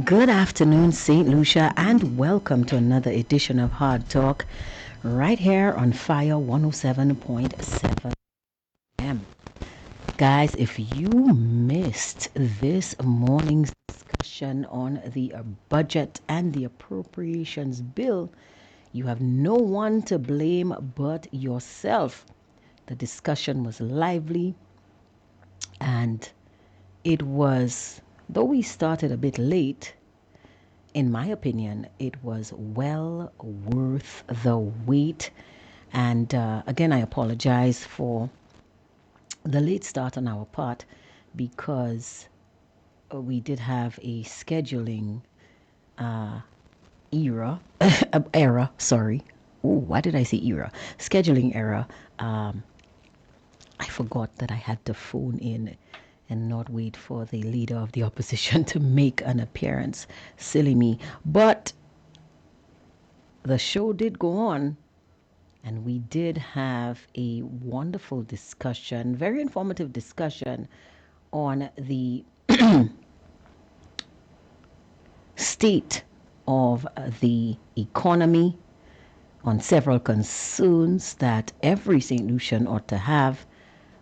Good afternoon, St. Lucia, and welcome to another edition of Hard Talk right here on Fire 107.7 M. Guys, if you missed this morning's discussion on the budget and the appropriations bill, you have no one to blame but yourself. The discussion was lively and it was, though we started a bit late, in my opinion, it was well worth the wait. And again, I apologize for the late start on our part because we did have a scheduling error. Sorry. Ooh, why did I say era? Scheduling error. I forgot that I had to phone in and not wait for the leader of the opposition to make an appearance. Silly me. But the show did go on, and we did have a wonderful discussion, very informative discussion on the state of the economy, on several concerns that every St. Lucian ought to have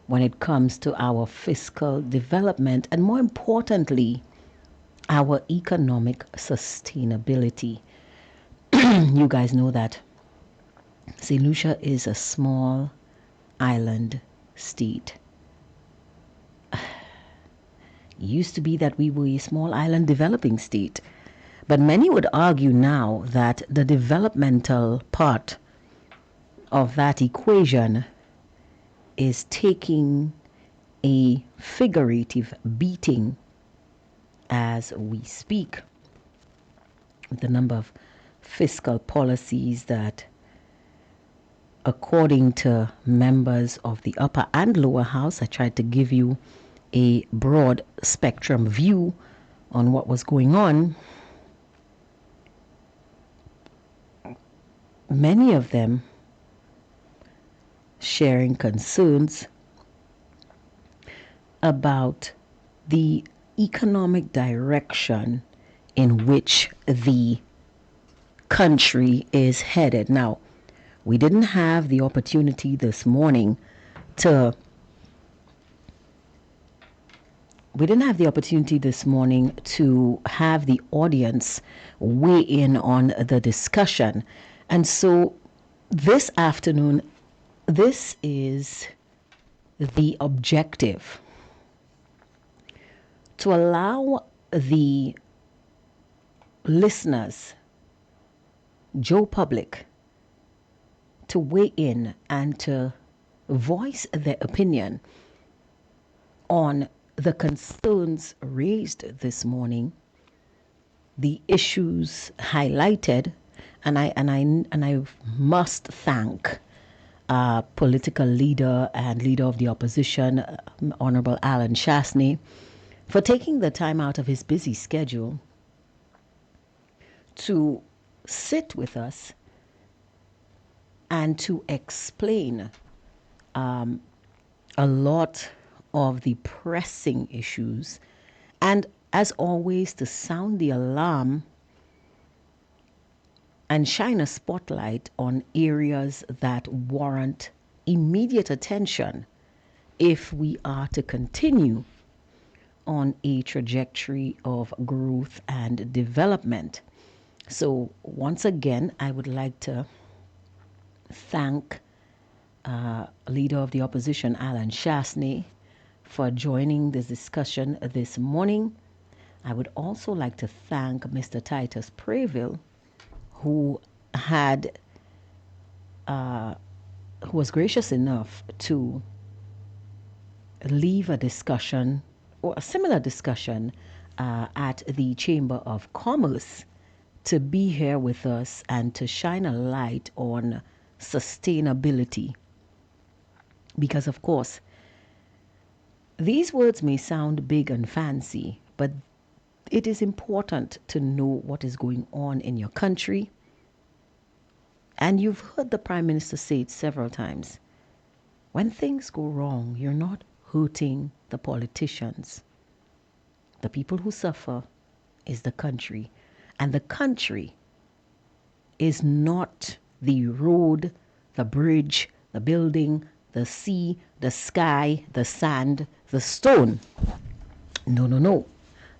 when it comes to our fiscal development and, more importantly, our economic sustainability. You guys know that St. Lucia is a small island state. It used to be that we were a small island developing state. But many would argue now that the developmental part of that equation is taking a figurative beating as we speak, with the number of fiscal policies that, according to members of the upper and lower house, I tried to give you a broad spectrum view on what was going on. Many of them sharing concerns about the economic direction in which the country is headed. Now, we didn't have the opportunity this morning to have the audience weigh in on the discussion. And so this afternoon, this is the objective: to allow the listeners, Joe Public, to weigh in and to voice their opinion on the concerns raised this morning, the issues highlighted, and I must thank political leader and leader of the opposition, Honorable Alan Shasney, for taking the time out of his busy schedule to sit with us and to explain a lot of the pressing issues, and as always, to sound the alarm and shine a spotlight on areas that warrant immediate attention if we are to continue on a trajectory of growth and development. So once again, I would like to thank Leader of the Opposition, Alan Shasney, for joining this discussion this morning. I would also like to thank Mr. Titus Preville, who was gracious enough to leave a discussion or a similar discussion at the Chamber of Commerce to be here with us and to shine a light on sustainability. Because, of course, these words may sound big and fancy, but it is important to know what is going on in your country. And you've heard the Prime Minister say it several times. When things go wrong, you're not hurting the politicians. The people who suffer is the country. And the country is not the road, the bridge, the building, the sea, the sky, the sand, the stone. No, no, no.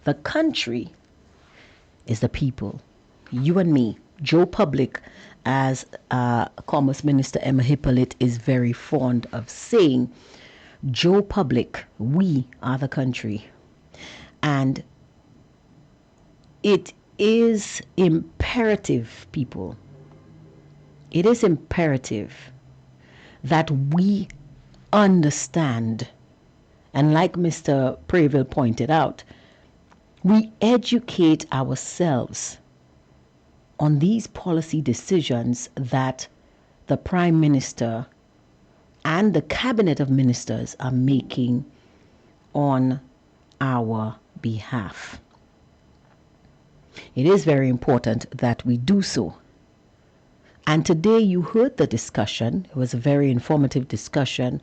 The country is the people. You and me, Joe Public, as Commerce Minister Emma Hippolyte is very fond of saying, Joe Public, we are the country. And it is imperative, people, it is imperative that we understand, and like Mr. Preville pointed out, we educate ourselves on these policy decisions that the Prime Minister and the Cabinet of Ministers are making on our behalf. It is very important that we do so. And today you heard the discussion. It was a very informative discussion.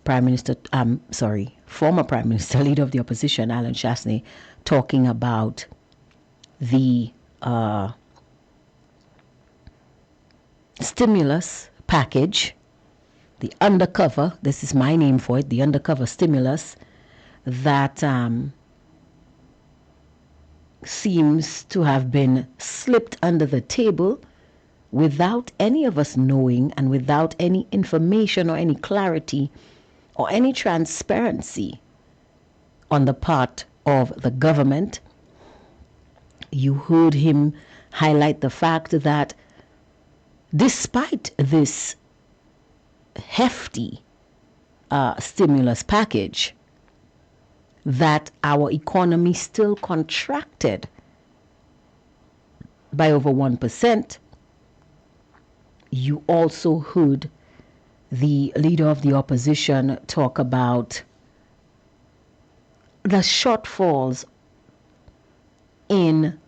Former Prime Minister, Leader of the Opposition, Alan Shasney, talking about the stimulus package, the undercover, this is my name for it, the undercover stimulus that seems to have been slipped under the table without any of us knowing and without any information or any clarity or any transparency on the part of the government. You heard him highlight the fact that despite this hefty stimulus package, that our economy still contracted by over 1%. You also heard the Leader of the Opposition talk about the shortfalls in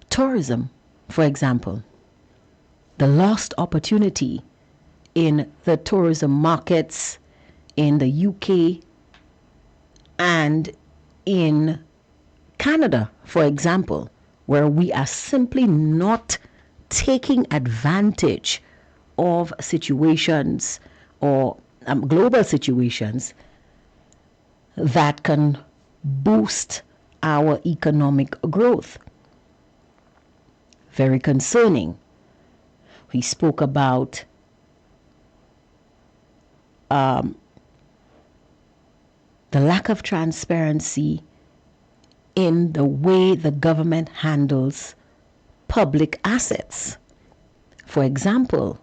tourism, for example, the lost opportunity in the tourism markets in the UK and in Canada, for example, where we are simply not taking advantage of situations or global situations that can boost our economic growth. Very concerning. We spoke about the lack of transparency in the way the government handles public assets. For example,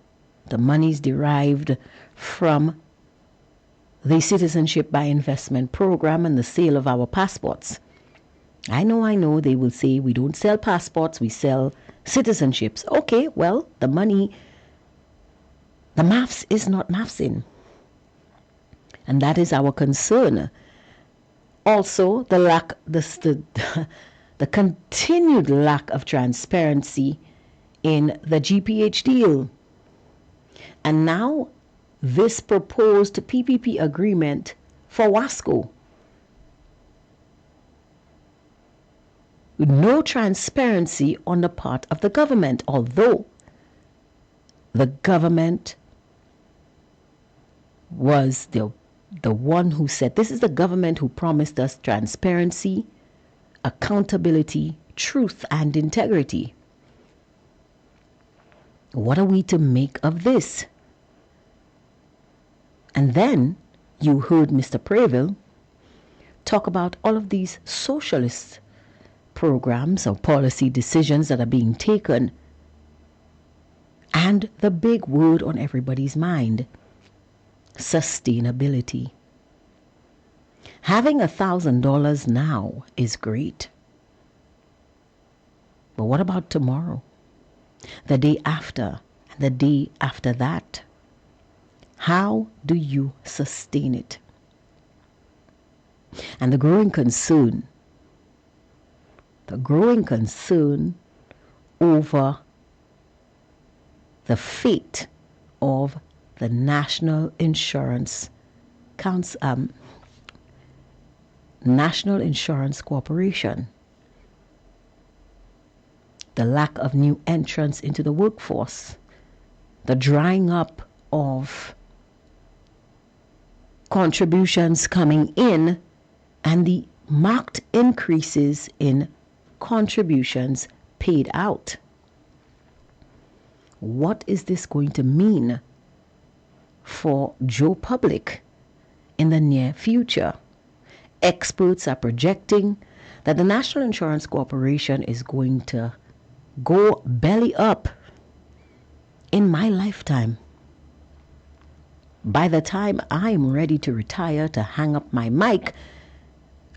the monies derived from the Citizenship by Investment program and the sale of our passports. I know, they will say we don't sell passports, we sell citizenships. Okay, well, the money, the maths is not mathsing. And that is our concern. Also, the continued lack of transparency in the GPH deal. And now this proposed PPP agreement for Wasco. No transparency on the part of the government, although the government was the one who said, this is the government who promised us transparency, accountability, truth, and integrity. What are we to make of this? And then you heard Mr. Preville talk about all of these socialist programs or policy decisions that are being taken, and the big word on everybody's mind, sustainability. Having $1,000 now is great. But what about tomorrow? The day after, and the day after that? How do you sustain it? And the growing concern over the fate of the National Insurance Corporation. the lack of new entrants into the workforce, the drying up of contributions coming in, and the marked increases in contributions paid out. What is this going to mean for Joe Public in the near future? Experts are projecting that the National Insurance Corporation is going to go belly up in my lifetime. By the time I'm ready to retire, to hang up my mic,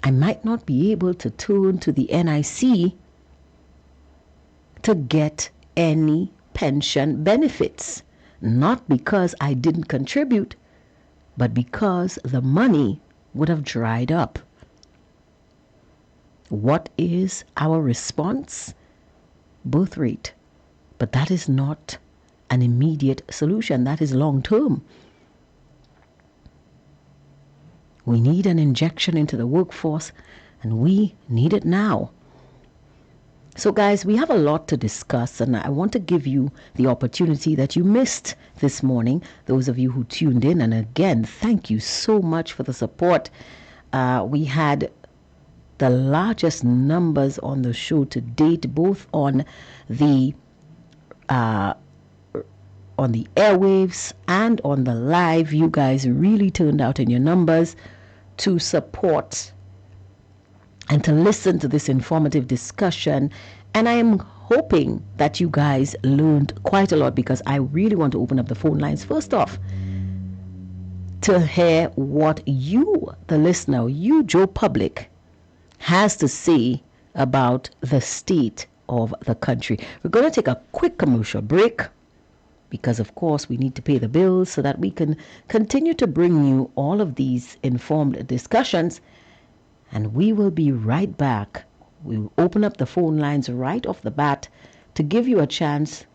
I might not be able to turn to the NIC to get any pension benefits. Not because I didn't contribute, but because the money would have dried up. What is our response? Birth rate. But that is not an immediate solution. That is long term. We need an injection into the workforce, and we need it now. So guys, we have a lot to discuss, and I want to give you the opportunity that you missed this morning, those of you who tuned in. And again, thank you so much for the support. We had the largest numbers on the show to date, both on the airwaves and on the live. You guys really turned out in your numbers to support and to listen to this informative discussion. And I am hoping that you guys learned quite a lot, because I really want to open up the phone lines first off to hear what you, the listener, you, Joe Public, has to say about the state of the country. We're going to take a quick commercial break, because of course we need to pay the bills so that we can continue to bring you all of these informed discussions. And we will be right back. We'll open up the phone lines right off the bat to give you a chance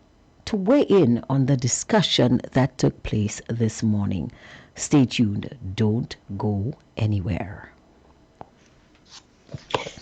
to weigh in on the discussion that took place this morning. Stay tuned. Don't go anywhere.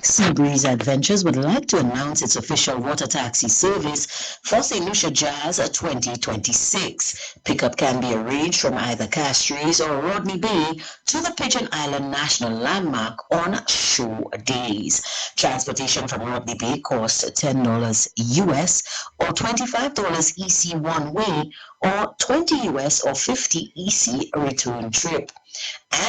Seabreeze Adventures would like to announce its official water taxi service for St. Lucia Jazz 2026. Pickup can be arranged from either Castries or Rodney Bay to the Pigeon Island National Landmark on show days. Transportation from Rodney Bay costs $10 US or $25 EC one way, or $20 US or $50 EC return trip,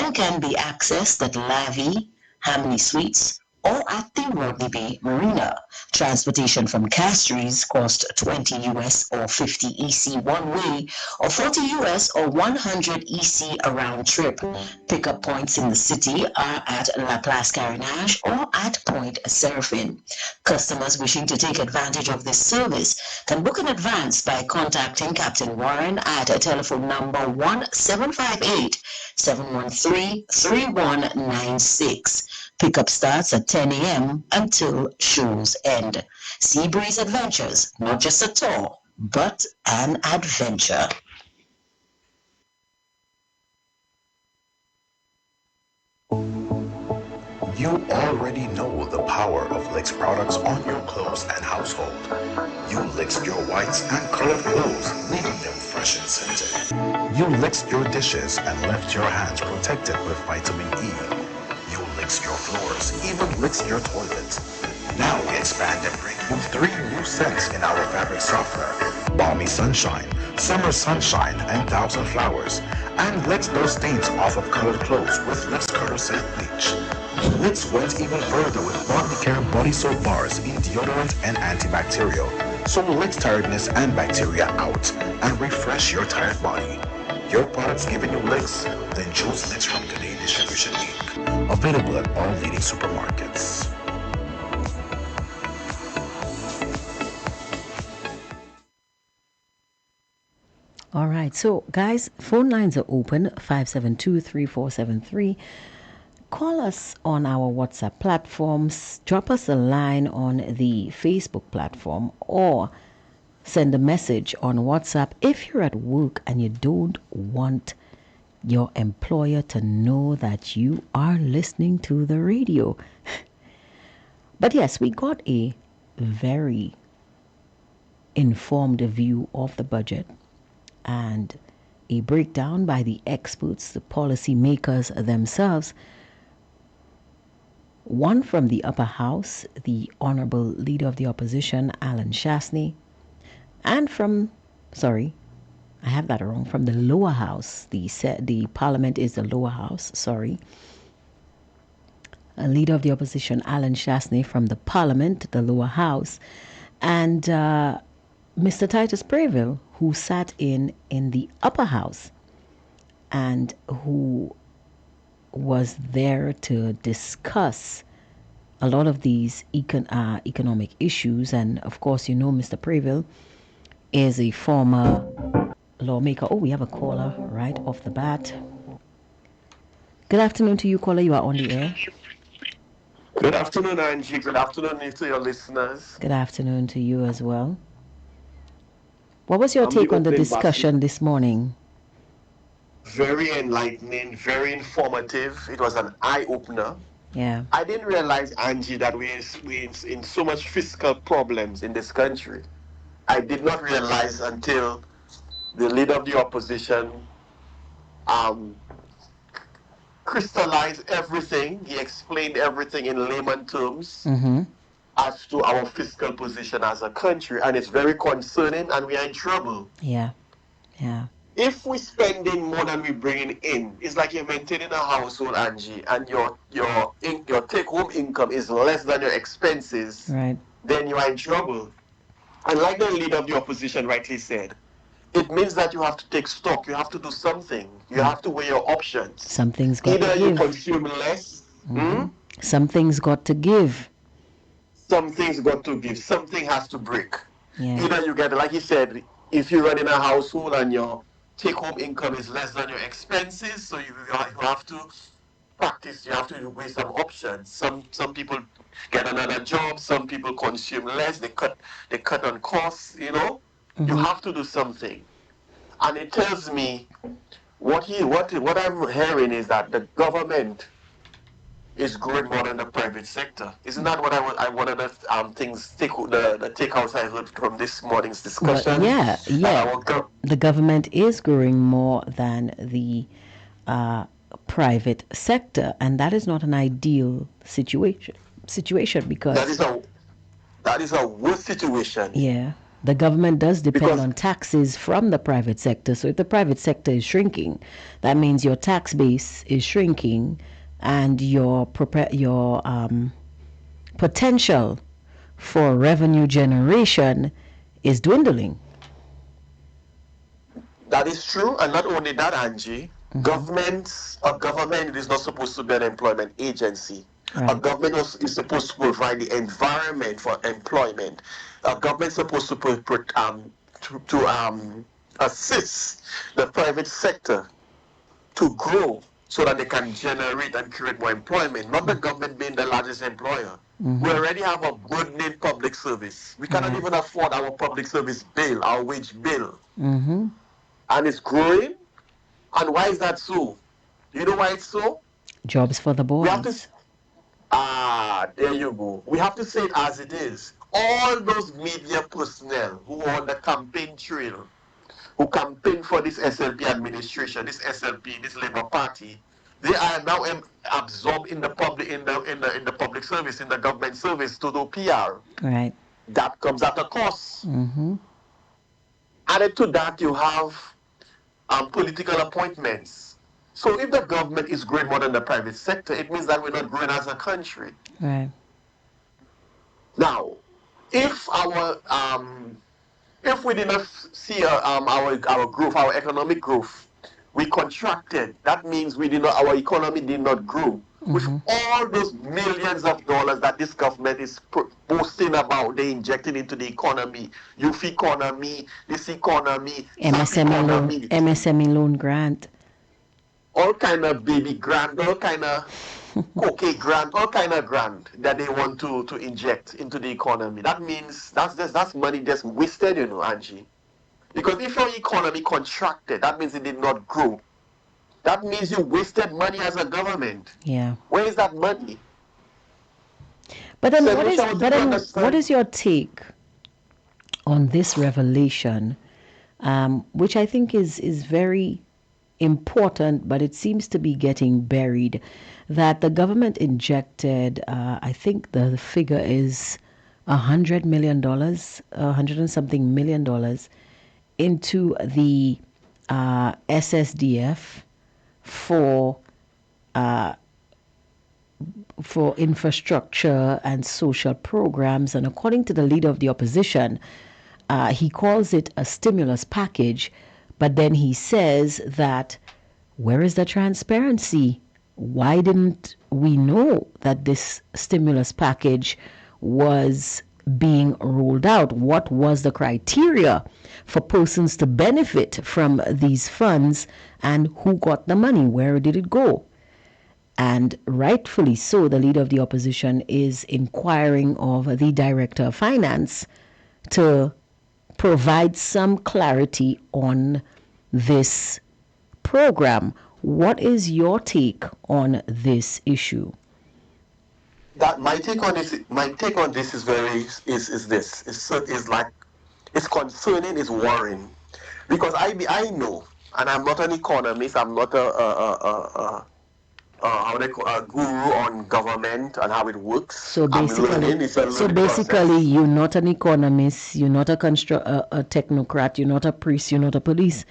and can be accessed at Lavi, Hamley Suites, or at the Rodney Bay Marina. Transportation from Castries costs $20 US or $50 EC one way, or $40 US or $100 EC a round trip. Pickup points in the city are at La Place Carinage or at Point Seraphine. Customers wishing to take advantage of this service can book in advance by contacting Captain Warren at telephone number 1758-713-3196. Pickup starts at 10 a.m. until shows end. Seabreeze Adventures, not just a tour, but an adventure. You already know the power of Licks products on your clothes and household. You Licks your whites and colored clothes, leaving them fresh and scented. You Licks your dishes and left your hands protected with vitamin E. You Licks your floors, even Licks your toilet. Now we expand and bring you 3 new scents in our fabric softener: Balmy Sunshine, Summer Sunshine, and Thousand Flowers. And Licks those stains off of colored clothes with Licks Color Scent Bleach. Licks went even further with Body Care Body Soap Bars in deodorant and antibacterial. So Licks tiredness and bacteria out and refresh your tired body. Your products giving you Licks? Then choose Licks from Today Distribution Inc. Available at all leading supermarkets. All right, so guys, phone lines are open, 572-3473. Call us on our WhatsApp platforms, drop us a line on the Facebook platform, or send a message on WhatsApp if you're at work and you don't want your employer to know that you are listening to the radio. But yes, we got a very informed view of the budget and a breakdown by the experts, the policy makers themselves. One from the upper house, the Honorable Leader of the Opposition, Alan Shastney, and from, sorry, I have that wrong, from the lower house, the parliament is the lower house, sorry. A Leader of the Opposition, Alan Shastney, from the parliament, the lower house, and Mr. Titus Brayville, who sat in the upper house and who was there to discuss a lot of these economic issues. And of course, Mr. Brayville is a former lawmaker. Oh, we have a caller right off the bat. Good afternoon to you, caller. You are on the air. Good afternoon, Angie. Good afternoon to your listeners. Good afternoon to you as well. What was your take the on the opening discussion this morning? Very enlightening, very informative. It was an eye-opener. Yeah. I didn't realize, Angie, that we're in so much fiscal problems in this country. I did not realize until the leader of the opposition crystallized everything. He explained everything in layman terms as to our fiscal position as a country, and it's very concerning, and we are in trouble. Yeah. If we're spending more than we're bringing in, it's like you're maintaining a household, Angie, and your take-home income is less than your expenses. Right. Then you are in trouble. And like the leader of the opposition rightly said, it means that you have to take stock. You have to do something. You have to weigh your options. Something's got Either to you give. consume less. Something's got to give. Something's got to give. Something has to break. Yeah. Either you get, like he said, if you run in a household and your take-home income is less than your expenses, so you have to practice. You have to weigh some options. Some people get another job. Some people consume less. They cut on costs. You have to do something. And it tells me what I'm hearing is that the government is growing more than the private sector. Isn't that what one of the things the takeouts I heard from this morning's discussion? Well, yeah. The government is growing more than the private sector, and that is not an ideal situation because that is a worse situation. Yeah. The government does depend on taxes from the private sector. So if the private sector is shrinking, that means your tax base is shrinking and your potential for revenue generation is dwindling. That is true. And not only that, Angie, a government is not supposed to be an employment agency. Right. A government is supposed to provide the environment for employment. A government is supposed to assist the private sector to grow so that they can generate and create more employment, not the government being the largest employer. We already have a burdening public service. We cannot even afford our public service bill, our wage bill. And it's growing. And why is that so? Do you know why it's so? Jobs for the boys. There you go. We have to say it as it is. All those media personnel who are on the campaign trail, who campaign for this SLP administration, this Labour Party, they are now absorbed in the public service, in the government service to do PR. Right. That comes at a cost. Added to that, you have political appointments. So if the government is growing more than the private sector, it means that we're not growing as a country. Right. Now, if we did not see our growth, our economic growth, we contracted. That means our economy did not grow. With all those millions of dollars that this government is boasting about, they injecting into the economy, youth economy, this economy, MSME loan grant. All kind of baby grant, all kind of cocaine grant, all kind of grant that they want to inject into the economy. That means that's money just wasted, Angie. Because if your economy contracted, that means it did not grow. That means you wasted money as a government. Yeah. Where is that money? But then what is your take on this revelation, which I think is very important, but it seems to be getting buried. That the government injected, I think the figure is $100 million, $100 and something million into the SSDF for infrastructure and social programs. And according to the leader of the opposition, he calls it a stimulus package, but then he says that where is the transparency? Why didn't we know that this stimulus package was being rolled out? What was the criteria for persons to benefit from these funds, and who got the money? Where did it go? And rightfully so, the leader of the opposition is inquiring of the director of finance to provide some clarity on this program. What is your take on this issue? That my take on this is this is like, it's concerning, it's worrying, because I know, and I'm not an economist, I'm not how they call, a guru on government and how it works. So I'm learning. It's a learning process. you're not an economist, you're not a technocrat, you're not a priest, you're not a police.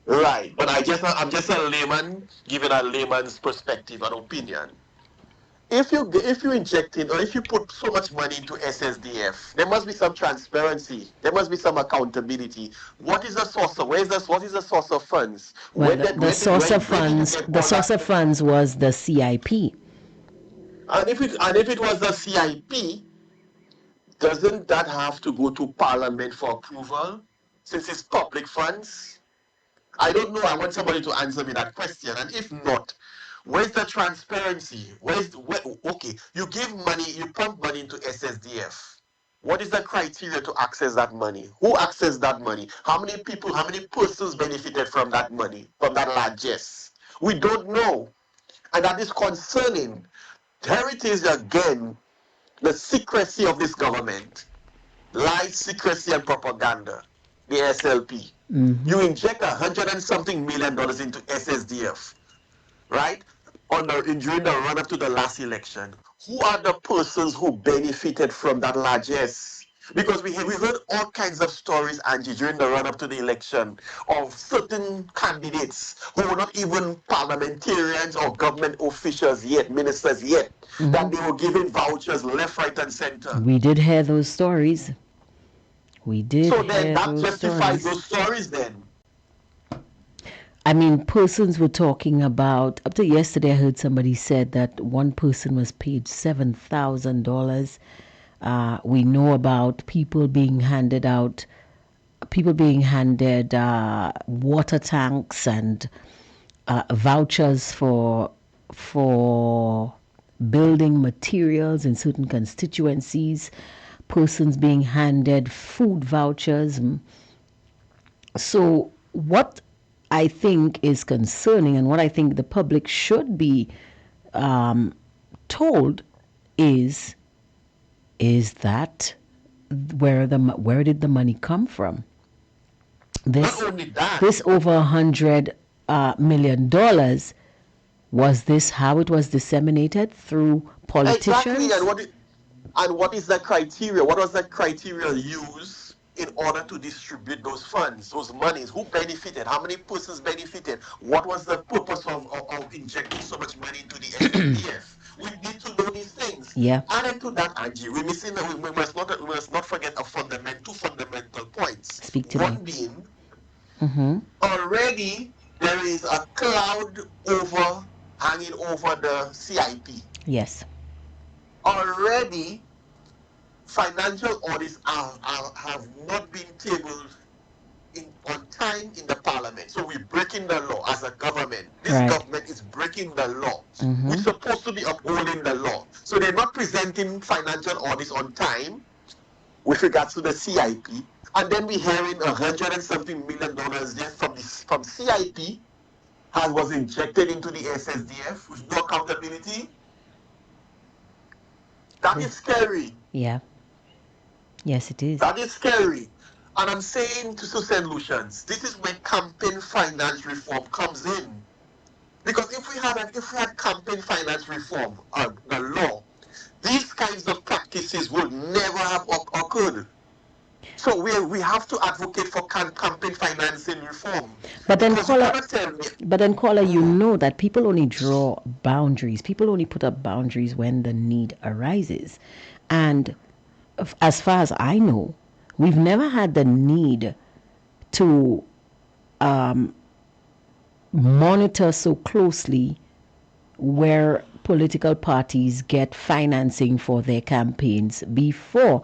Right, but I'm just a layman giving a layman's perspective and opinion. If you inject in, or if you put so much money into SSDF, there must be some transparency. There must be some accountability. What is the source of what is the source of funds? Well, the source of funds, was the CIP. And if it was the CIP, doesn't that have to go to Parliament for approval, since it's public funds? I don't know. I want somebody to answer me that question. And if not, where's the transparency? Okay, you give money, you pump money into SSDF. What is the criteria to access that money? Who accessed that money? How many people, how many persons benefited from that money, from that largesse? We don't know. And that is concerning. There it is again, the secrecy of this government. Lies, secrecy, and propaganda. The SLP. Mm-hmm. You inject $100 and something million into SSDF, right? During the run up to the last election. Who are the persons who benefited from that largesse? Because we heard all kinds of stories, Angie, during the run up to the election of certain candidates who were not even parliamentarians or government officials yet, ministers yet, that they were giving vouchers left, right, and center. We did hear those stories. So then that justifies those stories then. I mean, persons were talking about, up to yesterday I heard somebody said that one person was paid $7,000. We know about people being handed water tanks and vouchers for building materials in certain constituencies, persons being handed food vouchers. So what I think is concerning, and what I think the public should be told is that where did the money come from? This over $100 million, was this how it was disseminated through politicians? Exactly, and what is the criteria? What was the criteria used in order to distribute those funds, those monies? Who benefited? How many persons benefited? What was the purpose of injecting so much money into the SDF? We need to know these things. Yeah. Added to that, Angie, we must not forget two fundamental points. Speak to One me. being, Already there is a cloud hanging over the CIP. Yes. Already, financial audits have not been tabled on time in the parliament. So we're breaking the law as a government. This government is breaking the law. We're supposed to be upholding the law. So they're not presenting financial audits on time with regards to the CIP. And then we're hearing $100 and something million just from CIP was injected into the SSDF with no accountability. That is scary. Yeah. Yes, it is. That is scary. And I'm saying to St. Lucians, this is where campaign finance reform comes in. Because if we had campaign finance reform, the law, these kinds of practices would never have occurred. So we have to advocate for campaign financing reform. But then, Because you caller, cannot tell me. you know that people only draw boundaries. People only put up boundaries when the need arises. And as far as I know, we've never had the need to monitor so closely where political parties get financing for their campaigns before.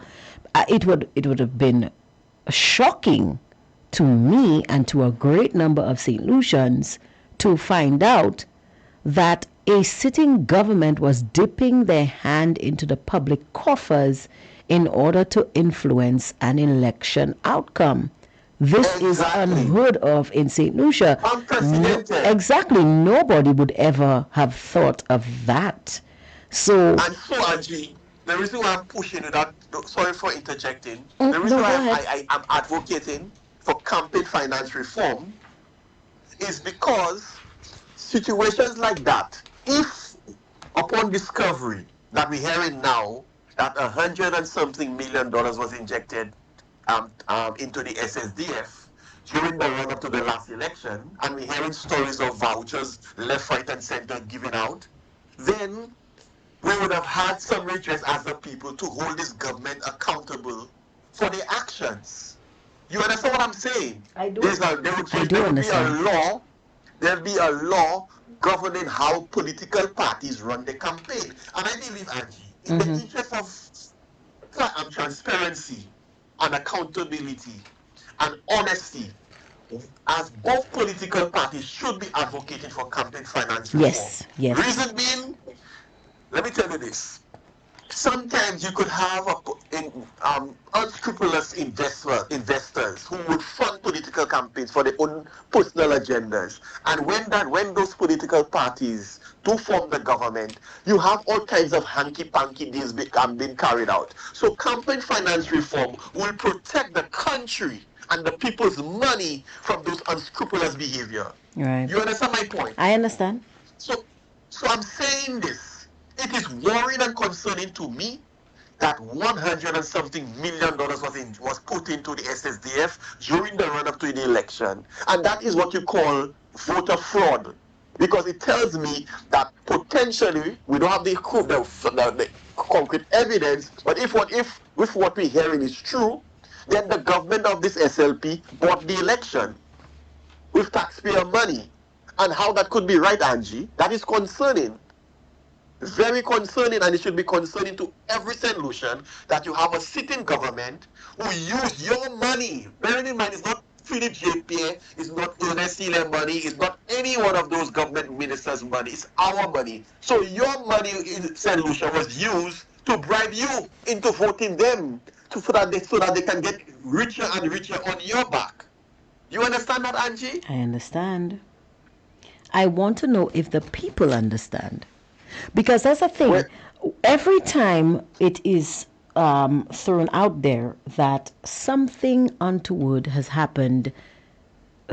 It would have been shocking to me and to a great number of St. Lucians to find out that a sitting government was dipping their hand into the public coffers in order to influence an election outcome. This is unheard of in St. Lucia. Unprecedented. Exactly. Nobody would ever have thought of that. So, And so, Angie, the reason why I'm pushing that, sorry for interjecting, the no, reason go why ahead. I am advocating for campaign finance reform is because situations like that, if upon discovery that we're hearing now that $100 and something million was injected into the SSDF during the run up to the last election, and we're hearing stories of vouchers left, right, and center given out, then we would have had some redress as the people to hold this government accountable for their actions. You understand what I'm saying? I do. There would be a law. There'll be a law governing how political parties run the campaign. And I believe, Angie, in the interest of transparency and accountability and honesty, as both political parties should be advocating for campaign finance reform. Yes. Reason being, let me tell you this. Sometimes you could have unscrupulous investors who would fund political campaigns for their own personal agendas. And when those political parties do form the government, you have all kinds of hanky-panky deals being carried out. So campaign finance reform will protect the country and the people's money from those unscrupulous behavior. Right. You understand my point? I understand. So I'm saying this. It is worrying and concerning to me that $100 and something million was put into the SSDF during the run-up to the election. And that is what you call voter fraud. Because it tells me that potentially, we don't have the concrete evidence, but if what we're hearing is true, then the government of this SLP bought the election with taxpayer money. And how that could be right, Angie, that is concerning. Very concerning, and it should be concerning to every St. Lucian that you have a sitting government who use your money. Bearing in mind, it's not Philip J. Pierre, it's not Ernest Sealer money, it's not any one of those government ministers' money, it's our money. So your money in St. Lucia was used to bribe you into voting them so that they can get richer and richer on your back. You understand that, Angie? I understand. I want to know if the people understand. Because that's the thing. Every time it is thrown out there that something untoward has happened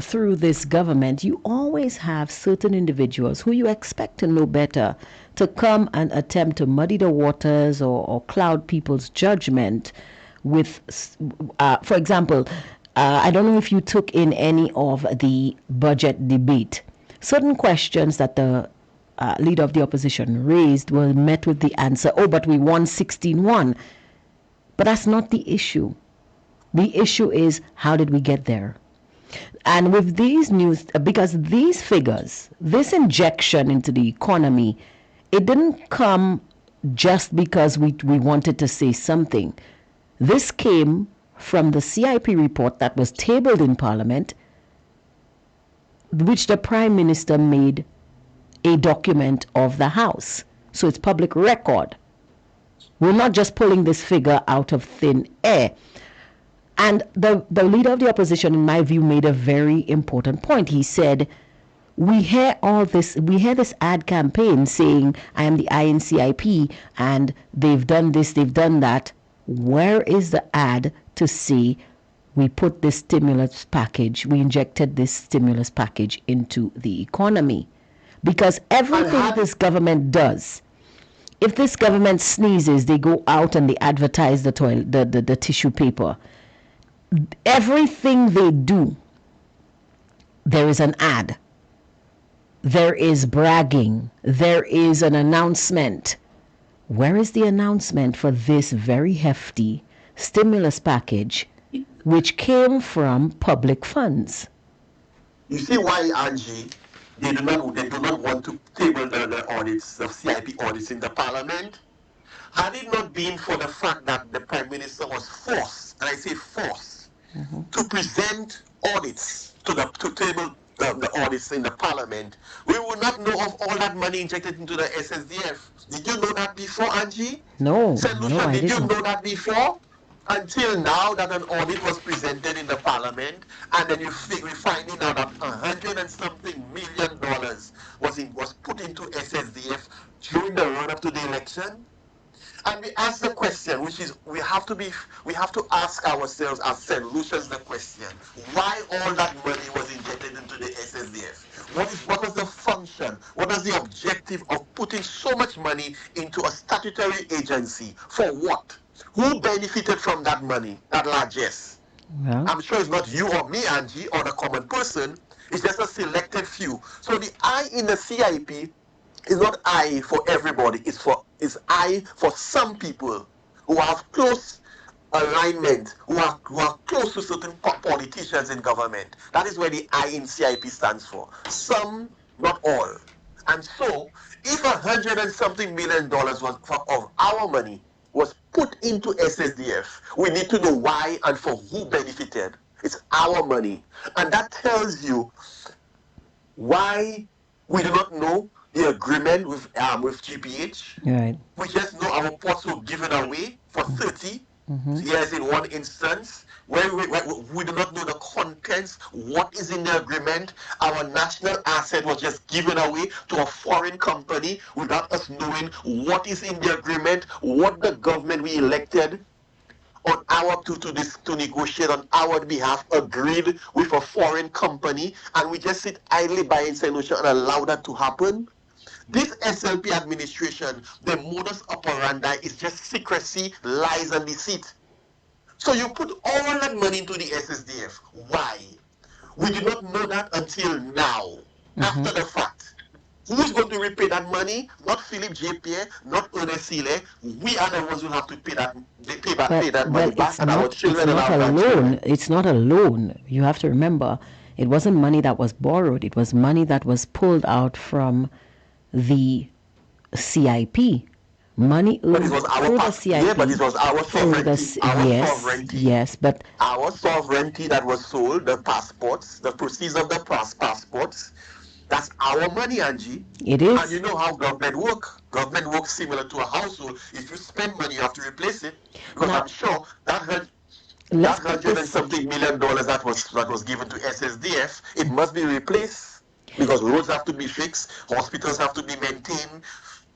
through this government, you always have certain individuals who you expect to know better to come and attempt to muddy the waters or cloud people's judgment with, for example, I don't know if you took in any of the budget debate. Certain questions that the leader of the opposition raised were met with the answer, oh, but we won 16-1. But that's not the issue. The issue is, how did we get there? And with these news, because these figures, this injection into the economy, it didn't come just because we wanted to say something. This came from the CIP report that was tabled in Parliament, which the Prime Minister made a document of the House. So it's public record. We're not just pulling this figure out of thin air. And the leader of the opposition, in my view, made a very important point. He said, we hear this ad campaign saying, I am the INCIP, and they've done this, they've done that. Where is the ad to see we put this stimulus package, we injected this stimulus package into the economy? Because everything this government does, if this government sneezes, they go out and they advertise the toilet, the tissue paper. Everything they do, there is an ad. There is bragging. There is an announcement. Where is the announcement for this very hefty stimulus package, which came from public funds? You see why, Angie, they do not want to table the audits, the CIP audits in the parliament? Had it not been for the fact that the Prime Minister was forced, and I say forced, to present audits to table the audits in the parliament, we would not know of all that money injected into the SSDF. Did you know that before, Angie? No, St. no, Lucia, I did you didn't. know that before? Until now that an audit was presented in the parliament, and then we're finding out that 100 and something $1 million was put into SSDF during the run up to the election. And we ask the question, which is we have to ask ourselves as St. Lucians the question, why all that money was injected into the SSDF? What was the function? What was the objective of putting so much money into a statutory agency? For what? Who benefited from that money, that largesse? Well, I'm sure it's not you or me, Angie, or the common person. It's just a selected few. So the I in the CIP is not I for everybody. It's I for some people who have close alignment, who are close to certain politicians in government. That is where the I in CIP stands for. Some, not all. And so, if 100 and something $1 million of our money was put into SSDF, we need to know why and for who benefited. It's our money. And that tells you why we do not know the agreement with GPH. right. We just know our ports were given away for 30 years in one instance, where we do not know the contents, what is in the agreement. Our national asset was just given away to a foreign company without us knowing what is in the agreement, what the government we elected on our to negotiate on our behalf agreed with a foreign company, and we just sit idly by in St. Lucia and allow that to happen. This SLP administration, the modus operandi is just secrecy, lies, and deceit. So you put all that money into the SSDF. Why? We did not know that until now, after the fact. Who's going to repay that money? Not Philip J. Pierre, not Ernest Sile. We are the ones who have to pay that money But back, and our it's children and not our a grandchildren. loan. It's not a loan. You have to remember, it wasn't money that was borrowed. It was money that was pulled out from the CIP. Money But it earned was our through the yeah, but CIP, it was our through the sovereignty, our yes, sovereignty, yes, but our sovereignty that was sold, the passports, the proceeds of the passports. That's our money, Angie. it And you is. know how government work. Government works similar to a household. If you spend money, you have to replace it. Because Now I'm sure let's that put 100 and this. something $1 million that was given to SSDF, it must be replaced. Because roads have to be fixed, hospitals have to be maintained,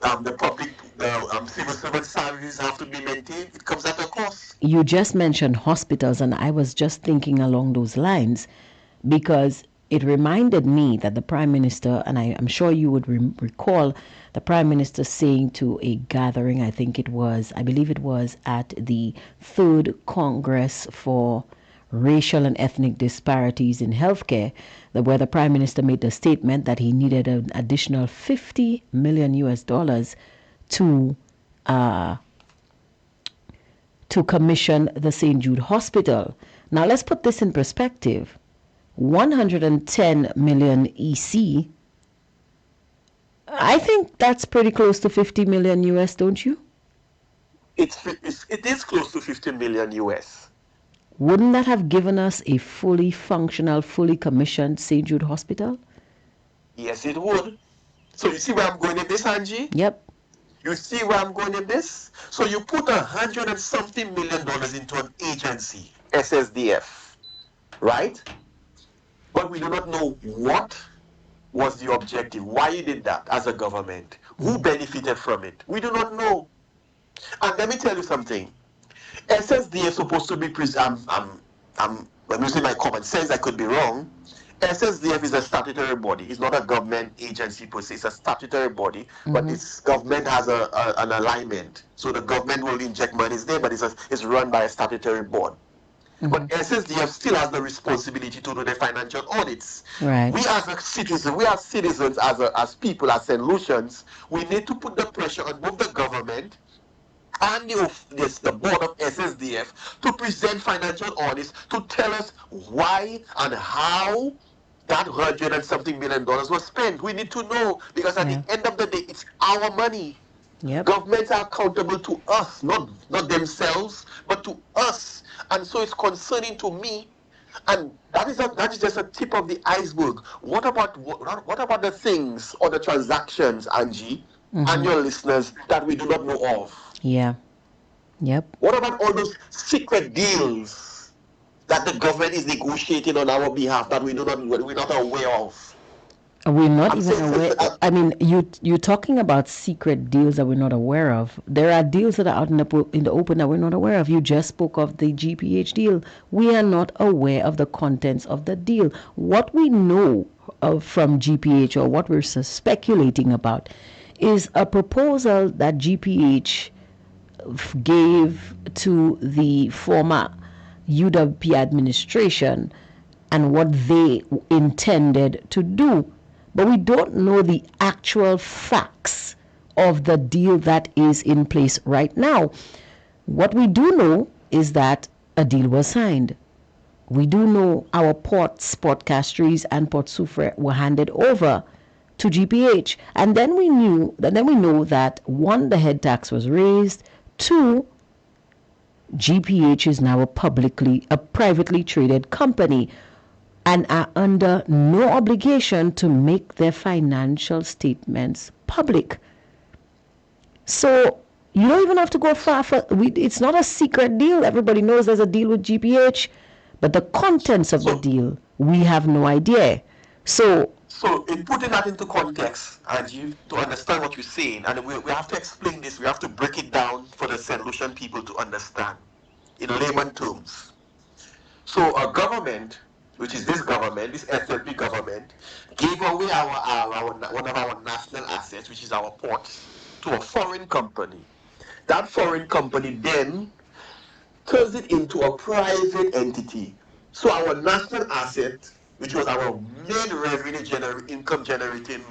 the civil service salaries have to be maintained. It comes at a cost. You just mentioned hospitals, and I was just thinking along those lines because it reminded me that the Prime Minister, and I'm sure you would recall the Prime Minister saying to a gathering, I believe it was at the Third Congress for Racial and Ethnic Disparities in Healthcare, where the Prime Minister made the statement that he needed an additional 50 million US dollars to uh, to commission the St. Jude Hospital. Now let's put this in perspective. 110 million EC, I think that's pretty close to 50 million US, don't you? It is close to 50 million US. Wouldn't that have given us a fully functional, fully commissioned St. Jude Hospital? Yes, it would. So you see where I'm going in this, Angie? Yep. You see where I'm going in this? So you put 100 and something $1 million into an agency, SSDF, right? But we do not know what was the objective, why you did that as a government, who benefited from it. We do not know. And let me tell you something. SSD is supposed to be I'm using my common sense. I could be wrong. SSDF is a statutory body. It's not a government agency per se. It's a statutory body, but its government has an alignment. So the government will inject monies there, but it's run by a statutory board. But SSDF still has the responsibility to do the financial audits. Right. We as citizens, as people, as St. Lucians, we need to put the pressure on both the government and the board of SSDF to present financial audits to tell us why and how that $100 and something million was spent. We need to know, because at the end of the day, it's our money. Yep. Governments are accountable to us, not themselves, but to us. And so it's concerning to me. And that is just a tip of the iceberg. What about the things or the transactions, Angie, and your listeners, that we do not know of? Yeah. Yep. What about all those secret deals that the government is negotiating on our behalf that we're not aware of? We're not even aware. I mean, you're talking about secret deals that we're not aware of. There are deals that are out in the open that we're not aware of. You just spoke of the GPH deal. We are not aware of the contents of the deal. What we know from GPH, or what we're speculating about, is a proposal that GPH gave to the former UWP administration and what they intended to do. But we don't know the actual facts of the deal that is in place right now. What we do know is that a deal was signed. We do know our ports, Port Castries and Port Soufriere, were handed over to GPH. And then we know that, one, the head tax was raised. Two, GPH is now a privately traded company, and are under no obligation to make their financial statements public. So you don't even have to go far. It's not a secret deal. Everybody knows there's a deal with GPH, but the contents of the deal, we have no idea. So in putting that into context, and you to understand what you're saying, and we have to explain this, we have to break it down for the St. Lucian people to understand in layman terms. So a government, which is this SLP government, gave away one of our national assets, which is our ports, to a foreign company. That foreign company then turns it into a private entity. So our national asset, which was our main income generating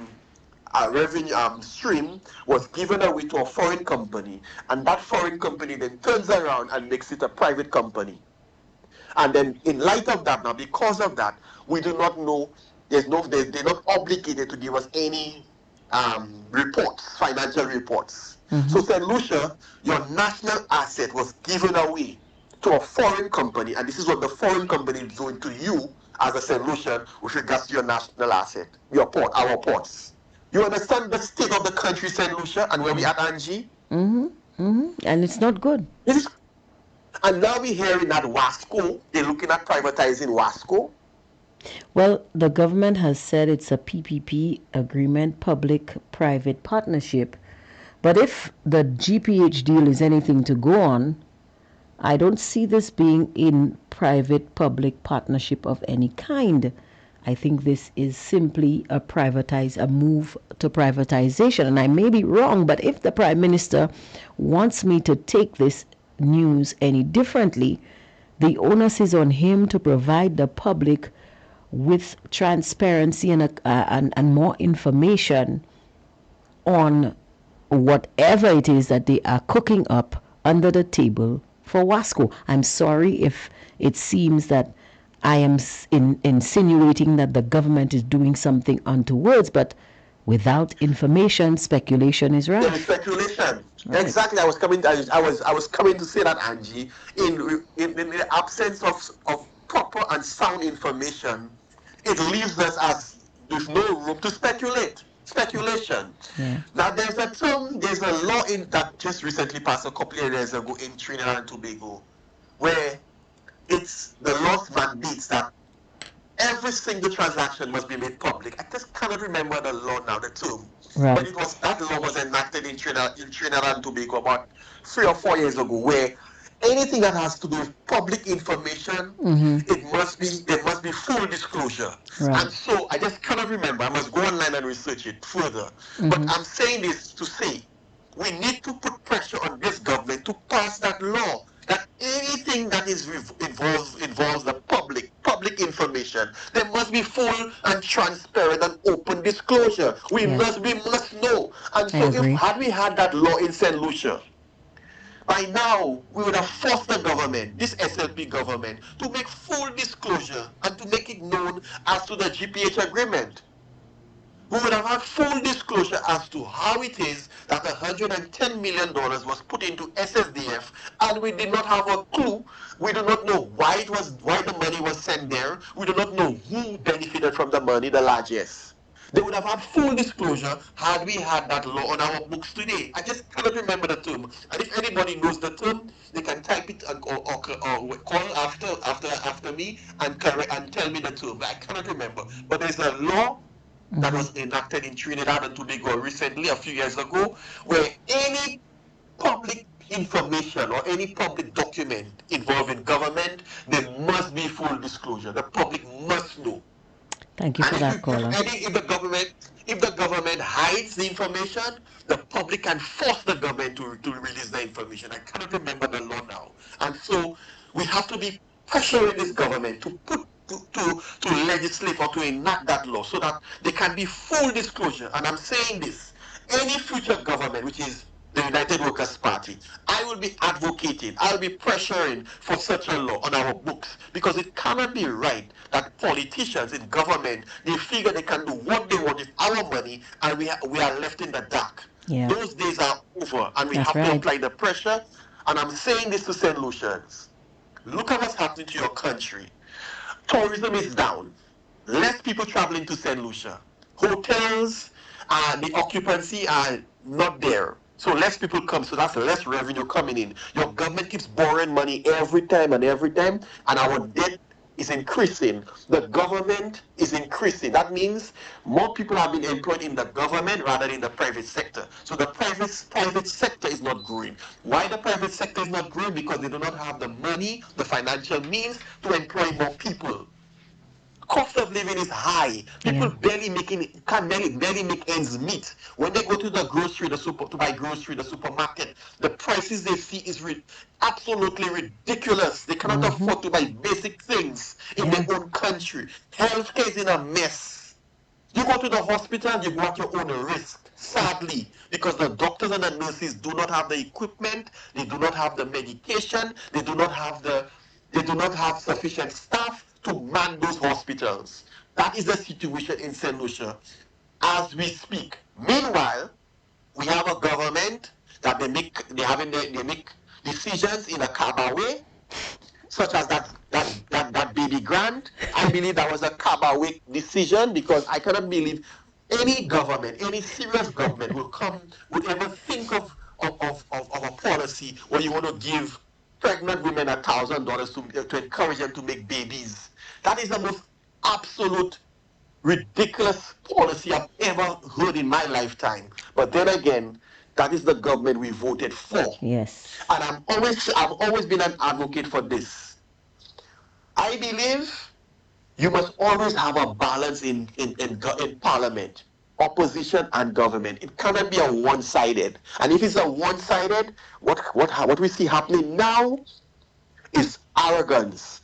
revenue stream, was given away to a foreign company, and that foreign company then turns around and makes it a private company. And then, in light of that, now because of that, we do not know. They're not obligated to give us any financial reports. So, St. Lucia, your national asset was given away to a foreign company, and this is what the foreign company is doing to you as a St. Lucian with regards to your national asset, our ports. You understand the state of the country, St. Lucia, and where we are, Angie? And it's not good. And now we're hearing that Wasco, they're looking at privatizing Wasco. Well, the government has said it's a PPP agreement, public-private partnership. But if the GPH deal is anything to go on, I don't see this being in private-public partnership of any kind. I think this is simply a move to privatization. And I may be wrong, but if the Prime Minister wants me to take this news any differently, the onus is on him to provide the public with transparency and more information on whatever it is that they are cooking up under the table for Wasco. I'm sorry if it seems that I am insinuating that the government is doing something untowards, but without information, speculation is right. Speculation. Right. Exactly. I was coming to say that, Angie. In the absence of proper and sound information, it leaves us as there's no room to speculate. Speculation. Yeah. Now there's a law that just recently passed a couple of years ago in Trinidad and Tobago, where the law mandates that every single transaction must be made public. I just cannot remember the law now, the term. Right. But that law was enacted in Trinidad and Tobago about 3 or 4 years ago, where anything that has to do with public information, Mm-hmm. there must be full disclosure. Right. And so I just cannot remember. I must go online and research it further. But Mm-hmm. I'm saying this to say we need to put pressure on this government to pass that law that anything that is involves the public information, there must be full and transparent and open disclosure. Yes. We must know. And I so if agree. had we had that law in St. Lucia, by now, we would have forced the government, this SLP government, to make full disclosure and to make it known as to the GPH agreement. We would have had full disclosure as to how it is that $110 million was put into SSDF, and we did not have a clue. We do not know why the money was sent there. We do not know who benefited from the money, the largest. They would have had full disclosure had we had that law on our books today. I just cannot remember the term. And if anybody knows the term, they can type it or call after me and correct and tell me the term. I cannot remember. But there's a law that Mm-hmm. was enacted in Trinidad and Tobago recently, a few years ago, where any public information or any public document involving government, there must be full disclosure. The public must know. Thank you And for that, caller. if the government hides the information, the public can force the government to release the information. I cannot remember the law now. And so we have to be pressuring this government to legislate or to enact that law so that there can be full disclosure. And I'm saying this, any future government, which is the United Workers' Party, I will be advocating, I will be pressuring for such a law on our books because it cannot be right that politicians in government, they figure they can do what they want with our money and we are left in the dark. Yeah. Those days are over and we That's have to right. apply the pressure. And I'm saying this to St. Lucians. Look at what's happening to your country. Tourism is down. Less people traveling to St. Lucia. Hotels, the occupancy are not there. So less people come, so that's less revenue coming in. Your government keeps borrowing money every time, and our debt is increasing. The government is increasing. That means more people are being employed in the government rather than in the private sector. So the private sector is not growing. Why the private sector is not growing? Because they do not have the money, the financial means to employ more people. Cost of living is high. People Yeah. barely make ends meet. When they go to the grocery, to buy grocery, the supermarket, the prices they see is absolutely ridiculous. They cannot Mm-hmm. afford to buy basic things in Yeah. their own country. Healthcare is in a mess. You go to the hospital, you go at your own risk, sadly, because the doctors and the nurses do not have the equipment, they do not have the medication, they do not have sufficient staff to man those hospitals. That is the situation in St. Lucia as we speak. Meanwhile, we have a government that they make decisions in a Kaba way, such as that baby grant. I believe that was a Kabbawick decision because I cannot believe any government, any serious government would ever think of a policy where you want to give pregnant women $1,000 to encourage them to make babies. That is the most absolute ridiculous policy I've ever heard in my lifetime. But then again, that is the government we voted for. Yes. And I've always been an advocate for this. I believe you must always have a balance in parliament, opposition and government. It cannot be a one-sided. And if it's a one-sided, what we see happening now is arrogance.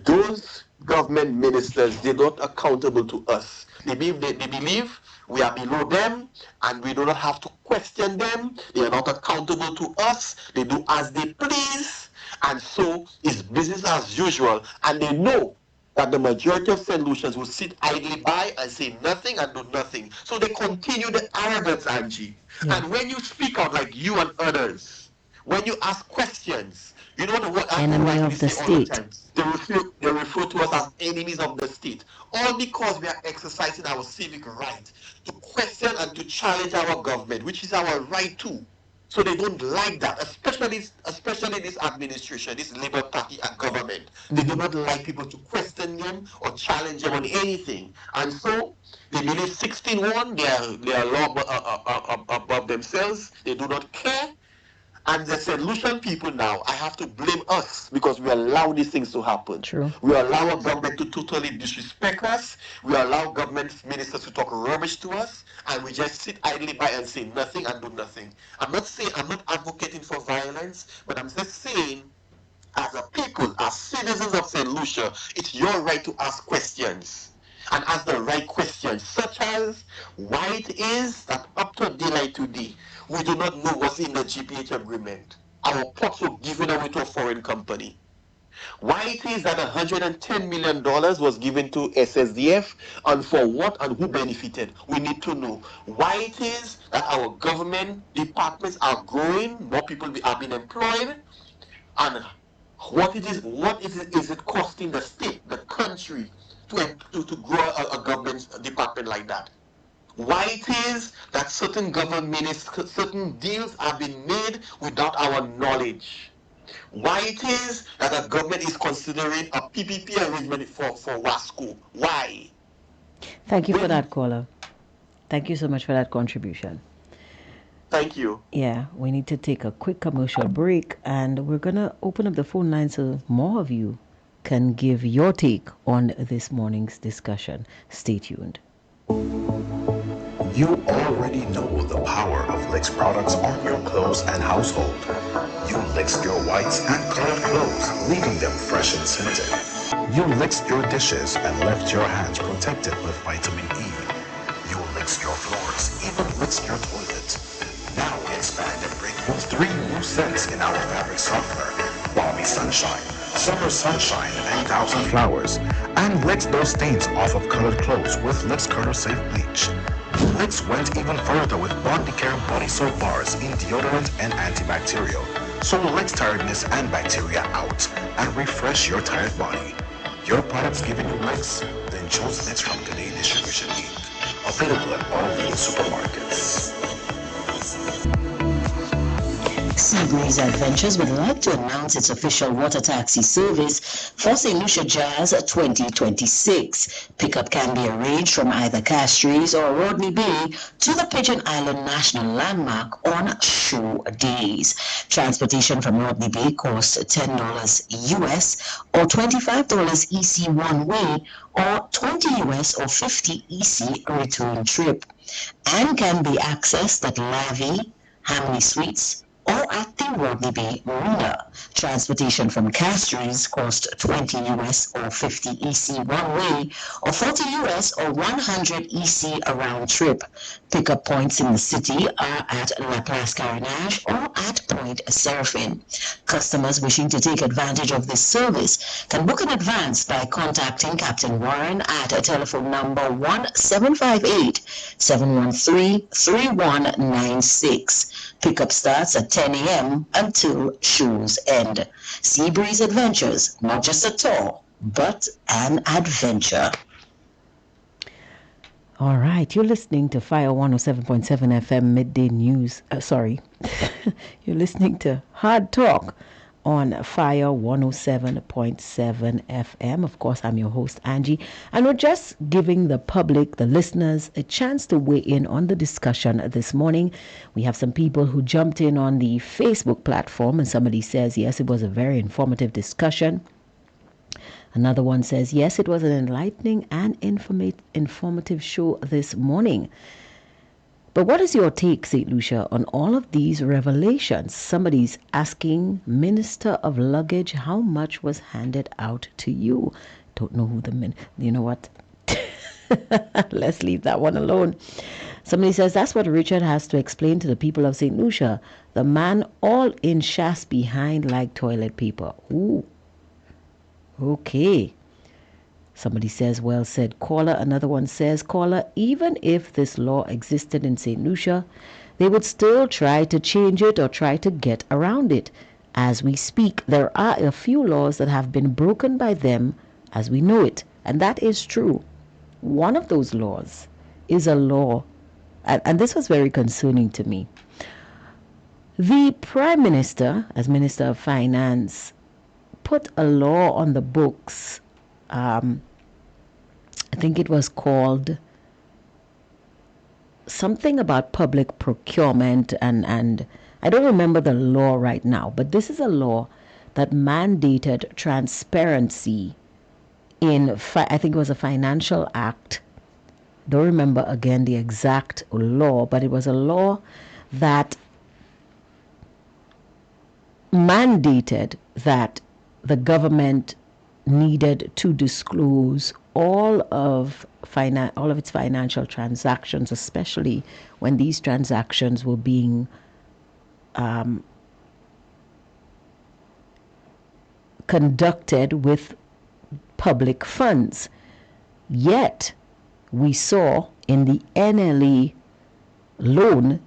Those government ministers, they're not accountable to us. They believe we are below them and we do not have to question them. They are not accountable to us. They do as they please. And so it's business as usual. And they know that the majority of St. Lucians will sit idly by and say nothing and do nothing. So they continue the arrogance, Angie. Yeah. And when you speak out like you and others, when you ask questions, you know what Afro Enemy rights we of the say all the state. time. They refer to us as enemies of the state. All because we are exercising our civic right to question and to challenge our government, which is our right too. So they don't like that, especially this administration, this Labour Party and government. They do Mm-hmm. not like people to question them or challenge them on anything. And so they believe 16-1, they are law above themselves. They do not care. And the St. Lucian people now, I have to blame us because we allow these things to happen. True. We allow our government to totally disrespect us. We allow government ministers to talk rubbish to us, and we just sit idly by and say nothing and do nothing. I'm not advocating for violence, but I'm just saying, as a people, as citizens of St. Lucia, it's your right to ask questions. And ask the right questions, such as why it is that up to daylight today, we do not know what's in the GPH agreement. Our plots were given away to a foreign company. Why it is that $110 million was given to SSDF, and for what and who benefited. We need to know why it is that our government departments are growing, more people are being employed, and is it costing the state, the country, to grow a government department like that? Why it is that certain deals are being made without our knowledge? Why it is that the government is considering a PPP arrangement for Wasco? Why? Thank you for When? that, caller. Thank you so much for that contribution. Thank you. Yeah, we need to take a quick commercial break, and we're going to open up the phone line so more of you can give your take on this morning's discussion. Stay tuned. You already know the power of Licks products on your clothes and household. You lixed your whites and colored clothes, leaving them fresh and scented. You lixed your dishes and left your hands protected with vitamin E. You lixed your floors, even lixed your toilet. Now we expand and bring you 3 new scents in our fabric softener: Balmy Sunshine, Summer Sunshine, and Thousand Flowers. And licks those stains off of colored clothes with Licks Color Safe Bleach. Licks went even further with Body Care Body Soap Bars in deodorant and antibacterial. So Licks tiredness and bacteria out and refresh your tired body. Your products giving you Licks? Then choose Licks from Today Distribution Inc. Available at all leading supermarkets. Seabreeze Adventures would like to announce its official water taxi service for St. Lucia Jazz 2026. Pickup can be arranged from either Castries or Rodney Bay to the Pigeon Island National Landmark on show days. Transportation from Rodney Bay costs $10 US or $25 EC one way, or $20 US or $50 EC return trip, and can be accessed at Lavi, Hamley Suites, or at the Rodney Bay Marina. Transportation from Castries costs $20 US or $50 EC one way, or $40 US or $100 EC a round trip. Pickup points in the city are at La Place Carenage or at Point Seraphine. Customers wishing to take advantage of this service can book in advance by contacting Captain Warren at telephone number 1758-713-3196. Pickup starts at 10 a.m. until shows end. Seabreeze Adventures, not just a tour, but an adventure. All right, you're listening to Fire 107.7 FM Midday News. You're listening to Hard Talk on Fire 107.7 FM. Of course, I'm your host, Angie, and we're just giving the public, the listeners, a chance to weigh in on the discussion this morning. We have some people who jumped in on the Facebook platform, and somebody says, yes, it was a very informative discussion. Another one says, yes, it was an enlightening and informative show this morning. But what is your take, St. Lucia, on all of these revelations? Somebody's asking, Minister of Luggage, how much was handed out to you? Don't know who you know what? Let's leave that one alone. Somebody says, that's what Richard has to explain to the people of St. Lucia. The man all in shafts behind like toilet paper. Ooh. Okay. Somebody says, well said, caller. Another one says, caller, even if this law existed in St. Lucia, they would still try to change it or try to get around it. As we speak, there are a few laws that have been broken by them as we know it. And that is true. One of those laws is a law, and this was very concerning to me. The Prime Minister, as Minister of Finance, put a law on the books. I think it was called something about public procurement and I don't remember the law right now, but this is a law that mandated transparency in, I think it was a financial act. Don't remember again the exact law, but it was a law that mandated that the government needed to disclose all of its financial transactions, especially when these transactions were being conducted with public funds. Yet, we saw in the NLE loan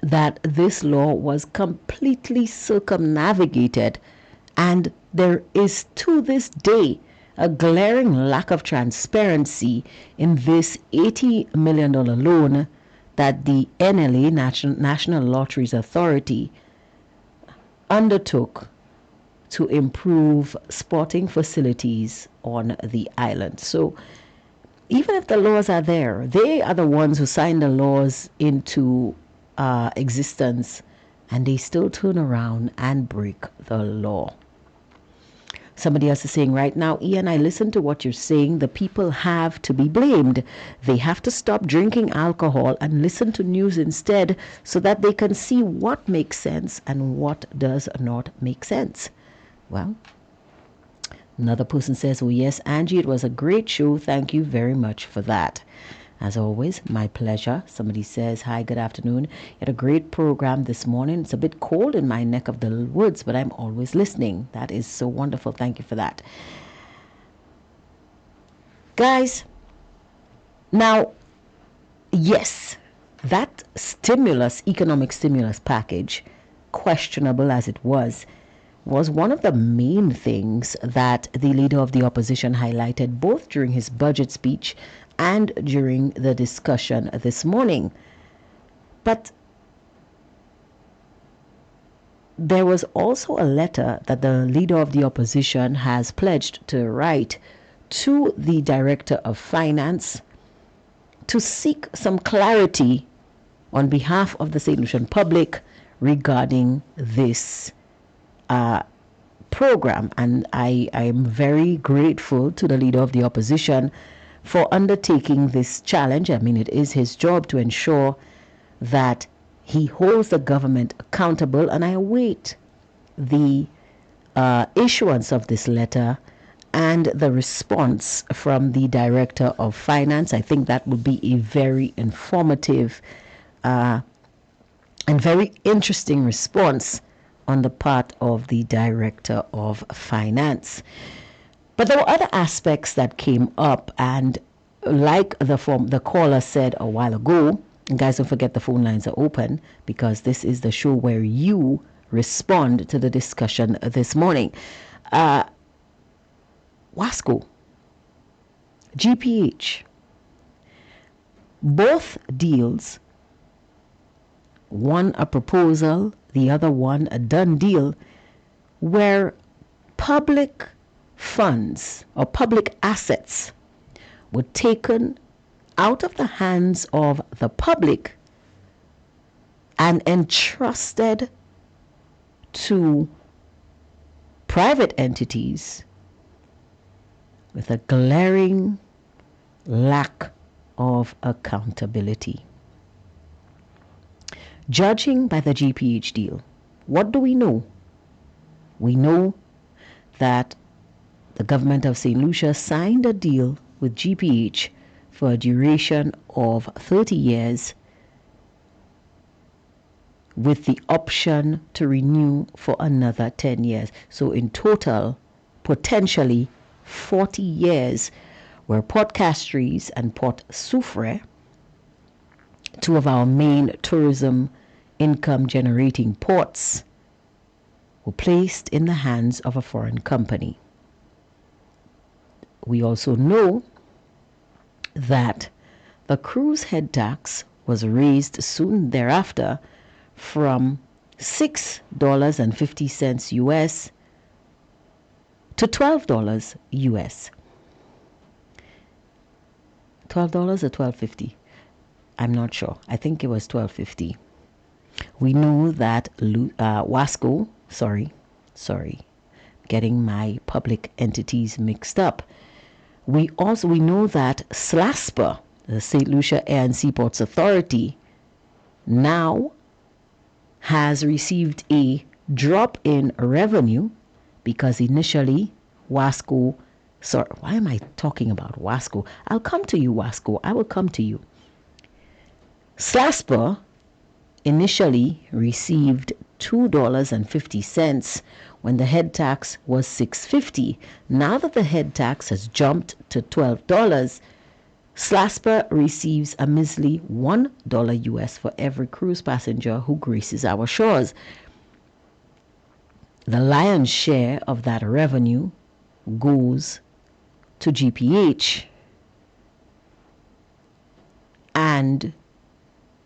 that this law was completely circumnavigated, and there is to this day a glaring lack of transparency in this $80 million loan that the NLA, National Lotteries Authority, undertook to improve sporting facilities on the island. So even if the laws are there, they are the ones who signed the laws into existence, and they still turn around and break the law. Somebody else is saying right now, Ian, I listen to what you're saying. The people have to be blamed. They have to stop drinking alcohol and listen to news instead, so that they can see what makes sense and what does not make sense. Well, another person says, oh yes, Angie, it was a great show. Thank you very much for that. As always, my pleasure. Somebody says, hi, good afternoon. You had a great program this morning. It's a bit cold in my neck of the woods, but I'm always listening. That is so wonderful. Thank you for that. Guys, now, yes, that economic stimulus package, questionable as it was one of the main things that the leader of the opposition highlighted both during his budget speech and during the discussion this morning. But there was also a letter that the leader of the opposition has pledged to write to the Director of Finance to seek some clarity on behalf of the St. Lucian public regarding this program. And I am very grateful to the leader of the opposition for undertaking this challenge. I mean, it is his job to ensure that he holds the government accountable, and I await the issuance of this letter and the response from the Director of Finance. I think that would be a very informative and very interesting response on the part of the Director of Finance. But there were other aspects that came up, and like the caller said a while ago, and guys, don't forget the phone lines are open, because this is the show where you respond to the discussion this morning. WASCO, GPH, both deals, one a proposal, the other one a done deal, where public funds or public assets were taken out of the hands of the public and entrusted to private entities with a glaring lack of accountability. Judging by the GPH deal, what do we know? We know that the government of St. Lucia signed a deal with GPH for a duration of 30 years with the option to renew for another 10 years. So in total, potentially 40 years, where Port Castries and Port Soufrière, two of our main tourism income generating ports, were placed in the hands of a foreign company. We also know that the cruise head tax was raised soon thereafter from $6.50 US to $12 US. $12 or $12.50? I'm not sure. I think it was $12.50. We know that Wasco, sorry, getting my public entities mixed up. We know that SLASPA, the St. Lucia Air and Seaports Authority, now has received a drop in revenue because initially Wasco, sorry, why am I talking about Wasco? I'll come to you, Wasco. I will come to you. SLASPA initially received $2.50 when the head tax was $6.50. Now that the head tax has jumped to $12, SLASPA receives a measly $1 US for every cruise passenger who graces our shores. The lion's share of that revenue goes to GPH. And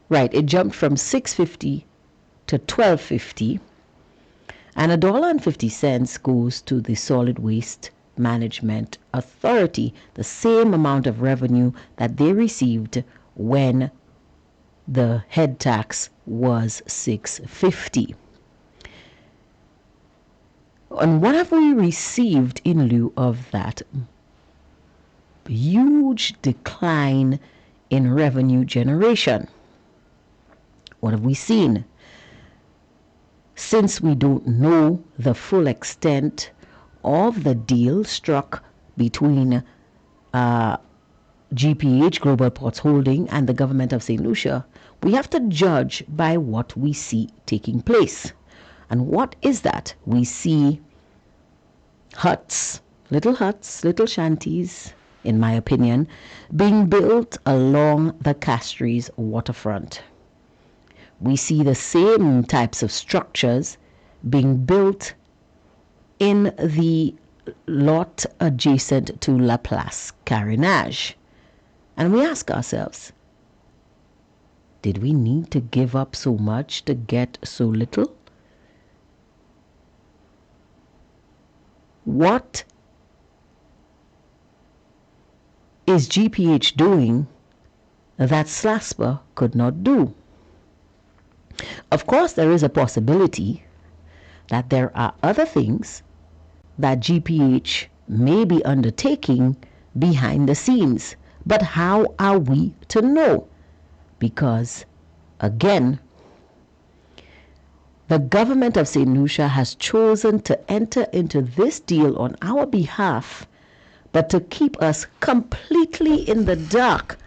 right, it jumped from $6.50 to $12.50, and $1.50 goes to the Solid Waste Management Authority, the same amount of revenue that they received when the head tax was $6.50. And what have we received in lieu of that huge decline in revenue generation? What have we seen? Since we don't know the full extent of the deal struck between GPH, Global Ports Holding, and the government of St. Lucia, we have to judge by what we see taking place. And what is that? We see huts, little shanties, in my opinion, being built along the Castries waterfront. We see the same types of structures being built in the lot adjacent to La Place Carénage. And we ask ourselves, did we need to give up so much to get so little? What is GPH doing that SLASPA could not do? Of course, there is a possibility that there are other things that GPH may be undertaking behind the scenes. But how are we to know? Because, again, the government of St. Lucia has chosen to enter into this deal on our behalf, but to keep us completely in the dark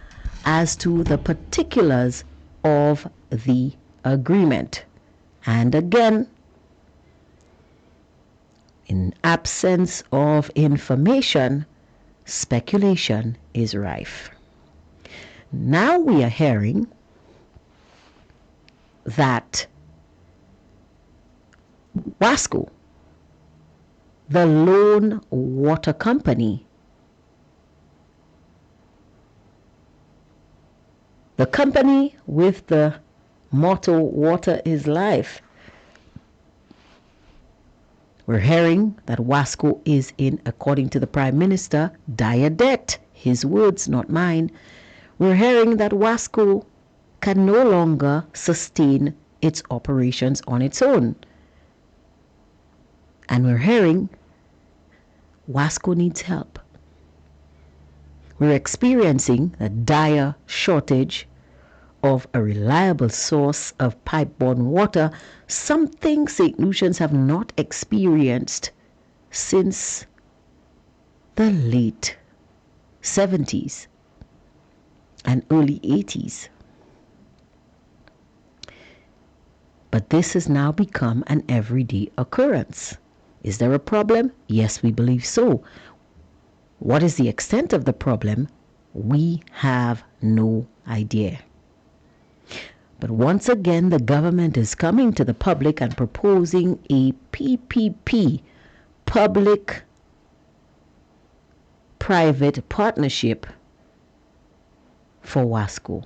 as to the particulars of the agreement. And again, in absence of information, speculation is rife. Now we are hearing that Wasco, the lone water company, the company with the motto, water is life. We're hearing that Wasco is in, according to the Prime Minister, dire debt. His words, not mine. We're hearing that Wasco can no longer sustain its operations on its own. And we're hearing Wasco needs help. We're experiencing a dire shortage of a reliable source of pipe-borne water, something St. Lucians have not experienced since the late 70s and early 80s. But this has now become an everyday occurrence. Is there a problem? Yes, we believe so. What is the extent of the problem? We have no idea. But once again, the government is coming to the public and proposing a PPP, public-private partnership for Wasco.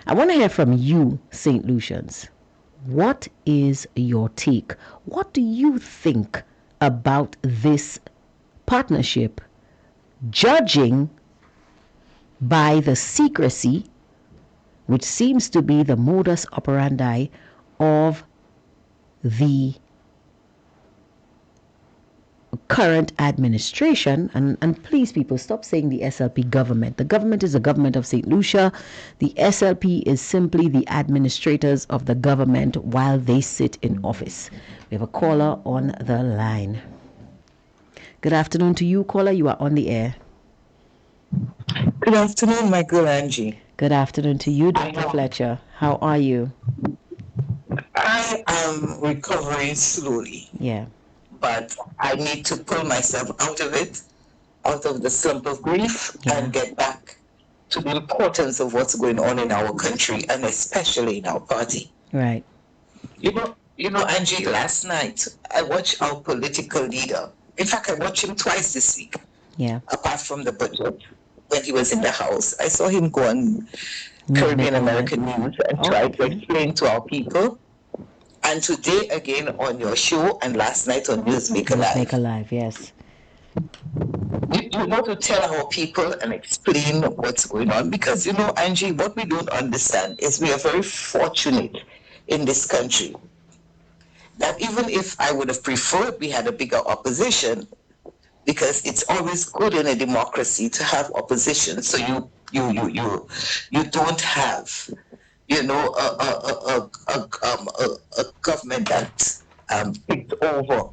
I want to hear from you, St. Lucians. What is your take? What do you think about this partnership, judging by the secrecy which seems to be the modus operandi of the current administration. And please, people, stop saying the SLP government. The government is the government of St. Lucia. The SLP is simply the administrators of the government while they sit in office. We have a caller on the line. Good afternoon to you, caller. You are on the air. Good afternoon, my girl Angie. Good afternoon to you, Dr. Fletcher. How are you? I am recovering slowly. Yeah. But I need to pull myself out of it, out of the slump of grief, and get back to the importance of what's going on in our country and especially in our party. Right. You know, Angie, last night I watched our political leader. In fact, I watched him twice this week. Yeah. Apart from the budget, when he was in the House, I saw him go on Caribbean American News and try to explain to our people. And today again on your show and last night on Newsmaker Live. Newsmaker Live, yes. You know, to tell our people and explain what's going on. Because, you know, Angie, what we don't understand is we are very fortunate in this country that even if I would have preferred we had a bigger opposition, because it's always good in a democracy to have opposition. So you don't have, you know, a government that takes over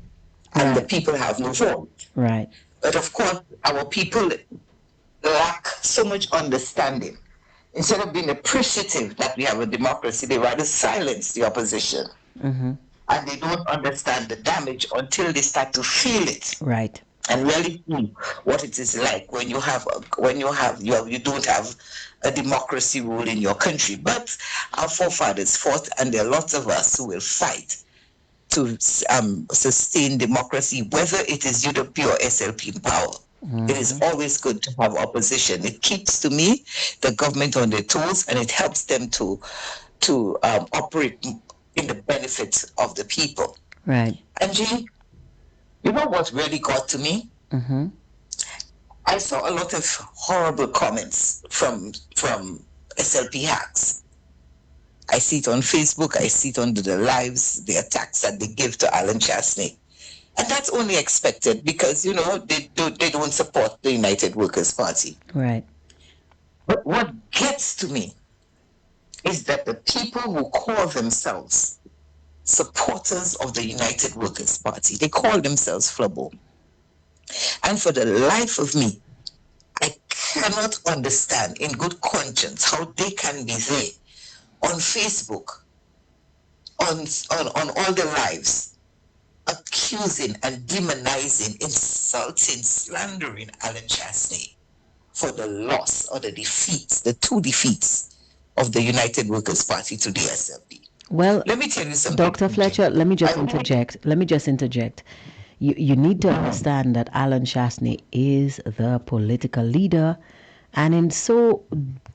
and the people have no vote. Right. But of course, our people lack so much understanding. Instead of being appreciative that we have a democracy, they rather silence the opposition. Mm-hmm. And they don't understand the damage until they start to feel it. Right. And really see what it is like when you don't have a democracy rule in your country. But our forefathers fought, and there are lots of us who will fight to sustain democracy, whether it is UWP or SLP in power. Mm-hmm. It is always good to have opposition. It keeps, to me, the government on their toes, and it helps them to operate in the benefit of the people. Right. Angie, you know what really got to me? Mm-hmm. I saw a lot of horrible comments from SLP hacks. I see it on Facebook, I see it on the lives, the attacks that they give to Alan Chasney. And that's only expected because, you know, they don't support the United Workers' Party. Right. But what gets to me is that the people who call themselves supporters of the United Workers' Party, they call themselves Flabo. And for the life of me, I cannot understand in good conscience how they can be there on Facebook, on all the lives, accusing and demonizing, insulting, slandering Alan Chasney for the loss or the defeats, the two defeats of the United Workers' Party to the SLP. Well, let me tell you something, Dr. Fletcher, let me just interject. You need to understand that Alan Chasney is the political leader, and in so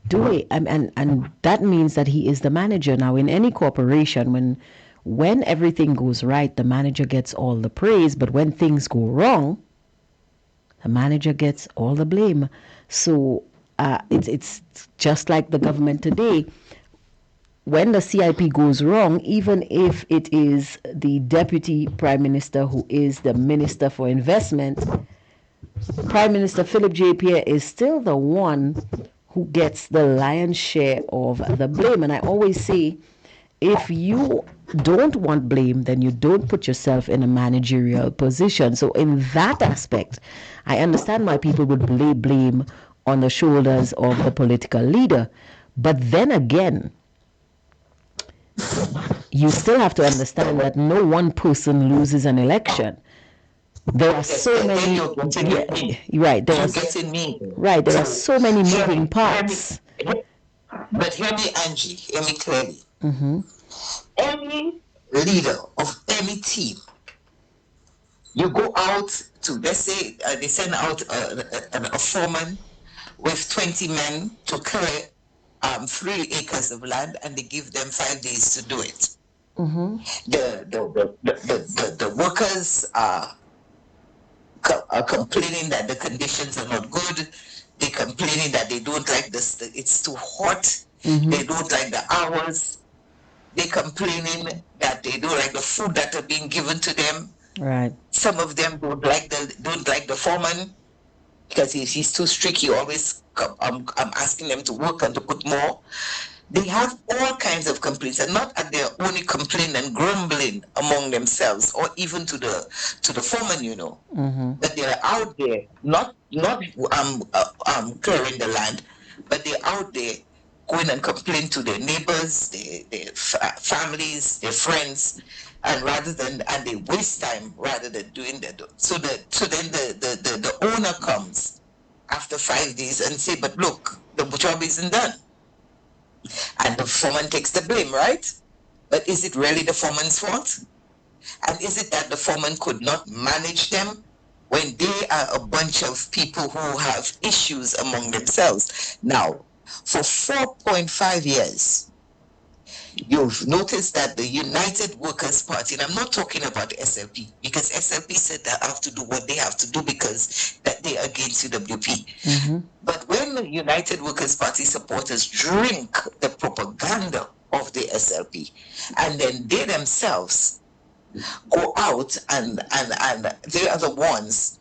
doing, and that means that he is the manager. Now, in any corporation, when everything goes right, the manager gets all the praise, but when things go wrong, the manager gets all the blame. So it's just like the government today. When the CIP goes wrong, even if it is the deputy prime minister who is the minister for investment, Prime Minister Philip J. Pierre is still the one who gets the lion's share of the blame. And I always say, if you don't want blame, then you don't put yourself in a managerial position. So in that aspect, I understand why people would lay blame on the shoulders of the political leader. But then again, you still have to understand that no one person loses an election. There are so many. Right. There are so many moving parts. But hear me, Angie. Hear me clearly. Mm-hmm. Any leader of any team, you go out to, let's say, they send out a foreman with 20 men to clear 3 acres of land, and they give them 5 days to do it. Mm-hmm. The workers are complaining that the conditions are not good. They're complaining that they don't like this. It's too hot. They don't like the hours. They're complaining that they don't like the food that are being given to them. Right. Some of them don't like the foreman because he's too strict. He always I'm asking them to work and to put more. They have all kinds of complaints, and not that they're only complaining and grumbling among themselves, or even to the foreman, But they're out there, not clearing the land, but they're out there going and complain to their neighbors, their families, their friends, and they waste time rather than doing that. So then the owner comes after 5 days and say, but look, the job isn't done. And the foreman takes the blame, right? But is it really the foreman's fault? And is it that the foreman could not manage them when they are a bunch of people who have issues among themselves? Now, for 4.5 years, you've noticed that the United Workers' Party, and I'm not talking about SLP, because SLP said they have to do what they have to do because that they are against UWP. But when the United Workers' Party supporters drink the propaganda of the SLP, and then they themselves go out and they are the ones,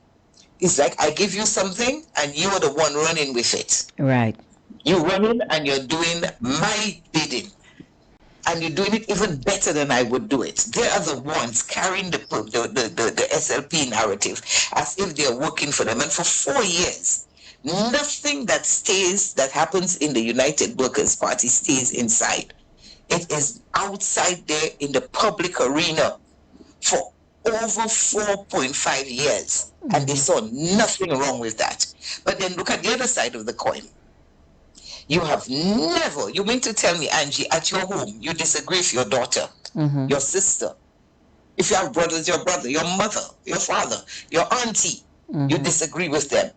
it's like I give you something and you are the one running with it. Right. You're running and you're doing my bidding. And you're doing it even better than I would do it. They are the ones carrying the SLP narrative as if they're working for them. And for 4 years, nothing that happens in the United Workers' Party stays inside. It is outside there in the public arena for over 4.5 years. And they saw nothing wrong with that. But then look at the other side of the coin. You have never, you mean to tell me, Angie, at your home, you disagree with your daughter, your sister. If you have brothers, your brother, your mother, your father, your auntie, you disagree with them.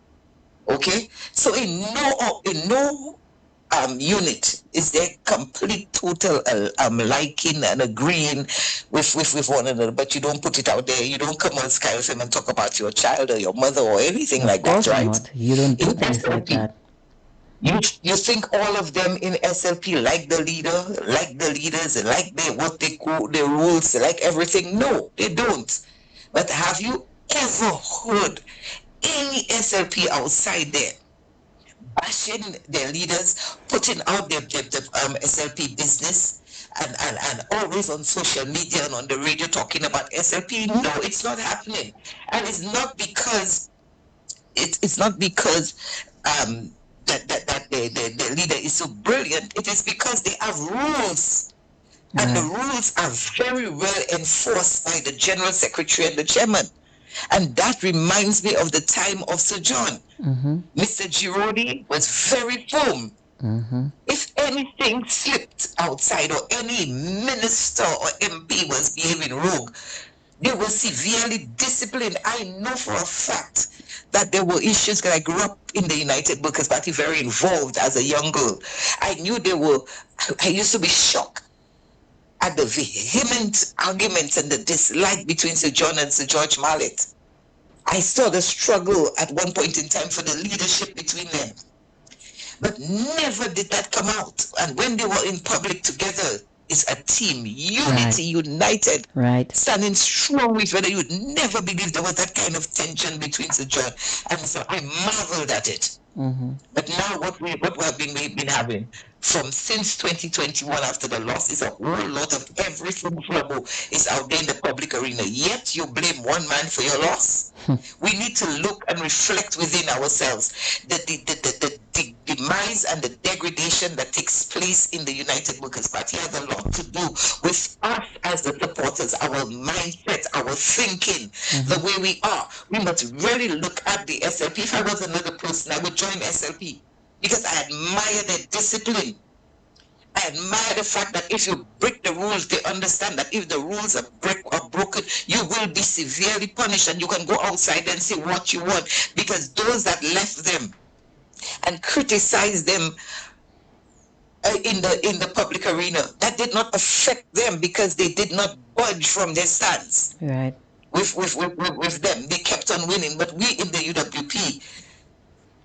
Okay? So in no unit is there complete total liking and agreeing with one another, but you don't put it out there. You don't come on Sky FM and talk about your child or your mother or anything like that, right? Of course not. You don't do things like that. You think all of them in SLP like the leader, like the leaders, like what they call the rules, like everything? No, they don't. But have you ever heard any SLP outside there bashing their leaders, putting out the SLP business, and always on social media and on the radio talking about SLP? No, it's not happening, and it's not because that the leader is so brilliant. It is because they have rules, and the rules are very well enforced by the general secretary and the chairman. And that reminds me of the time of Sir John. Mr. Girodi was very firm. If anything slipped outside, or any minister or MP was behaving rogue, they were severely disciplined. I know for a fact that there were issues, because I grew up in the United Workers' Party, very involved as a young girl. I knew I used to be shocked at the vehement arguments and the dislike between Sir John and Sir George Mallet. I saw the struggle at one point in time for the leadership between them. But never did that come out. And when they were in public together, it's a team, unity, united, standing strong with each other. You would never believe there was that kind of tension between Sir John. And so I marveled at it. But now what we've been having since 2021 after the loss is a whole lot of everything trouble is out there in the public arena. Yet you blame one man for your loss. We need to look and reflect within ourselves that the demise and the degradation that takes place in the United Workers' Party has a lot to do with us as the supporters, our mindset, our thinking, the way we are. We must really look at the SLP. If I was another person, I would join SLP because I admire their discipline. I admire the fact that if you break the rules, they understand that if the rules are broken, you will be severely punished, and you can go outside and say what you want, because those that left them and criticized them in the public arena, that did not affect them because they did not budge from their stance. Right. With them, they kept on winning. But we in the UWP,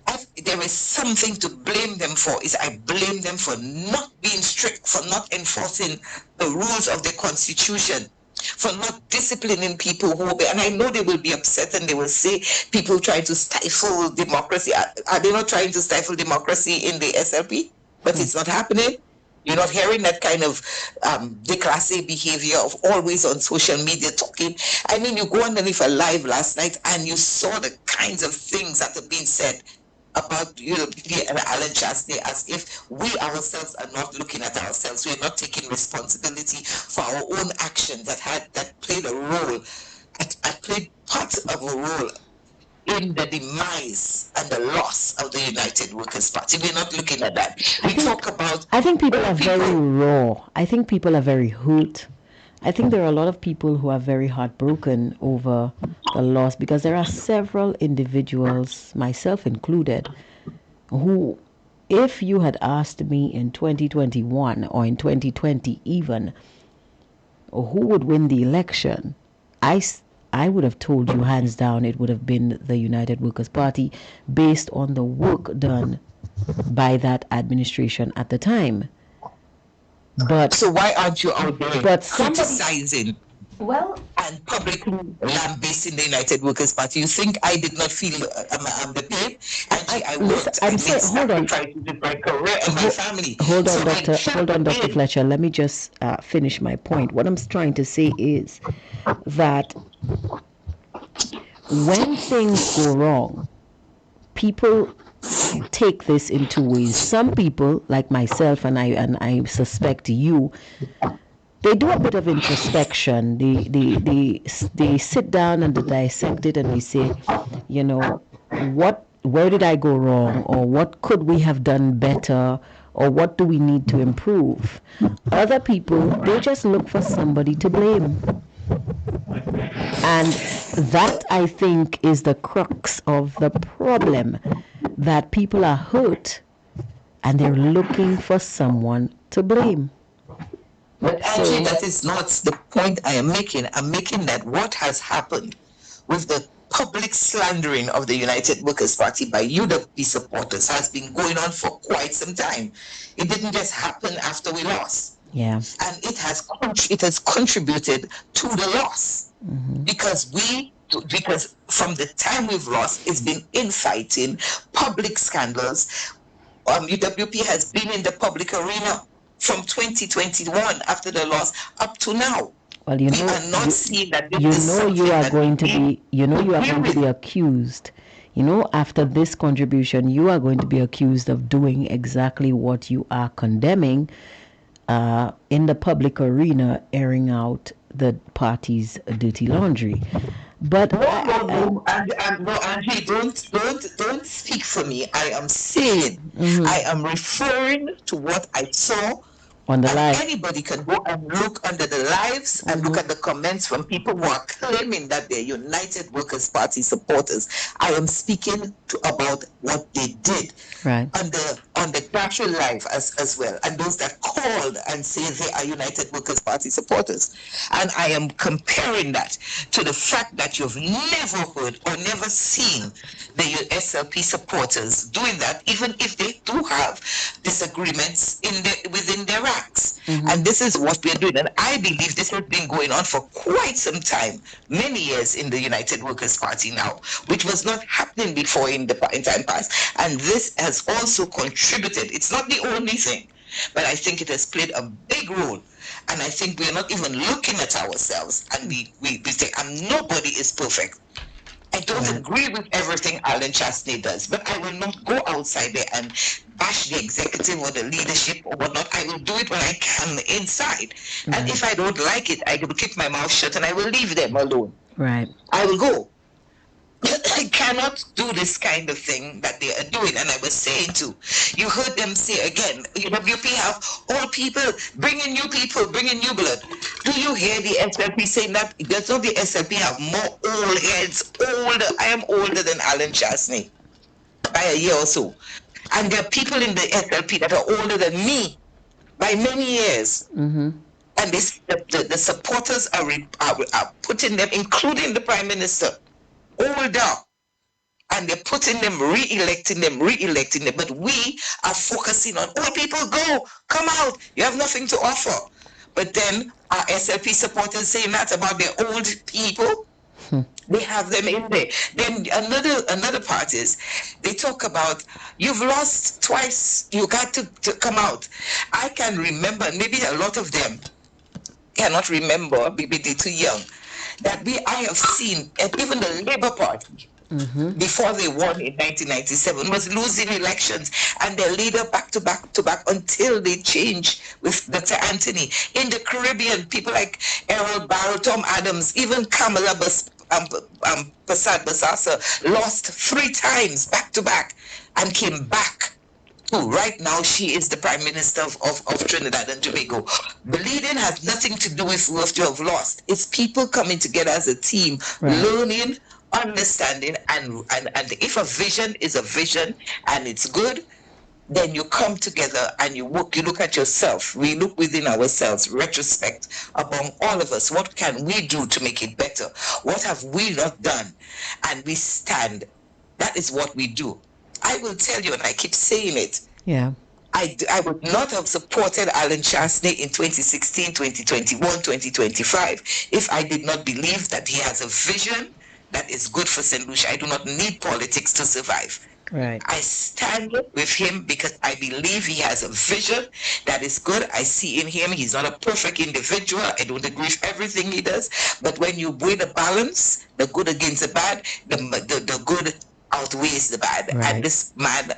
I if there is something to blame them for, is I blame them for not being strict, for not enforcing the rules of the Constitution, for not disciplining people who obey. And I know they will be upset and they will say people trying to stifle democracy. Are they not trying to stifle democracy in the SLP? But it's not happening. You're not hearing that kind of déclassé behavior of always on social media talking. I mean, you go underneath a live last night and you saw the kinds of things that have been said about and Alan Chastney, as if we ourselves are not looking at ourselves. We're not taking responsibility for our own action that played a role, played part of a role in the demise and the loss of the United Workers' Party. We're not looking at that. I think people are very raw. I think people are very hurt. I think there are a lot of people who are very heartbroken over the loss, because there are several individuals, myself included, who, if you had asked me in 2021 or in 2020 even, who would win the election, I would have told you hands down it would have been the United Workers' Party, based on the work done by that administration at the time. But so why aren't you out there criticizing and publicly lambasting the United Workers' Party? You think I did not feel I'm the pain? I worked. I made sacrifices with my career and my family. Hold on, Dr. Fletcher. Let me just finish my point. What I'm trying to say is that when things go wrong, people take this in two ways. Some people, like myself, and I suspect you, they do a bit of introspection. They sit down and they dissect it and they say, where did I go wrong, or what could we have done better, or what do we need to improve? Other people, they just look for somebody to blame. And that, I think, is the crux of the problem, that people are hurt and they're looking for someone to blame. But actually, that is not the point I am making. I'm making that what has happened with the public slandering of the United Workers' Party by UWP supporters has been going on for quite some time. It didn't just happen after we lost. Yeah. And it has contributed to the loss. Mm-hmm. Because from the time we've lost, it's been infighting, public scandals. UWP has been in the public arena from 2021 after the loss up to now. Well, you are going to be accused. After this contribution, you are going to be accused of doing exactly what you are condemning in the public arena, airing out the party's dirty laundry. But no, Angie, don't speak for me. I am saying, I am referring to what I saw on the live. Anybody can go and look under the lives and look at the comments from people who are claiming that they're United Workers' Party supporters. I am speaking about what they did on the grassroots live as well, and those that called and say they are United Workers' Party supporters. And I am comparing that to the fact that you've never heard or never seen the SLP supporters doing that, even if they do have disagreements within their ranks. And this is what we're doing. And I believe this has been going on for quite some time, many years in the United Workers' Party now, which was not happening before in time past. And this has also contributed. It's not the only thing, but I think it has played a big role. And I think we're not even looking at ourselves. And we say, nobody is perfect. I don't agree with everything Alan Chastney does, but I will not go outside there and bash the executive or the leadership or whatnot. I will do it when I can inside. And if I don't like it, I will keep my mouth shut and I will leave them alone. Right. I will go. I cannot do this kind of thing that they are doing. And I was saying too, you heard them say again, UWP have all people, bring in new people, bring in new blood. Do you hear the SLP saying that? Does not the SLP have more old heads, older? I am older than Alan Chastney by a year or so. And there are people in the SLP that are older than me by many years. Mm-hmm. And the supporters are putting them, including the Prime Minister, older. and they're putting them, re-electing them. But we are focusing on old people. Go, come out. You have nothing to offer. But then our SLP supporters saying that about their old people. They have them in there. Then another part is they talk about you've lost twice. You got to come out. I can remember, maybe a lot of them cannot remember, maybe they're too young, that I have seen even the Labour Party before they won in 1997 was losing elections, and their leader back to back until they changed with Dr. Anthony. In the Caribbean, people like Errol Barrow, Tom Adams, even Kamala Prasad Basasa lost 3 times back to back and came back. Right now, she is the Prime Minister of Trinidad and Tobago. Bleeding has nothing to do with what you have lost. It's people coming together as a team, learning, understanding, and if a vision is a vision and it's good, then you come together and you work, you look at yourself, we look within ourselves, retrospect among all of us. What can we do to make it better? What have we not done? And we stand. That is what we do. I will tell you, and I keep saying it. Yeah. I would not have supported Alan Chasney in 2016, 2021, 2025 if I did not believe that he has a vision that is good for St. Lucia. I do not need politics to survive. Right. I stand with him because I believe he has a vision that is good. I see in him, he's not a perfect individual. I don't agree with everything he does. But when you weigh the balance, the good against the bad, the good outweighs the bad. Right. And this man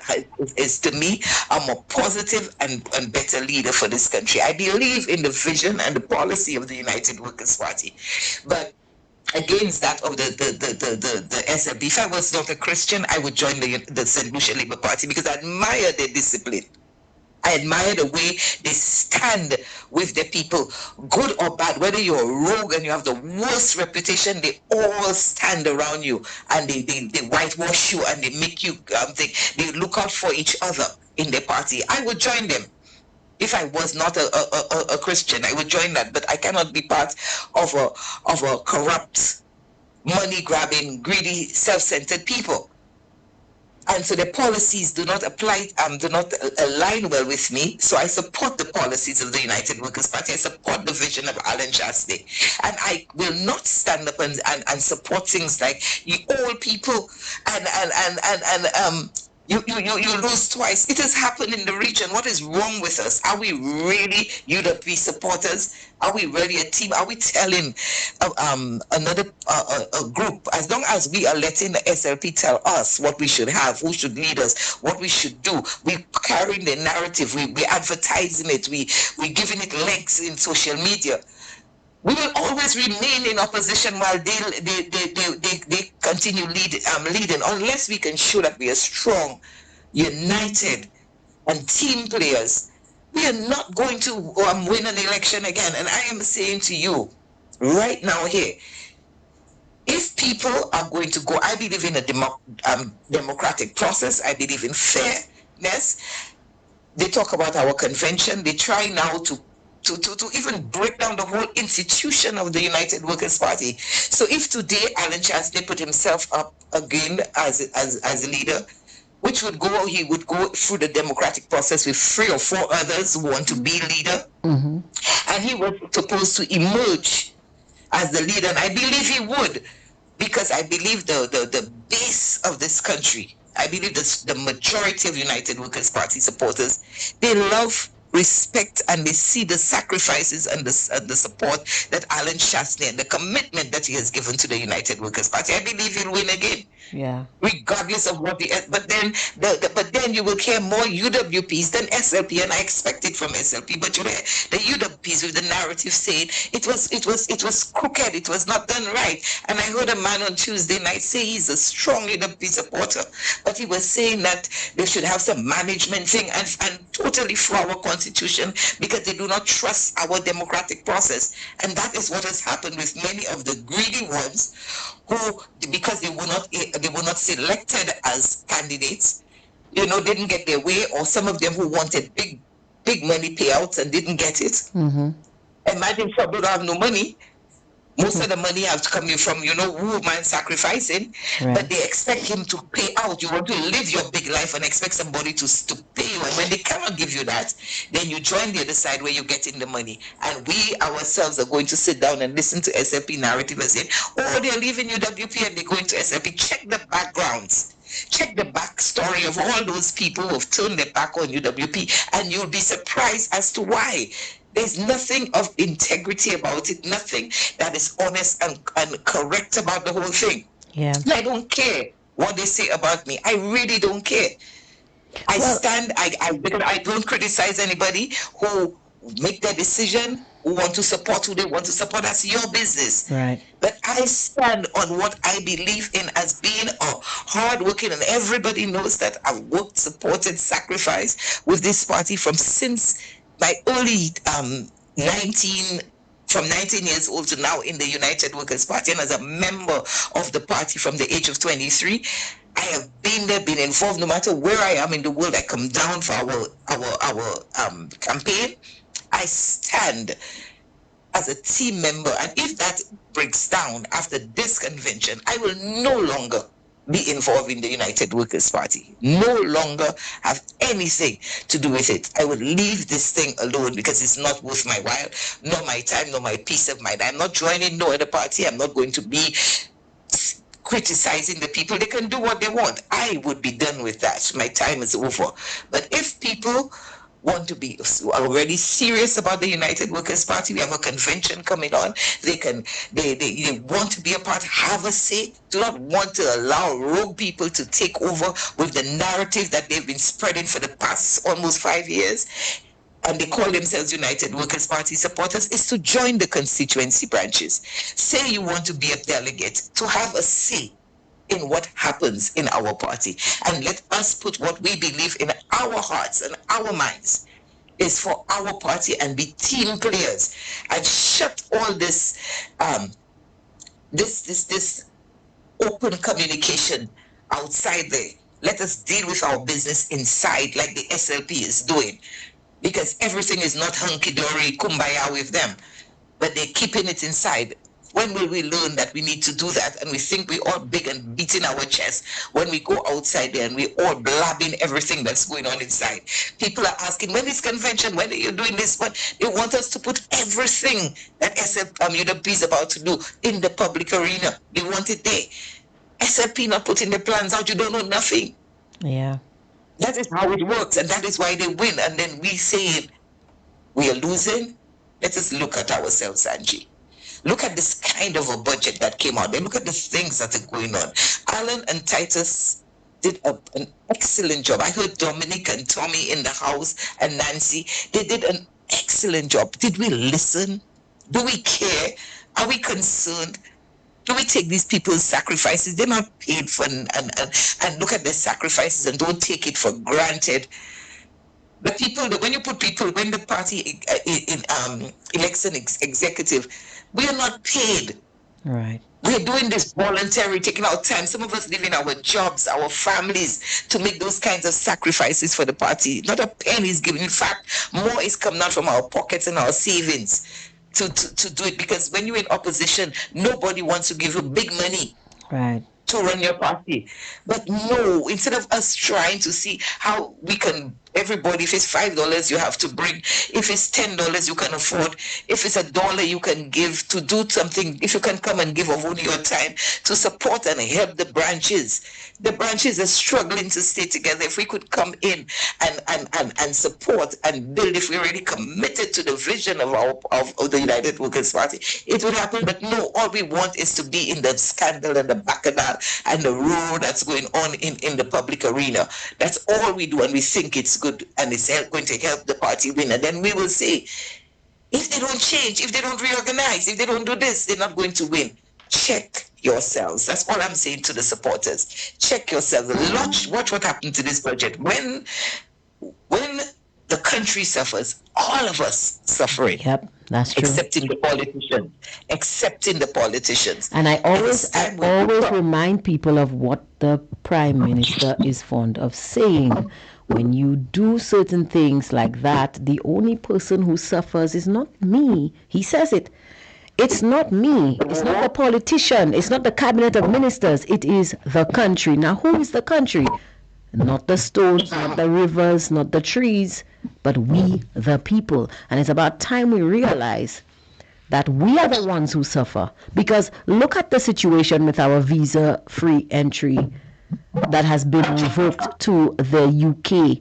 is to me a more positive and better leader for this country. I believe in the vision and the policy of the United Workers' Party. But against that of the SLP, if I was not a Christian, I would join the St. Lucia Labour Party because I admire their discipline. I admire the way they stand with the people, good or bad. Whether you're a rogue and you have the worst reputation, they all stand around you and they whitewash you and they make you they look out for each other in their party. I would join them. If I was not a Christian, I would join that. But I cannot be part of a corrupt, money-grabbing, greedy, self-centered people. And so the policies do not align well with me. So I support the policies of the United Workers' Party. I support the vision of Alan Chasney. And I will not stand up and support things like you old people and you lose twice. It has happened in the region. What is wrong with us? Are we really UWP supporters? Are we really a team? Are we telling another group? As long as we are letting the SLP tell us what we should have, who should lead us, what we should do, we carrying the narrative, we advertising it, we giving it legs in social media. We will always remain in opposition while they continue leading, unless we can show that we are strong, united, and team players. We are not going to win an election again. And I am saying to you right now here, if people are going to go, I believe in a democratic process. I believe in fairness. They talk about our convention. They try now to even break down the whole institution of the United Workers' Party. So if today Alan Chasney put himself up again as a leader, he would go through the democratic process with 3 or 4 others who want to be leader. And he was supposed to emerge as the leader. And I believe he would, because I believe the base of this country, I believe the majority of United Workers' Party supporters, they love, respect, and they see the sacrifices and the support that Alan Chasney and the commitment that he has given to the United Workers' Party. I believe he'll win again. Yeah. Regardless of what but then you will hear more UWPs than SLP, and I expect it from SLP. But you know, the UWPs with the narrative saying it was crooked, it was not done right. And I heard a man on Tuesday night say he's a strong UWP supporter, but he was saying that they should have some management thing and totally for our constitution because they do not trust our democratic process. And that is what has happened with many of the greedy ones who, because they were not selected as candidates, didn't get their way, or some of them who wanted big money payouts and didn't get it. Imagine some don't have no money Most of the money has coming from, woman sacrificing, Right. but they expect him to pay out. You want to live your big life and expect somebody to pay you. And when they cannot give you that, then you join the other side where you're getting the money. And we ourselves are going to sit down and listen to SLP narrative and say, oh, they're leaving UWP and they're going to SLP. Check the backgrounds. Check the backstory of all those people who have turned their back on UWP, and you'll be surprised as to why. There's nothing of integrity about it, nothing that is honest and correct about the whole thing. Yeah. And I don't care what they say about me. I really don't care. I don't criticize anybody who make their decision, who want to support who they want to support. That's your business. Right. But I stand on what I believe in as being a hardworking, and everybody knows that I've worked, supported, sacrificed with this party since my early 19 years old to now in the United Workers' Party, and as a member of the party from the age of 23. I have been there, been involved. No matter where I am in the world, I come down for our campaign. I stand as a team member, and if that breaks down after this convention, I will no longer be involved in the United Workers' Party. No longer have anything to do with it. I would leave this thing alone because it's not worth my while, nor my time, nor my peace of mind. I'm not joining no other party. I'm not going to be criticizing the people. They can do what they want. I would be done with that. My time is over. But if people want to be already serious about the United Workers' Party, we have a convention coming on. They want to be a part, have a say, do not want to allow rogue people to take over with the narrative that they've been spreading for the past almost 5 years. And they call themselves United Workers' Party supporters, is to join the constituency branches. Say you want to be a delegate, to have a say in what happens in our party. And let us put what we believe in our hearts and our minds is for our party, and be team players, and shut all this this open communication outside there. Let us deal with our business inside like the SLP is doing. Because everything is not hunky-dory, kumbaya with them, but they're keeping it inside. When will we learn that we need to do that? And we think we're all big and beating our chest when we go outside there and we're all blabbing everything that's going on inside. People are asking, when is convention? When are you doing this? But they want us to put everything that UWP is about to do in the public arena. They want it there. SLP not putting the plans out, you don't know nothing. Yeah. That is how it works, and that is why they win. And then we say we are losing. Let us look at ourselves, Angie. Look at this kind of a budget that came out. Then look at the things that are going on. Alan and Titus did an excellent job. I heard Dominic and Tommy in the house and Nancy. They did an excellent job. Did we listen? Do we care? Are we concerned? Do we take these people's sacrifices? They're not paid for, and look at their sacrifices and don't take it for granted. The people, when you put people, when the party elects an executive, we are not paid. Right. We're doing this voluntary, taking our time. Some of us leaving our jobs, our families, to make those kinds of sacrifices for the party. Not a penny is given. In fact, more is coming out from our pockets and our savings to do it, because when you're in opposition, nobody wants to give you big money. Right. To run your party. But no, instead of us trying to see how we can, everybody, if it's $5 you have to bring, if it's $10 you can afford, if it's $1 you can give to do something, if you can come and give of only your time to support and help the branches. The branches are struggling to stay together. If we could come in and support and build, if we're really committed to the vision of the United Workers' Party, it would happen. But no, all we want is to be in the scandal and the bacchanal and the roar that's going on in the public arena. That's all we do, and we think it's good and it's going to help the party win. And then we will say, if they don't change, if they don't reorganize, if they don't do this, they're not going to win. Check yourselves. That's all I'm saying to the supporters. Check yourselves. Watch what happened to this budget. When the country suffers, all of us suffering. Yep, that's true. Excepting the politicians. And I always remind people of what the Prime Minister is fond of saying. When you do certain things like that, the only person who suffers is not me. He says it. It's not me. It's not the politician. It's not the cabinet of ministers. It is the country. Now, who is the country? Not the stones, not the rivers, not the trees, but we, the people. And it's about time we realize that we are the ones who suffer. Because look at the situation with our visa-free entry that has been revoked to the UK.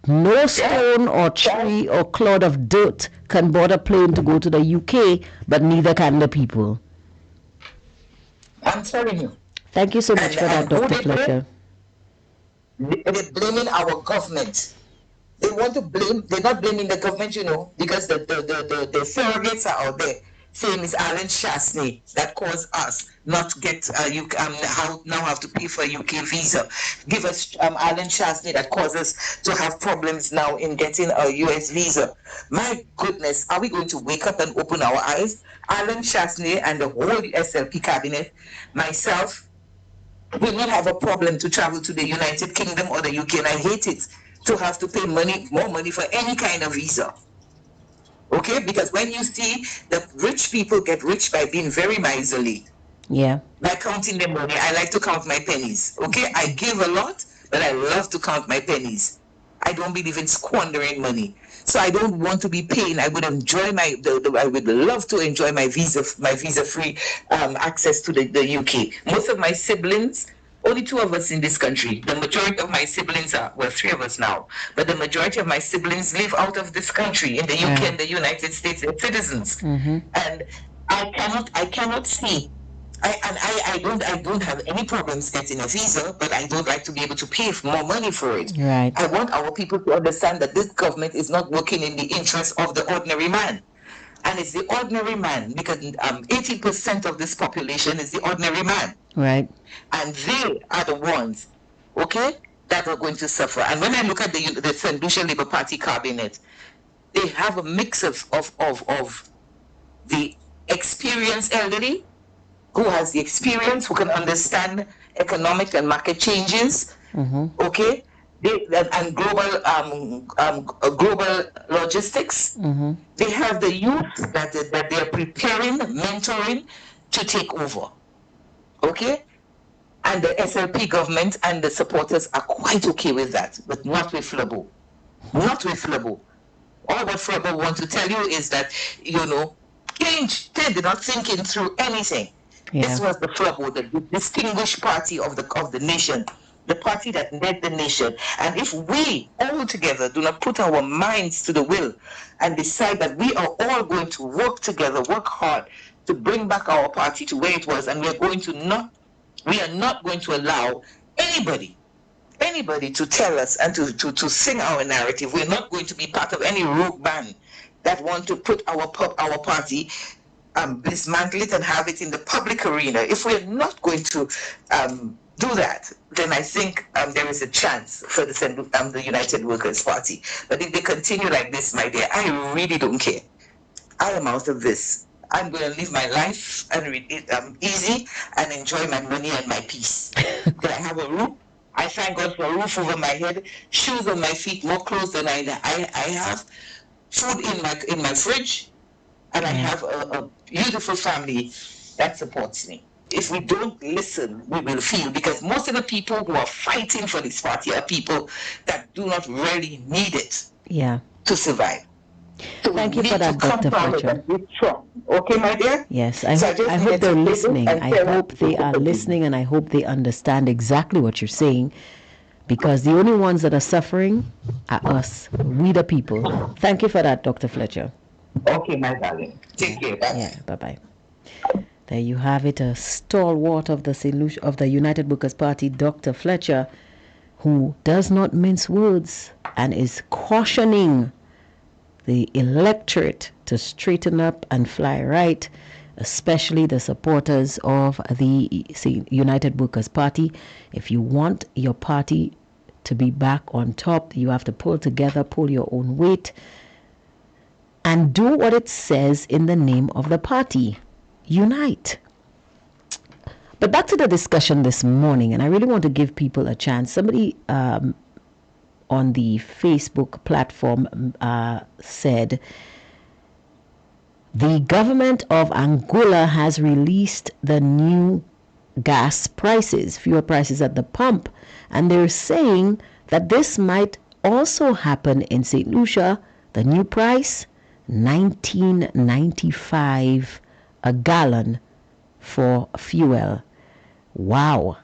No stone or tree or clod of dirt can board a plane to go to the UK, but neither can the people. I'm telling you. Thank you so much for that, Dr. Fletcher. They're blaming our government. They want to blame, they're not blaming the government, because the surrogates are out there saying it's Alan Chasney that caused us not to get now have to pay for a UK visa. Give us Alan Chasney that caused us to have problems now in getting a US visa. My goodness, are we going to wake up and open our eyes? Alan Chasney and the whole SLP cabinet, myself, will not have a problem to travel to the United Kingdom or the UK, and I hate it to have to pay more money for any kind of visa. Okay, because when you see the rich people get rich by being very miserly, by counting their money, I like to count my pennies. Okay, I give a lot, but I love to count my pennies. I don't believe in squandering money, so I don't want to be paying. I would enjoy I would love to enjoy my visa-free access to the UK. Most of my siblings, only 2 of us in this country. The majority of my siblings 3 of us now, but the majority of my siblings live out of this country in the UK and the United States. They're citizens, and I cannot see. I don't have any problems getting a visa, but I don't like to be able to pay more money for it. Right. I want our people to understand that this government is not working in the interest of the ordinary man. And it's the ordinary man, because 80% of this population is the ordinary man. Right. And they are the ones, okay, that are going to suffer. And when I look at the St. Lucia Labour Party cabinet, they have a mix of the experienced elderly, who has the experience, who can understand economic and market changes, okay, and global logistics. They have the youth that they are preparing, mentoring to take over, okay, and the SLP government and the supporters are quite okay with that, but not with Flabo. Not with Flabo. All what Flabo want to tell you is that, they're not thinking through anything. This was the Flabo, the distinguished party of the nation, the party that led the nation. And if we all together do not put our minds to the wheel and decide that we are all going to work together, work hard to bring back our party to where it was, and we are not going to allow anybody to tell us and to sing our narrative. We're not going to be part of any rogue band that want to put our party, dismantle it and have it in the public arena. If we're not going to do that, then I think there is a chance for the United Workers' Party. But if they continue like this, my dear, I really don't care. I am out of this. I'm going to live my life and easy and enjoy my money and my peace. I have a roof. I thank God for a roof over my head, shoes on my feet, more clothes than I have, food in my fridge, and I have a beautiful family that supports me. If we don't listen, we will feel, because most of the people who are fighting for this party are people that do not really need it to survive. So thank you for that, Dr. Fletcher. Okay, my dear? Yes, I hope they're listening. I hope they are listening, and I hope they understand exactly what you're saying, because the only ones that are suffering are us, we the people. Thank you for that, Dr. Fletcher. Okay, my darling. Take care. Bye. Yeah, bye-bye. There you have it, a stalwart of the United Workers' Party, Dr. Fletcher, who does not mince words and is cautioning the electorate to straighten up and fly right, especially the supporters of the United Workers' Party. If you want your party to be back on top, you have to pull together, pull your own weight, and do what it says in the name of the party. Unite. But back to the discussion this morning, and I really want to give people a chance. Somebody on the Facebook platform said The government of Angola has released the new gas prices, fuel prices at the pump, and they're saying that this might also happen in St. Lucia. The new price, 19.95 a gallon for fuel. Wow,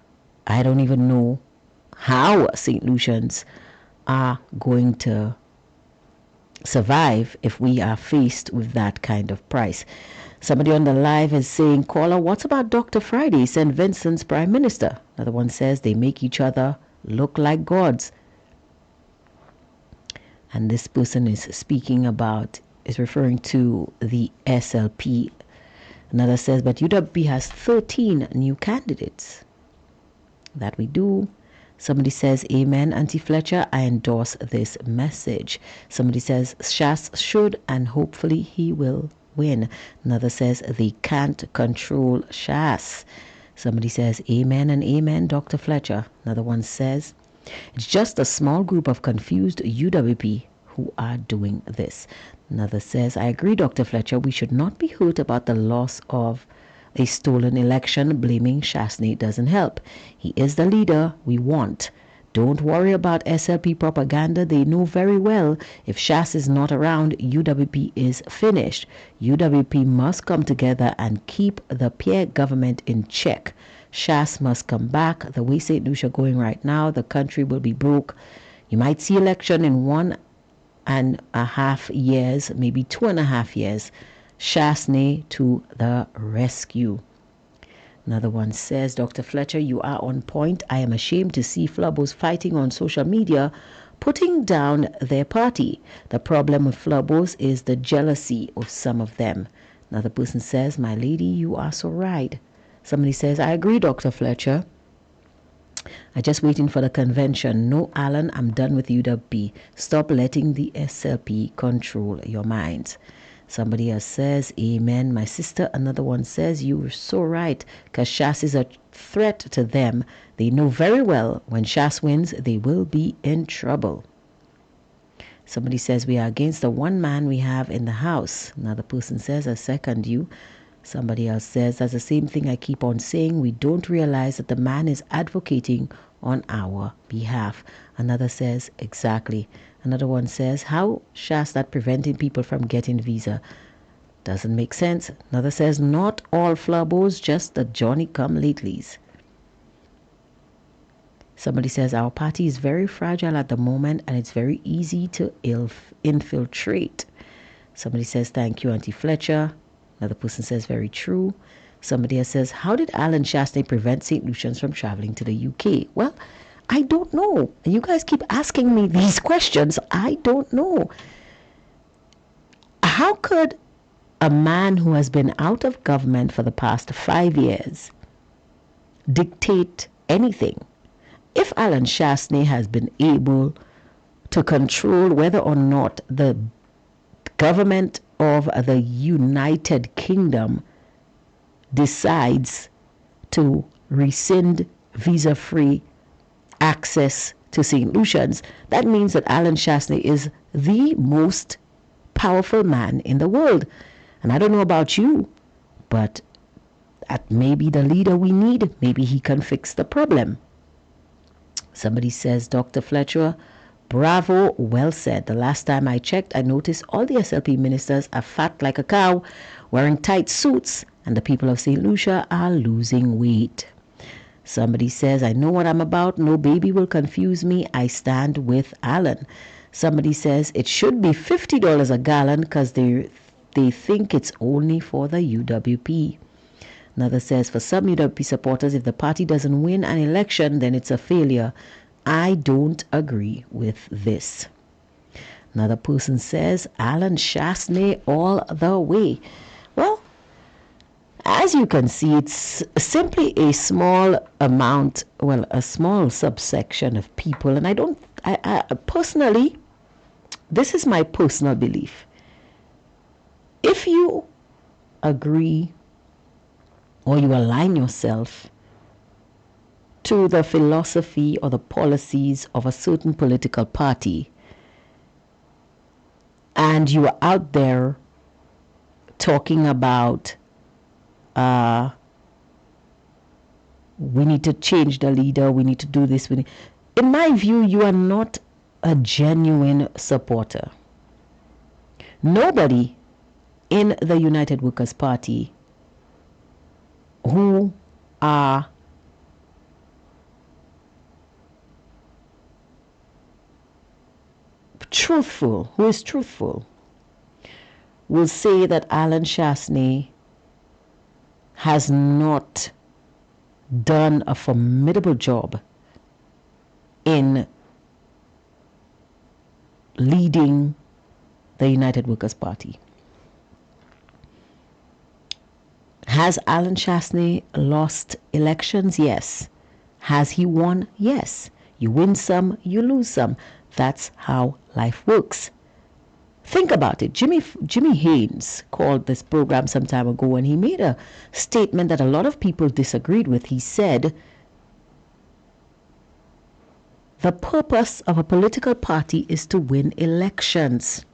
I don't even know how St. Lucians are going to survive if we are faced with that kind of price. Somebody on the live is saying, caller, what about Dr. Friday, St. Vincent's prime minister? Another one says they make each other look like gods. And this person is referring to the SLP. Another says, but UWP has 13 new candidates. That we do. Somebody says, amen, Auntie Fletcher, I endorse this message. Somebody says, Shas should and hopefully he will win. Another says, they can't control Shas. Somebody says, amen and amen, Dr. Fletcher. Another one says, it's just a small group of confused UWP who are doing this. Another says, I agree, Dr. Fletcher, we should not be hurt about the loss of a stolen election. Blaming Shasney doesn't help. He is the leader we want. Don't worry about SLP propaganda. They know very well if Shas is not around, UWP is finished. UWP must come together and keep the Pierre government in check. Shas must come back. The way St. Lucia going right now, the country will be broke. You might see election in 1.5 years, maybe 2.5 years. Shasney to the rescue. Another one says, Dr. Fletcher, you are on point. I am ashamed to see Flubbos fighting on social media, putting down their party. The problem with Flubbos is the jealousy of some of them. Another person says, my lady, you are so right. Somebody says, I agree, Dr. Fletcher. I'm just waiting for the convention. No, Alan, I'm done with UWP. Stop letting the SLP control your minds. Somebody else says, amen, my sister. Another one says, you were so right, because Shas is a threat to them. They know very well when Shas wins, they will be in trouble. Somebody says, we are against the one man we have in the house. Another person says, I second you. Somebody else says, that's the same thing I keep on saying. We don't realize that the man is advocating on our behalf. Another says, exactly. Another one says, how Shas that preventing people from getting visa? Doesn't make sense. Another says, not all Flubbos, just the Johnny-come-latelys. Somebody says, our party is very fragile at the moment and it's very easy to infiltrate. Somebody says, thank you, Auntie Fletcher. Another person says, very true. Somebody else says, how did Alan Shasney prevent St. Lucians from traveling to the UK? Well, I don't know. You guys keep asking me these questions. I don't know. How could a man who has been out of government for the past 5 years dictate anything? If Alan Shasney has been able to control whether or not the government of the United Kingdom decides to rescind visa-free access to St. Lucians, that means that Alan Shasney is the most powerful man in the world. And I don't know about you, but that may be the leader we need. Maybe he can fix the problem. Somebody says, Dr. Fletcher, bravo, well said. The last time I checked, I noticed all the SLP ministers are fat like a cow, wearing tight suits, and the people of St. Lucia are losing weight. Somebody says, I know what I'm about. No baby will confuse me. I stand with Alan. Somebody says, it should be $50 a gallon because they think it's only for the UWP. Another says, for some UWP supporters, if the party doesn't win an election, then it's a failure. I don't agree with this. Another person says, Alan Shasney all the way. Well, as you can see, it's simply a small amount, well, a small subsection of people. And I personally, this is my personal belief. If you agree or you align yourself to the philosophy or the policies of a certain political party, and you are out there talking about we need to change the leader, we need to do this. In my view, you are not a genuine supporter. Nobody in the United Workers' Party who are truthful, who is truthful, will say that Alan Shastney has not done a formidable job in leading the United Workers' Party. Has Alan Shastney lost elections? Yes. Has he won? Yes. You win some, you lose some. That's how life works. Think about it. Jimmy Haynes called this program some time ago, and he made a statement that a lot of people disagreed with. He said, the purpose of a political party is to win elections.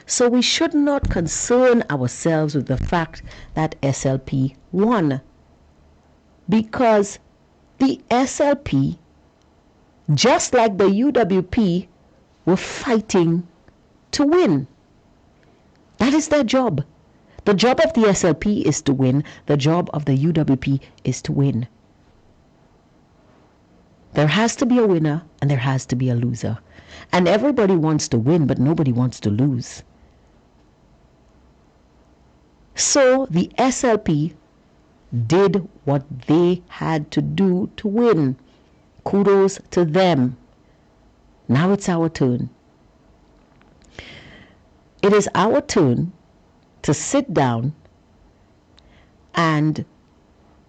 So we should not concern ourselves with the fact that SLP won, because the SLP, just like the UWP, were fighting to win. That is their job. The job of the SLP is to win. The job of the UWP is to win. There has to be a winner and there has to be a loser. And everybody wants to win, but nobody wants to lose. So the SLP did what they had to do to win. Kudos to them. Now it's our turn. It is our turn to sit down and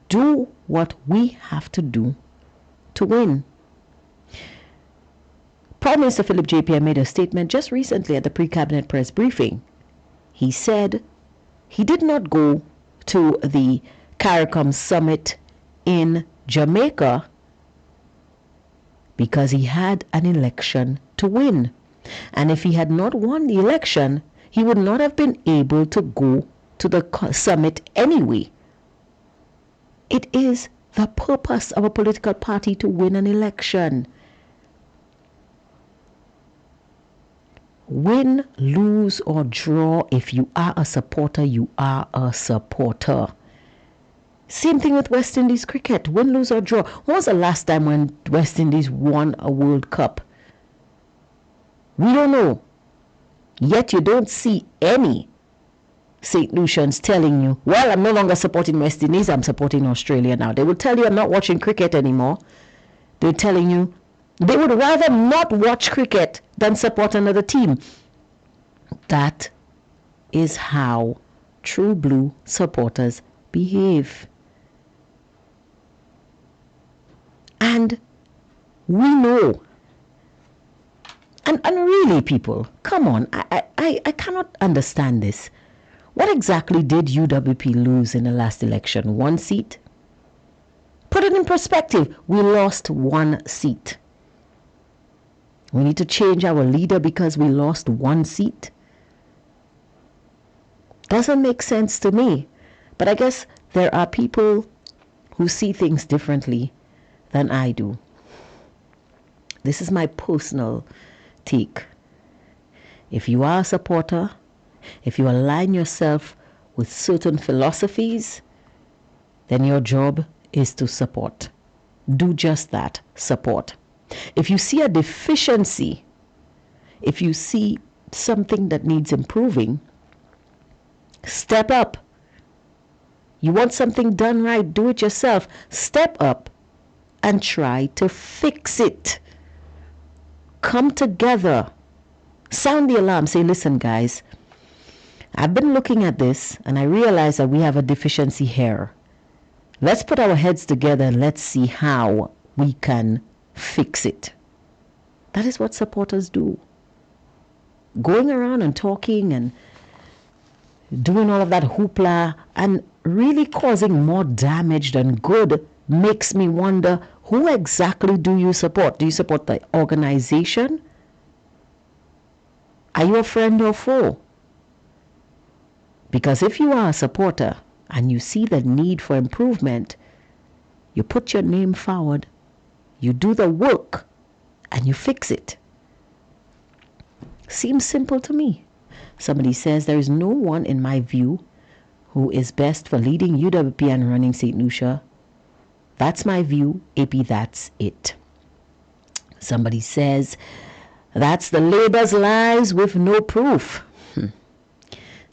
do what we have to do to win. Prime Minister Philip JPM made a statement just recently at the pre-cabinet press briefing. He said he did not go to the CARICOM summit in Jamaica because he had an election to win. And if he had not won the election, he would not have been able to go to the summit anyway. It is the purpose of a political party to win an election. Win, lose, or draw, if you are a supporter, you are a supporter. Same thing with West Indies cricket. Win, lose, or draw. When was the last time when West Indies won a World Cup? We don't know. Yet you don't see any St. Lucians telling you, well, I'm no longer supporting West Indies, I'm supporting Australia now. They will tell you, I'm not watching cricket anymore. They're telling you they would rather not watch cricket than support another team. That is how true blue supporters behave. And we know. And really, people, come on, I cannot understand this. What exactly did UWP lose in the last election? 1 seat? Put it in perspective. We lost 1 seat. We need to change our leader because we lost 1 seat. Doesn't make sense to me. But I guess there are people who see things differently than I do. This is my personal take. If you are a supporter, if you align yourself with certain philosophies, then your job is to support. Do just that, support. If you see a deficiency, if you see something that needs improving, step up. You want something done right, do it yourself. Step up and try to fix it. Come together. Sound the alarm. Say, listen, guys, I've been looking at this and I realize that we have a deficiency here. Let's put our heads together and let's see how we can fix it. That is what supporters do. Going around and talking and doing all of that hoopla and really causing more damage than good makes me wonder, who exactly do you support? Do you support the organization? Are you a friend or foe? Because if you are a supporter and you see the need for improvement, you put your name forward, you do the work, and you fix it. Seems simple to me. Somebody says there is no one in my view who is best for leading UWP and running St. Lucia. That's my view. AP, that's it. Somebody says that's the Labour's lies with no proof.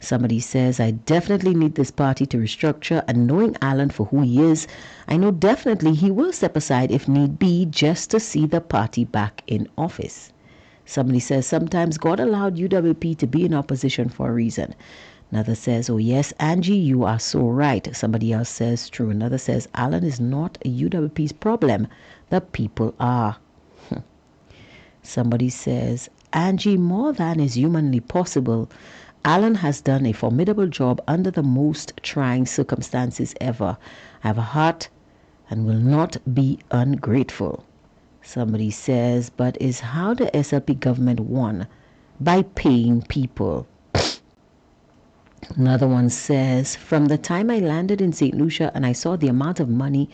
Somebody says, I definitely need this party to restructure, and knowing Alan for who he is, I know definitely he will step aside if need be just to see the party back in office. Somebody says, sometimes God allowed UWP to be in opposition for a reason. Another says, oh yes, Angie, you are so right. Somebody else says, true. Another says, Alan is not UWP's problem. The people are. Somebody says, Angie, more than is humanly possible, Alan has done a formidable job under the most trying circumstances ever. I have a heart and will not be ungrateful. Somebody says, but is how the SLP government won? By paying people. Another one says, from the time I landed in St. Lucia and I saw the amount of money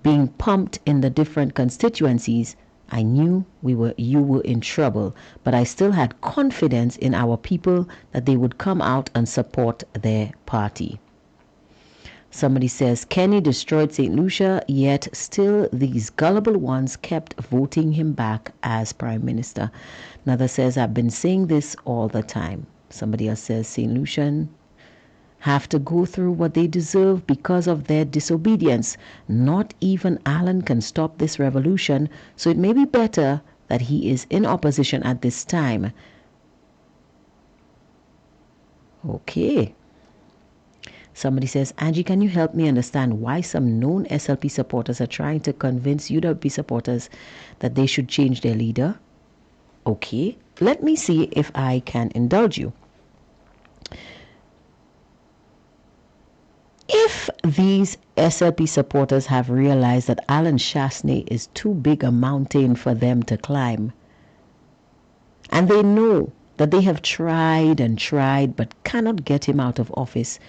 being pumped in the different constituencies, I knew you were in trouble, but I still had confidence in our people that they would come out and support their party. Somebody says, Kenny destroyed St. Lucia, yet still these gullible ones kept voting him back as Prime Minister. Another says, I've been saying this all the time. Somebody else says, St. Lucian have to go through what they deserve because of their disobedience. Not even Alan can stop this revolution, so it may be better that he is in opposition at this time. Okay. Somebody says, Angie, can you help me understand why some known SLP supporters are trying to convince UWP supporters that they should change their leader? Okay, let me see if I can indulge you. If these SLP supporters have realized that Alan Chasney is too big a mountain for them to climb, and they know that they have tried and tried but cannot get him out of office,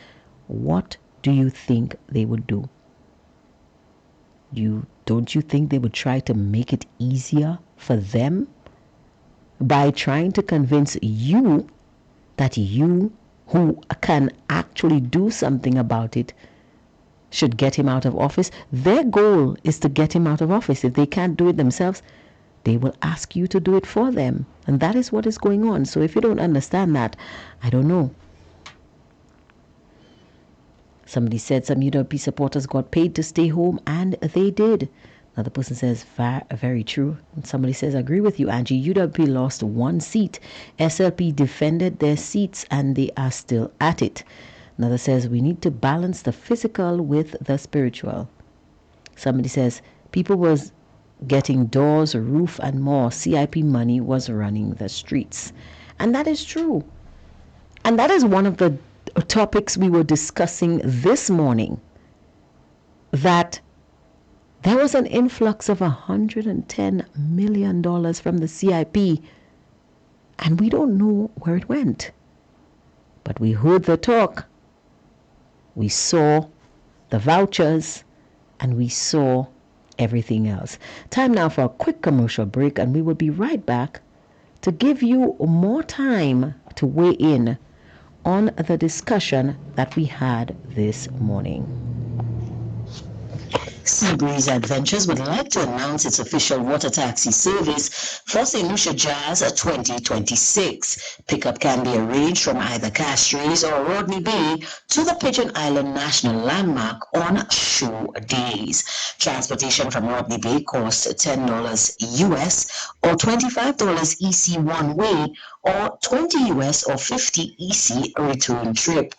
what do you think they would do? Don't you think they would try to make it easier for them by trying to convince you that you, who can actually do something about it, should get him out of office? Their goal is to get him out of office. If they can't do it themselves, they will ask you to do it for them. And that is what is going on. So if you don't understand that, I don't know. Somebody said some UWP supporters got paid to stay home, and they did. Another person says, very true. And somebody says, agree with you, Angie. UWP lost one seat. SLP defended their seats, and they are still at it. Another says, we need to balance the physical with the spiritual. Somebody says, people was getting doors, roof, and more. CIP money was running the streets. And that is true. And that is one of the topics we were discussing this morning, that there was an influx of $110 million from the CIP, and we don't know where it went. But we heard the talk, we saw the vouchers, and we saw everything else. Time now for a quick commercial break, and we will be right back to give you more time to weigh in on the discussion that we had this morning. Seabreeze Adventures would like to announce its official water taxi service for St. Lucia Jazz 2026. Pickup can be arranged from either Castries or Rodney Bay to the Pigeon Island National Landmark on show days. Transportation from Rodney Bay costs $10 US or $25 EC one way, or $20 US or $50 EC return trip,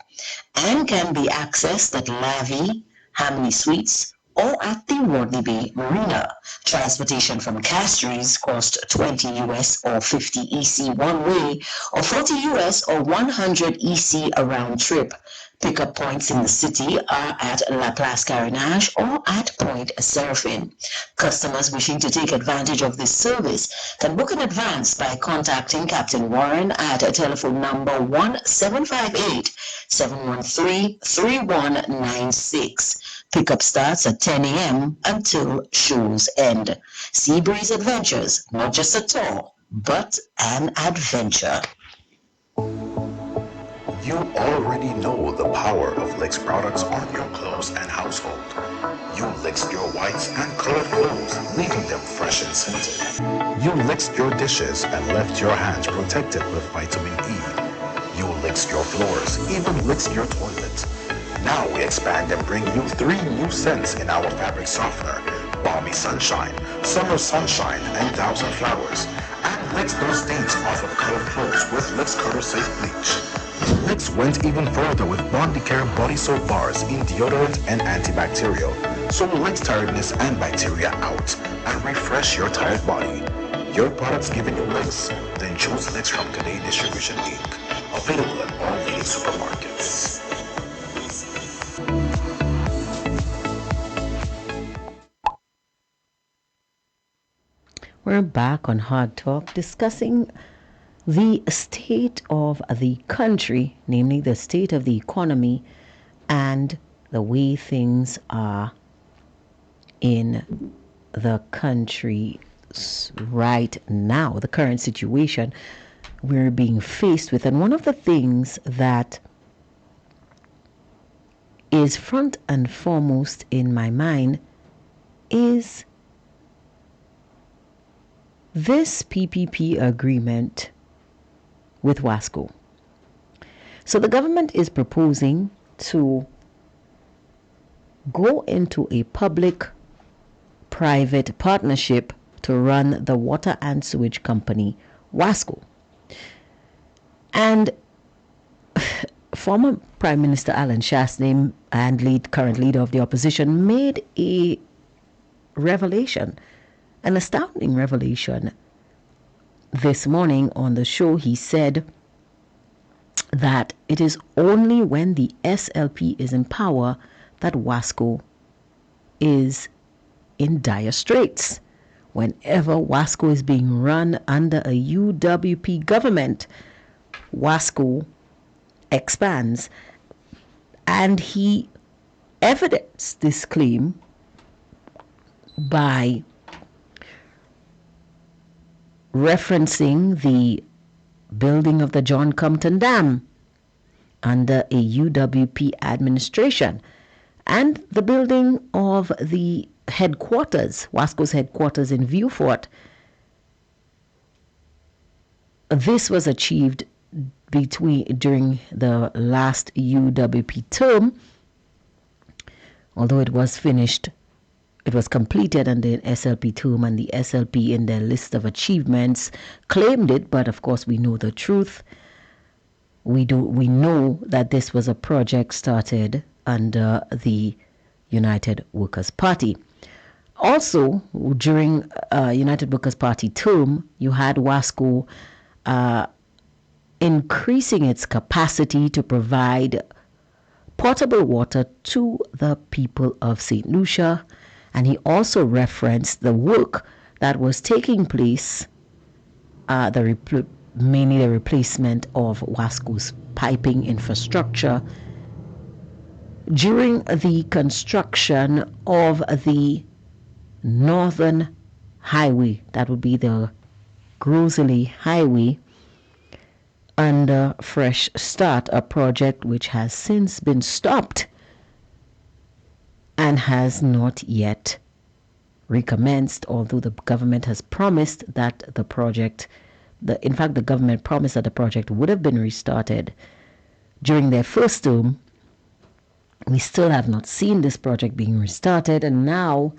and can be accessed at Lavi, Hamley Suites, or at the Rodney Bay Marina. Transportation from Castries cost $20 US or $50 EC one way, or $40 US or $100 EC a round trip. Pickup points in the city are at La Place Carénage or at Point Seraphine. Customers wishing to take advantage of this service can book in advance by contacting Captain Warren at telephone number 1758-713-3196. Pickup starts at 10 a.m. until shows end. Seabreeze Adventures, not just a tour, but an adventure. You already know the power of Licks products on your clothes and household. You licked your whites and colored clothes, leaving them fresh and scented. You licked your dishes and left your hands protected with vitamin E. You licked your floors, even licked your toilet. Now we expand and bring you 3 new scents in our fabric softener: Balmy Sunshine, Summer Sunshine, and Thousand Flowers. And licks those stains off of colored clothes with Licks Color Safe Bleach. Licks went even further with Bondi Care body soap bars in deodorant and antibacterial. So licks tiredness and bacteria out and refresh your tired body. Your product's giving you licks? Then choose Licks from Today Distribution Inc. Available at all leading supermarkets. We're back on Hard Talk discussing the state of the country, namely the state of the economy and the way things are in the country right now, the current situation we're being faced with. And one of the things that is front and foremost in my mind is this PPP agreement with Wasco. So the government is proposing to go into a public-private partnership to run the water and sewage company, Wasco. And former Prime Minister Alan Shastney and current leader of the opposition made a revelation, an astounding revelation. This morning on the show, he said that it is only when the SLP is in power that Wasco is in dire straits. Whenever Wasco is being run under a UWP government, Wasco expands. And he evidenced this claim by referencing the building of the John Compton Dam under a UWP administration and the during of the headquarters, Wasco's headquarters in Viewfort. This was achieved during the last UWP term, although it was completed under an SLP term, and the SLP in their list of achievements claimed it, but of course we know the truth. We know that this was a project started under the United Workers' Party. Also, during United Workers' Party term, you had Wasco increasing its capacity to provide potable water to the people of St. Lucia. And he also referenced the work that was taking place, mainly the replacement of Wasco's piping infrastructure during the construction of the Northern Highway. That would be the Grosley Highway under Fresh Start, a project which has since been stopped and has not yet recommenced, although the government has promised that the project, in fact the government promised that the project would have been restarted during their first term. We still have not seen this project being restarted, and now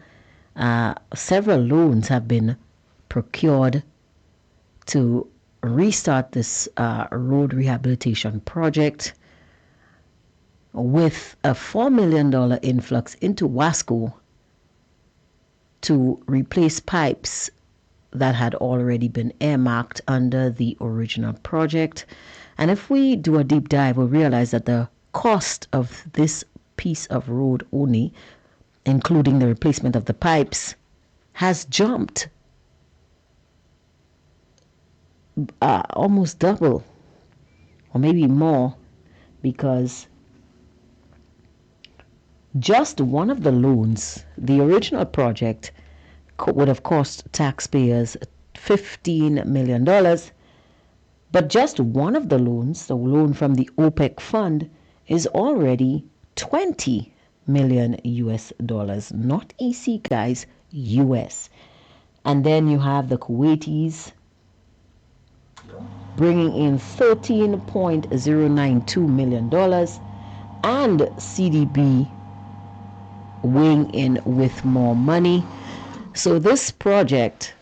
several loans have been procured to restart this road rehabilitation project, with a $4 million influx into Wasco to replace pipes that had already been earmarked under the original project. And if we do a deep dive, we'll realize that the cost of this piece of road only, including the replacement of the pipes, has jumped almost double or maybe more, because just one of the loans, the original project, would have cost taxpayers $15 million. But just one of the loans, the loan from the OPEC fund, is already 20 million US dollars. Not EC, guys, US. And then you have the Kuwaitis bringing in $13.092 million, and CDB weighing in with more money. So this project,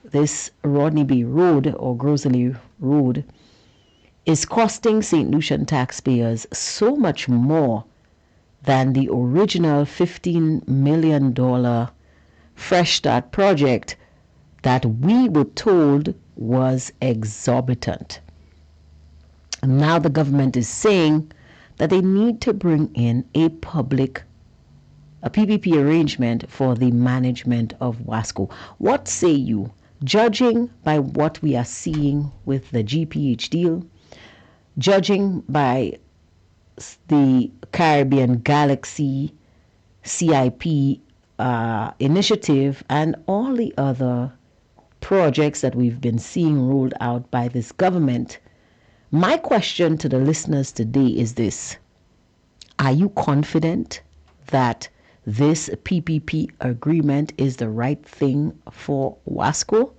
this Rodney B Road or Grosley Road, is costing St. Lucian taxpayers so much more than the original $15 million Fresh Start project that we were told was exorbitant. And now the government is saying that they need to bring in a PPP arrangement for the management of Wasco. What say you? Judging by what we are seeing with the GPH deal, judging by the Caribbean Galaxy CIP initiative, and all the other projects that we've been seeing rolled out by this government, my question to the listeners today is this: are you confident that this PPP agreement is the right thing for Wasco?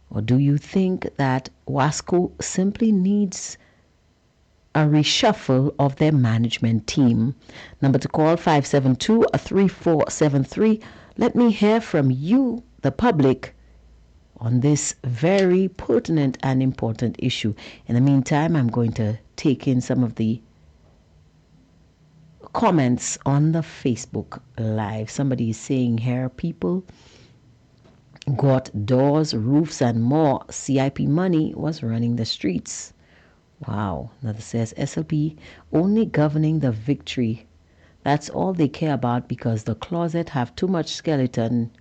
Or do you think that Wasco simply needs a reshuffle of their management team? Number to call, 572-3473. Let me hear from you, the public, on this very pertinent and important issue. In the meantime, I'm going to take in some of the comments on the Facebook Live. Somebody is saying here, people got doors, roofs, and more. CIP money was running the streets. Wow. Another says, SLP only governing the victory. That's all they care about, because the closet have too much skeleton.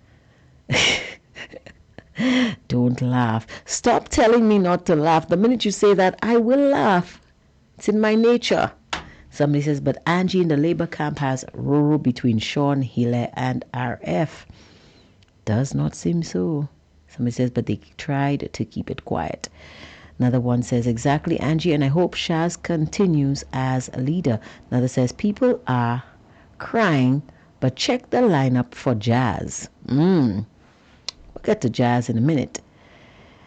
Don't laugh. Stop telling me not to laugh. The minute you say that, I will laugh. It's in my nature. Somebody says, but Angie in the labor camp has Roro between Sean, Hille, and RF. Does not seem so. Somebody says, but they tried to keep it quiet. Another one says, exactly, Angie, and I hope Shaz continues as a leader. Another says, people are crying, but check the lineup for Jazz. We'll get to Jazz in a minute.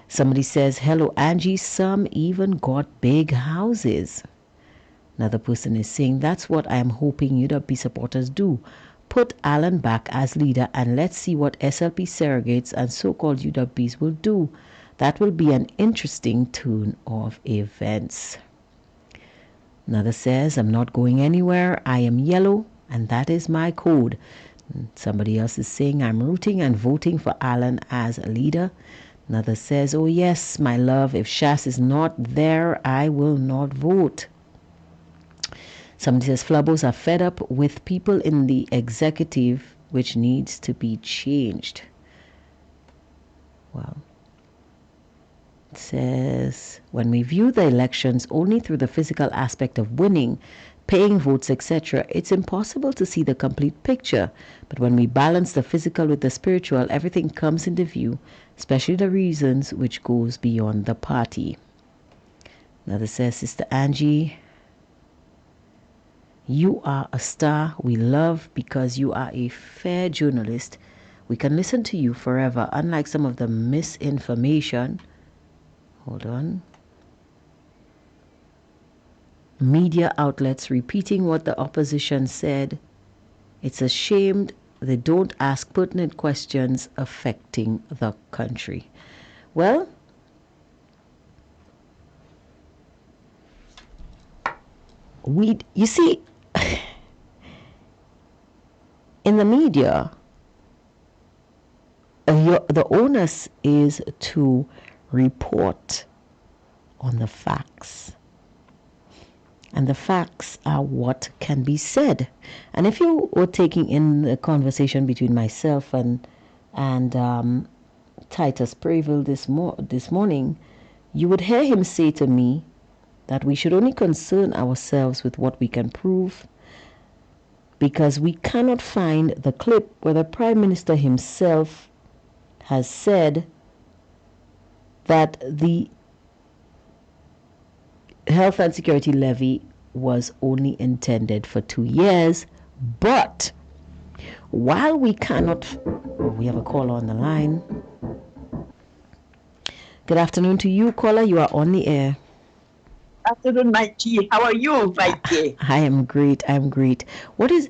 Somebody says, hello, Angie, some even got big houses. Another person is saying, that's what I am hoping UWP supporters do. Put Alan back as leader and let's see what SLP surrogates and so-called UWPs will do. That will be an interesting turn of events. Another says, I'm not going anywhere. I am yellow and that is my code. Somebody else is saying, I'm rooting and voting for Alan as a leader. Another says, oh yes, my love, if Shas is not there, I will not vote. Somebody says, Flabbos are fed up with people in the executive, which needs to be changed. Well, it says, when we view the elections only through the physical aspect of winning, paying votes, etc., it's impossible to see the complete picture. But when we balance the physical with the spiritual, everything comes into view, especially the reasons which goes beyond the party. Another says, Sister Angie, you are a star we love because you are a fair journalist. We can listen to you forever, unlike some of the misinformation. Hold on. Media outlets repeating what the opposition said. It's a shame they don't ask pertinent questions affecting the country. Well, you see, in the media, the onus is to report on the facts. And the facts are what can be said. And if you were taking in the conversation between myself and Titus Previll this morning, you would hear him say to me that we should only concern ourselves with what we can prove, because we cannot find the clip where the Prime Minister himself has said that the health and security levy was only intended for 2 years. But while we cannot, we have a caller on the line. Good afternoon to you, caller. You are on the air. Afternoon, Mikey. How are you, Mikey? I am great. What is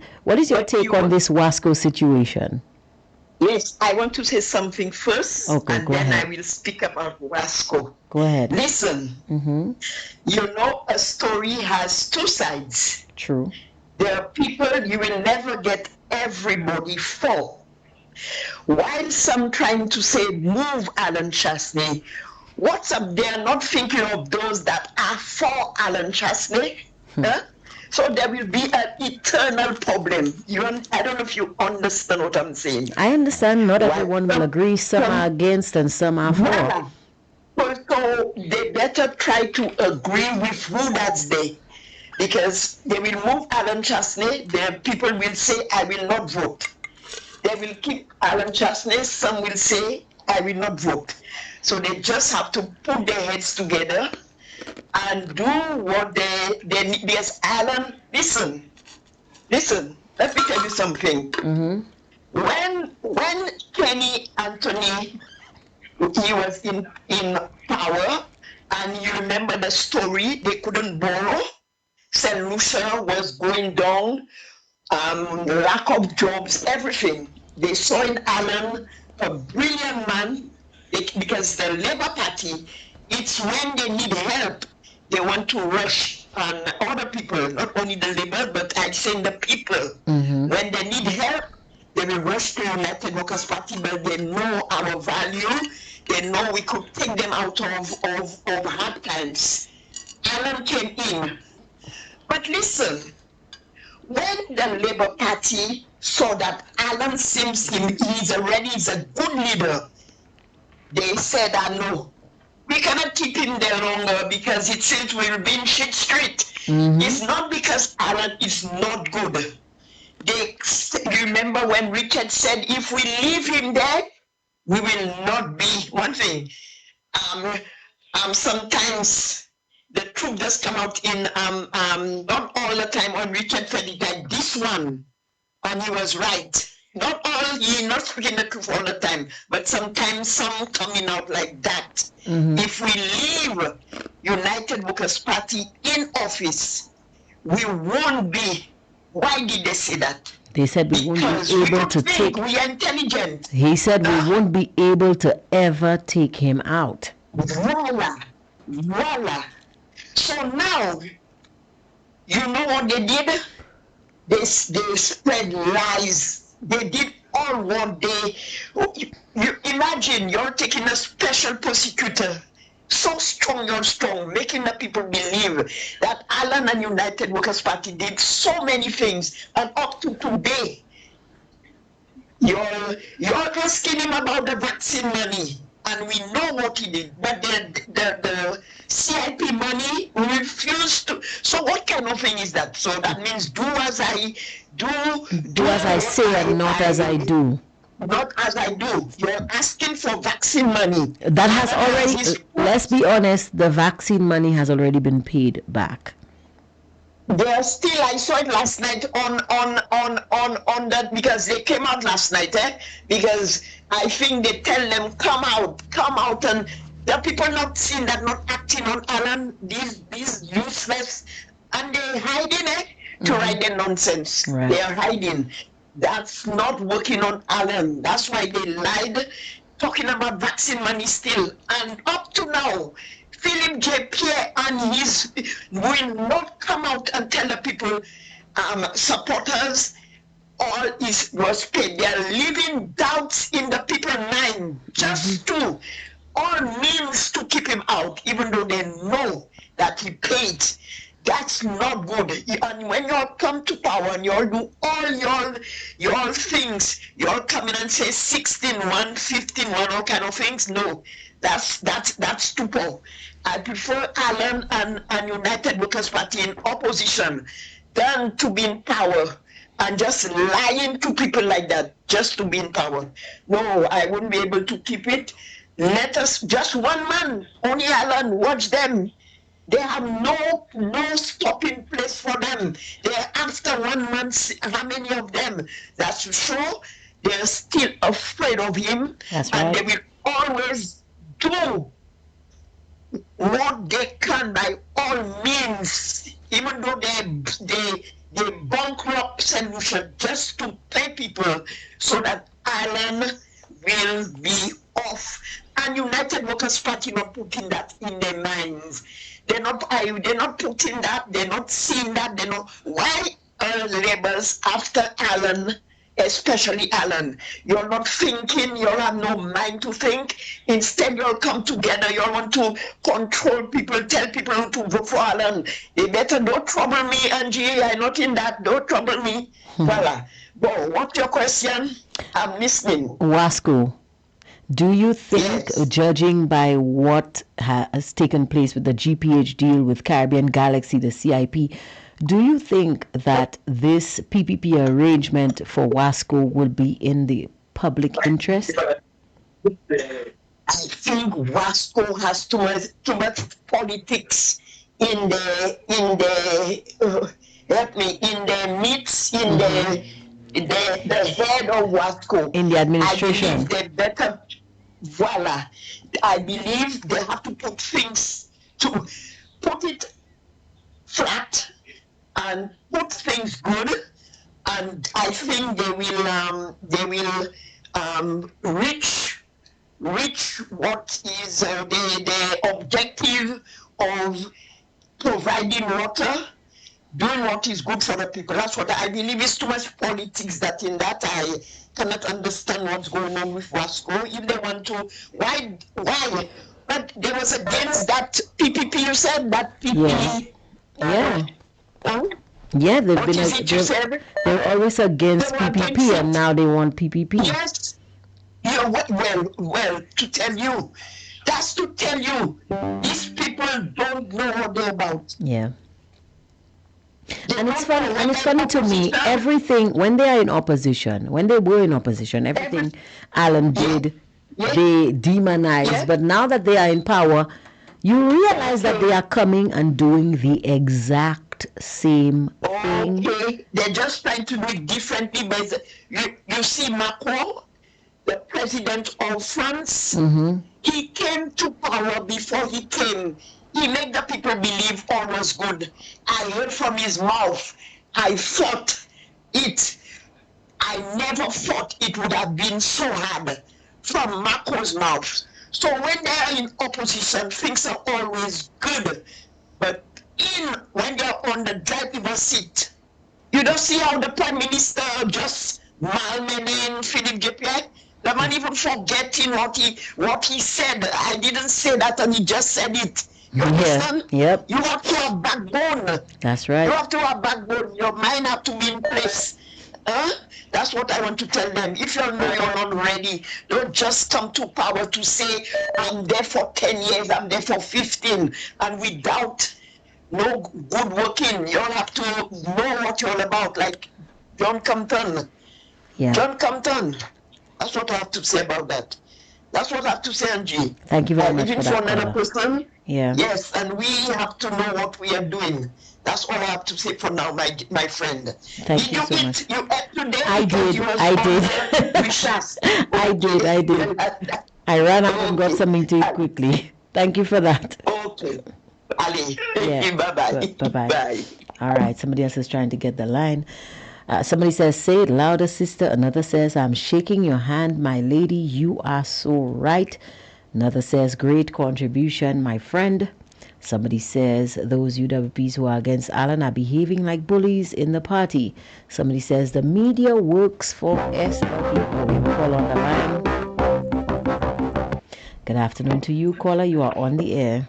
your take on this Wasco situation? Yes, I want to say something first, Okay, and go then ahead. I will speak about Wasco. Go ahead. Listen, Mm-hmm. you know, a story has two sides. True. There are people you will never get everybody for. While some trying to say, move Alan Chasney, what's up? They are not thinking of those that are for Alan Chasney. Huh? So there will be an eternal problem. I don't know if you understand what I'm saying. I understand not everyone will agree. Some are against and some are for. So they better try to agree with who that's there. Because they will move Alan Chasney, the people will say, I will not vote. They will keep Alan Chasney, some will say, I will not vote. So they just have to put their heads together and do what they need. Yes, Alan, listen, let me tell you something. Mm-hmm. When Kenny Anthony, he was in power, and you remember the story, they couldn't borrow, St. Lucia was going down, lack of jobs, everything. They saw in Alan a brilliant man, because the Labour Party, it's when they need help, they want to rush on other people, not only the Labour, but I say the people. Mm-hmm. When they need help, they will rush to United Workers' Party, but they know our value. They know we could take them out of hard times. Alan came in. But listen, when the Labour Party saw that Alan seems he's a good leader, they said, no, we cannot keep him there longer because it seems we'll be in shit street. Mm-hmm. It's not because Alan is not good. They remember when Richard said, if we leave him there, we will not be one thing. Sometimes the truth does come out in not all the time when Richard said it like this one, and he was right. Not all, he not speaking the truth all the time, but sometimes some coming out like that. Mm-hmm. If we leave United Workers' Party in office, we won't be. Why did they say that? They said we won't be able to take. We are intelligent. He said we won't be able to ever take him out. Voila. So now, you know what they did? They spread lies. They did all what they. You imagine you're taking a special prosecutor, so strong, making the people believe that Alan and United Workers' Party did so many things, and up to today, you're asking him about the vaccine money, and we know what he did, but the CIP money, we refuse to. So what kind of thing is that? So that means do as I do. Do as I say and not as I do. Not as I do. You're asking for vaccine money. That has already, let's be honest, the vaccine money has already been paid back. They're still, I saw it last night on that, because they came out last night, because I think they tell them, come out, and the people not seeing that, not acting on Alan, these useless, and they're hiding to write their nonsense. Right. They're hiding. That's not working on Alan. That's why they lied, talking about vaccine money still. And up to now, Philip J. Pierre and his will not come out and tell the people, supporters, all was paid. They are leaving doubts in the people's mind, just to all means to keep him out, even though they know that he paid. That's not good. And when you all come to power and you all do all your things, you all come in and say 16-1, 15-1, all kind of things. No, that's stupid. I prefer Allen and United Workers Party in opposition than to be in power and just lying to people like that just to be in power. No, I wouldn't be able to keep it. Let us, just one man, only Allen, watch them. They have no stopping place for them. They're after 1 month, how many of them? That's sure they're still afraid of him. That's and right. They will always do what they can by all means, even though they bankrupt solution just to pay people so that Ireland will be off. And United Workers Party not putting that in their minds. They're not putting that, they're not seeing that, they're not. Why are labels after Alan, especially Alan? You're not thinking, you all have no mind to think. Instead, you all come together, you all want to control people, tell people how to vote for Alan. They better don't trouble me, Angie, I'm not in that, don't trouble me. Voila. Bo, what's your question? I'm listening. Wasco, do you think, Yes. judging by what has taken place with the GPH deal with Caribbean Galaxy, the CIP, do you think that this PPP arrangement for Wasco will be in the public interest? I think Wasco has too much politics in the midst, in the head of Wasco. In the administration. I believe they better, voila. I believe they have to put things, to put it flat and put things good, and I think they will reach what is the objective of providing water, doing what is good for the people. That's what I believe. Is too much politics that in that I cannot understand what's going on with Wasco. If they want to, why? But there was against that PPP. You said that PPP. Yeah. Huh? Yeah, they've What been is it you said? they're always against They were PPP, against and it. now they want PPP. Yes. Yeah, well, to tell you, that's to tell you, these people don't know what they're about. Yeah. They And it's don't funny, know and when it's they're funny to me, opposition. everything, when they are in opposition, when they were in opposition, everything Alan did, Yeah. they demonized. Yeah. But now that they are in power, you realize that they are coming and doing the exact same thing. Okay, they're just trying to do it differently. But you see Macron, the president of France, he came to power before he came. He made the people believe all was good. I heard from his mouth, I thought it. I never thought it would have been so hard from Macron's mouth. So when they are in opposition, things are always good. But when they're on the driver's seat, you don't see how the Prime Minister just malmening Philip JPI? The man even forgetting what he said. I didn't say that and he just said it. You understand? Yep. You have to have backbone. That's You right. have to have backbone. Your mind have to be in place. That's what I want to tell them. If you know you're not ready, don't just come to power to say, I'm there for 10 years, I'm there for 15, and without no good working, you all have to know what you're all about, like John Compton. Yeah. John Compton. That's what I have to say about that. That's what I have to say, Angie. Thank you very much Even for for that, another caller. person. Yeah. Yes, and we have to know what we are doing. That's all I have to say for now, my friend. Thank you so much. You ate today? I Because did. you was I on did. the Richas. I did. I ran out and got something to eat quickly. Thank you for that. Okay. Ali. Yeah. Bye-bye. Bye-bye. Bye. All right. Somebody else is trying to get the line. Somebody says, say it louder, sister. Another says, I'm shaking your hand, my lady. You are so right. Another says, great contribution, my friend. Somebody says, those UWPs who are against Alan are behaving like bullies in the party. Somebody says, the media works for SLP. Oh, we have a call on the line. Good afternoon to you, caller. You are on the air.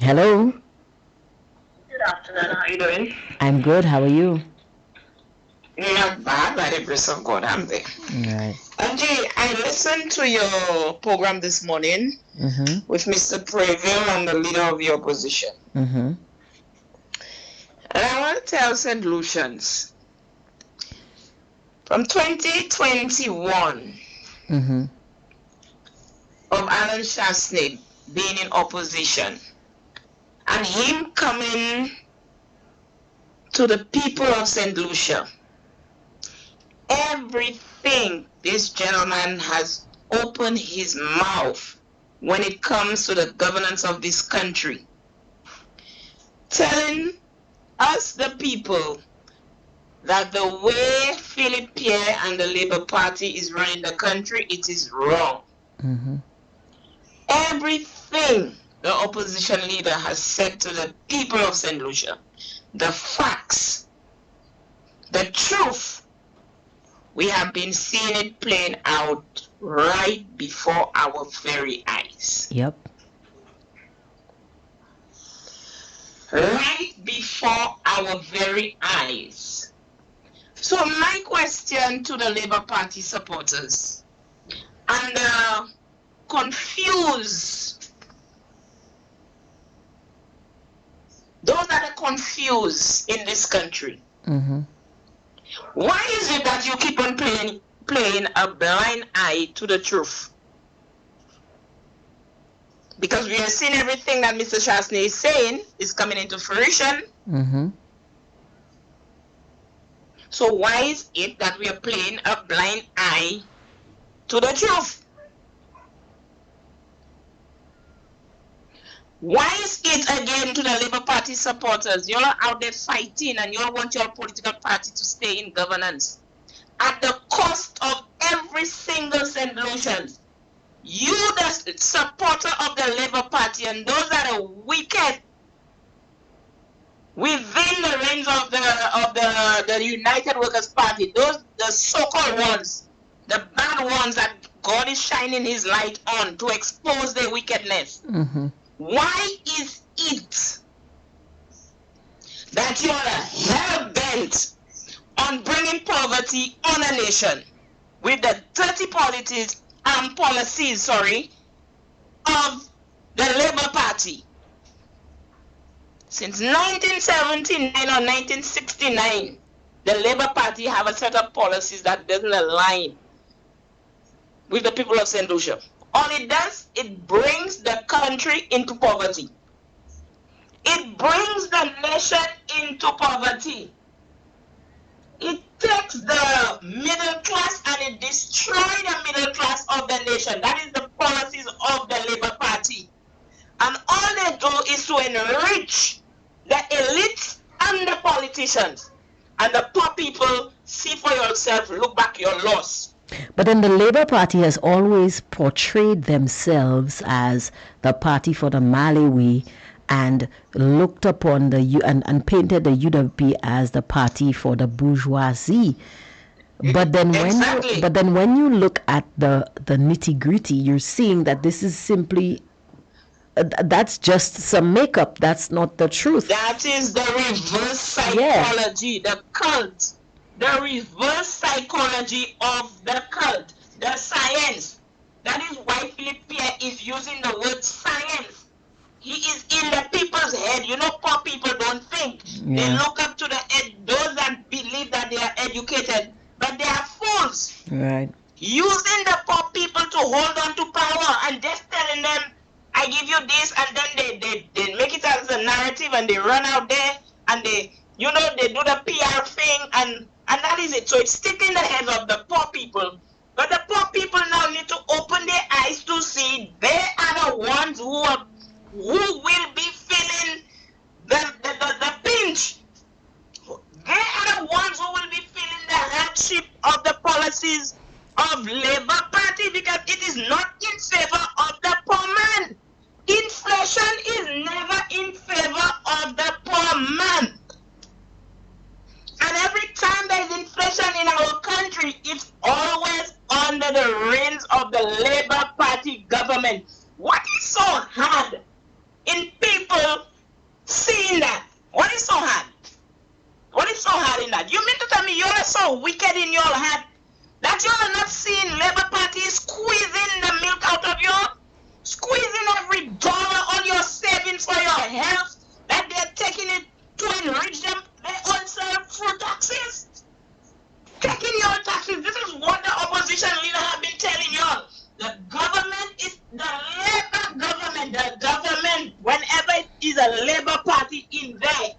Hello. Good afternoon. How are you doing? I'm good. How are you? Not bad, by the grace of God, I'm there. Right. Angie, I listened to your program this morning with Mr. Preville and the leader of the opposition. And I want to tell St. Lucians, from 2021, of Alan Shastney being in opposition and him coming to the people of St. Lucia, everything this gentleman has opened his mouth when it comes to the governance of this country, telling us the people that the way Philip Pierre and the Labour Party is running the country, it is wrong. Everything the opposition leader has said to the people of St. Lucia, the facts, the truth, we have been seeing it playing out right before our very eyes. Yep. Right before our very eyes. So my question to the Labour Party supporters and confused, those that are confused in this country, why is it that you keep on playing a blind eye to the truth? Because we are seeing everything that Mr. Shastney is saying is coming into fruition. So why is it that we are playing a blind eye to the truth? Why is it again to the Labour Party supporters? You're out there fighting and you all want your political party to stay in governance at the cost of every single St. Lucians. You, the supporter of the Labour Party, and those that are wicked within the range of the United Workers Party, those the so-called ones, the bad ones that God is shining His light on to expose their wickedness. Why is it that you are hell-bent on bringing poverty on a nation with the dirty policies of the Labour Party? Since 1979 or 1969, the Labour Party have a set of policies that doesn't align with the people of St. Lucia. All it does, it brings the country into poverty. It brings the nation into poverty. It takes the middle class and it destroys the middle class of the nation. That is the policies of the Labour Party. And all they do is to enrich the elites and the politicians. And the poor people, see for yourself, look back your loss. But then the Labour Party has always portrayed themselves as the party for the Malawi and looked upon and painted the UWP as the party for the bourgeoisie. But then when you look at the nitty gritty, you're seeing that this is simply that's just some makeup. That's not the truth. That is the reverse psychology, the cult. The reverse psychology of the cult, the science. That is why Philip Pierre is using the word science. He is in the people's head. You know, poor people don't think. They look up to those that believe that they are educated, but they are fools. Right. Using the poor people to hold on to power and just telling them, I give you this, and then they make it as a narrative and they run out there and they do the PR thing and that is it. So it's sticking in the heads of the poor people. But the poor people now need to open their eyes to see they are the ones who will be feeling the pinch. They are the ones who will be feeling the hardship of the policies of Labour Party because it is not in favor of the poor man. Inflation is never in favor of the poor man. And every time there is inflation in our country, it's always under the reins of the Labour Party government. What is so hard in people seeing that? What is so hard? What is so hard in that? You mean to tell me you're so wicked in your head that you are not seeing Labour Party squeezing the milk out of you, squeezing every dollar on your savings for your health, that they're taking it to enrich them, their own self through taxes? Taking your taxes. This is what the opposition leader have been telling y'all. The government is the Labour government. The government, whenever it is a Labour Party in there,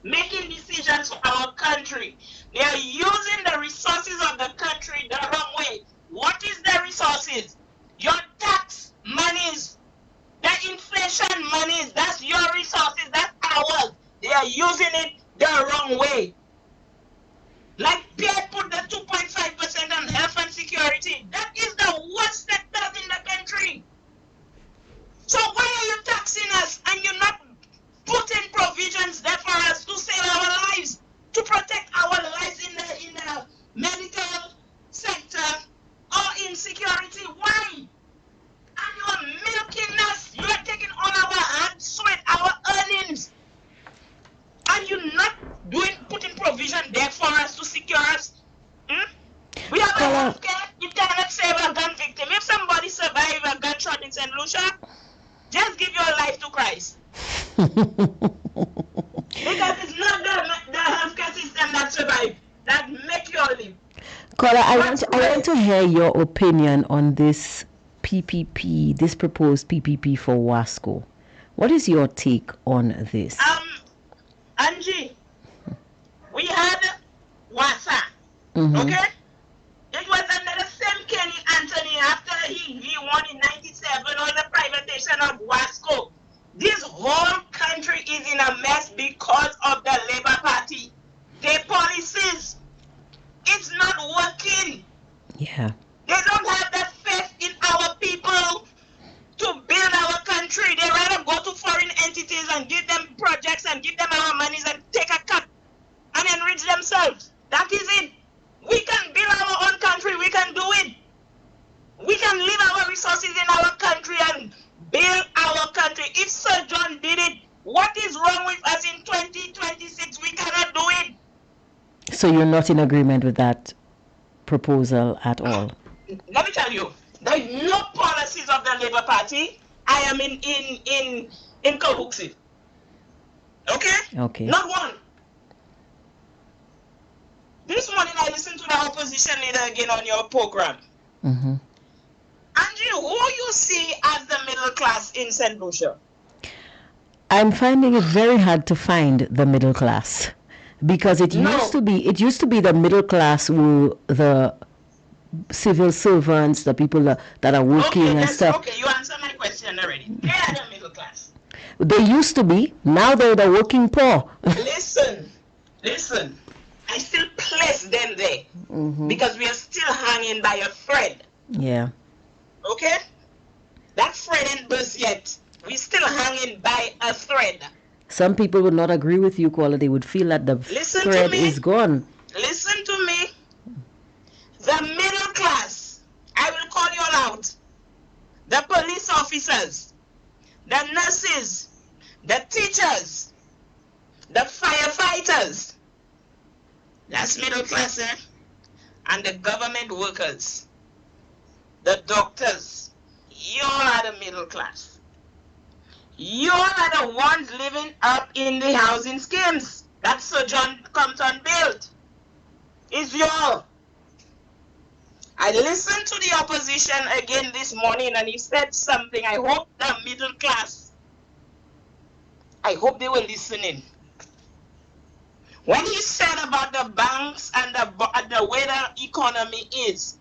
making decisions for our country, they are using the resources of the country the wrong way. What is the resources? Your tax monies, the inflation monies, that's your resources, that's ours. They are using it the wrong way. Like Pierre put the 2.5% on health and security. That is the worst sector in the country. So why are you taxing us and you're not putting provisions there for us to save our lives, to protect our lives in the medical sector or in security? Why? And you are milking us. You are taking all our hard sweat, our earnings, and you're not putting provision there for us to secure us. We have a healthcare. It cannot save a gun victim. If somebody survives a gunshot in St. Lucia, just give your life to Christ. Because it's not the healthcare system that survives, that make you live. Kola, I want to hear your opinion on this PPP, this proposed PPP for Wasco. What is your take on this? Angie, we had Wasa, okay? It was under the same Kenny Anthony after he won in 97 on the privatization of Wasco. This whole country is in a mess because of the Labour Party. Their policies, it's not working. Yeah. They don't have the faith in our people to build our country. They rather go to foreign entities and give them projects and give them our monies and take a cut and enrich themselves. That is it. We can build our own country. We can do it. We can leave our resources in our country and build our country. If Sir John did it, what is wrong with us in 2026? We cannot do it. So you're not in agreement with that proposal at all? Let me tell you, there are no policies of the Labour Party. I am in cahoots with. Okay? Not one. This morning I listened to the opposition leader again on your program. Mm-hmm. Angie, who you see as the middle class in St. Lucia? I'm finding it very hard to find the middle class, because it used to be the middle class who the civil servants, the people that are working and stuff. Okay, you answered my question already. They are the middle class. They used to be. Now they're the working poor. Listen. I still place them there because we are still hanging by a thread. Yeah. Okay? That thread ain't burst yet. We're still hanging by a thread. Some people would not agree with you, Kola. They would feel that the thread is gone. Listen to me. The middle class, I will call you all out. The police officers, the nurses, the teachers, the firefighters. That's middle class, eh? And the government workers, the doctors. You all are the middle class. You all are the ones living up in the housing schemes that Sir John Compton built. It's you all. I listened to the opposition again this morning and he said something. I hope the middle class, I hope they were listening. When he said about the banks and the way the economy is,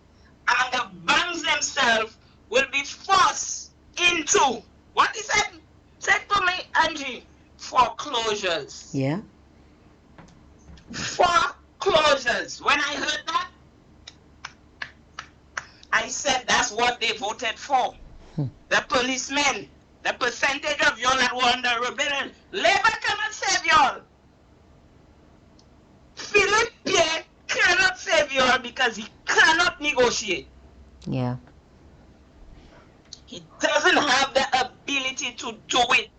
and the banks themselves will be forced into, what he said? Said to me, Angie, foreclosures. Yeah. Foreclosures. When I heard that, I said that's what they voted for. The policemen, the percentage of y'all that were on the rebellion. Labour cannot save y'all. Philip Pierre cannot save y'all because he cannot negotiate. Yeah. He doesn't have the ability to do it.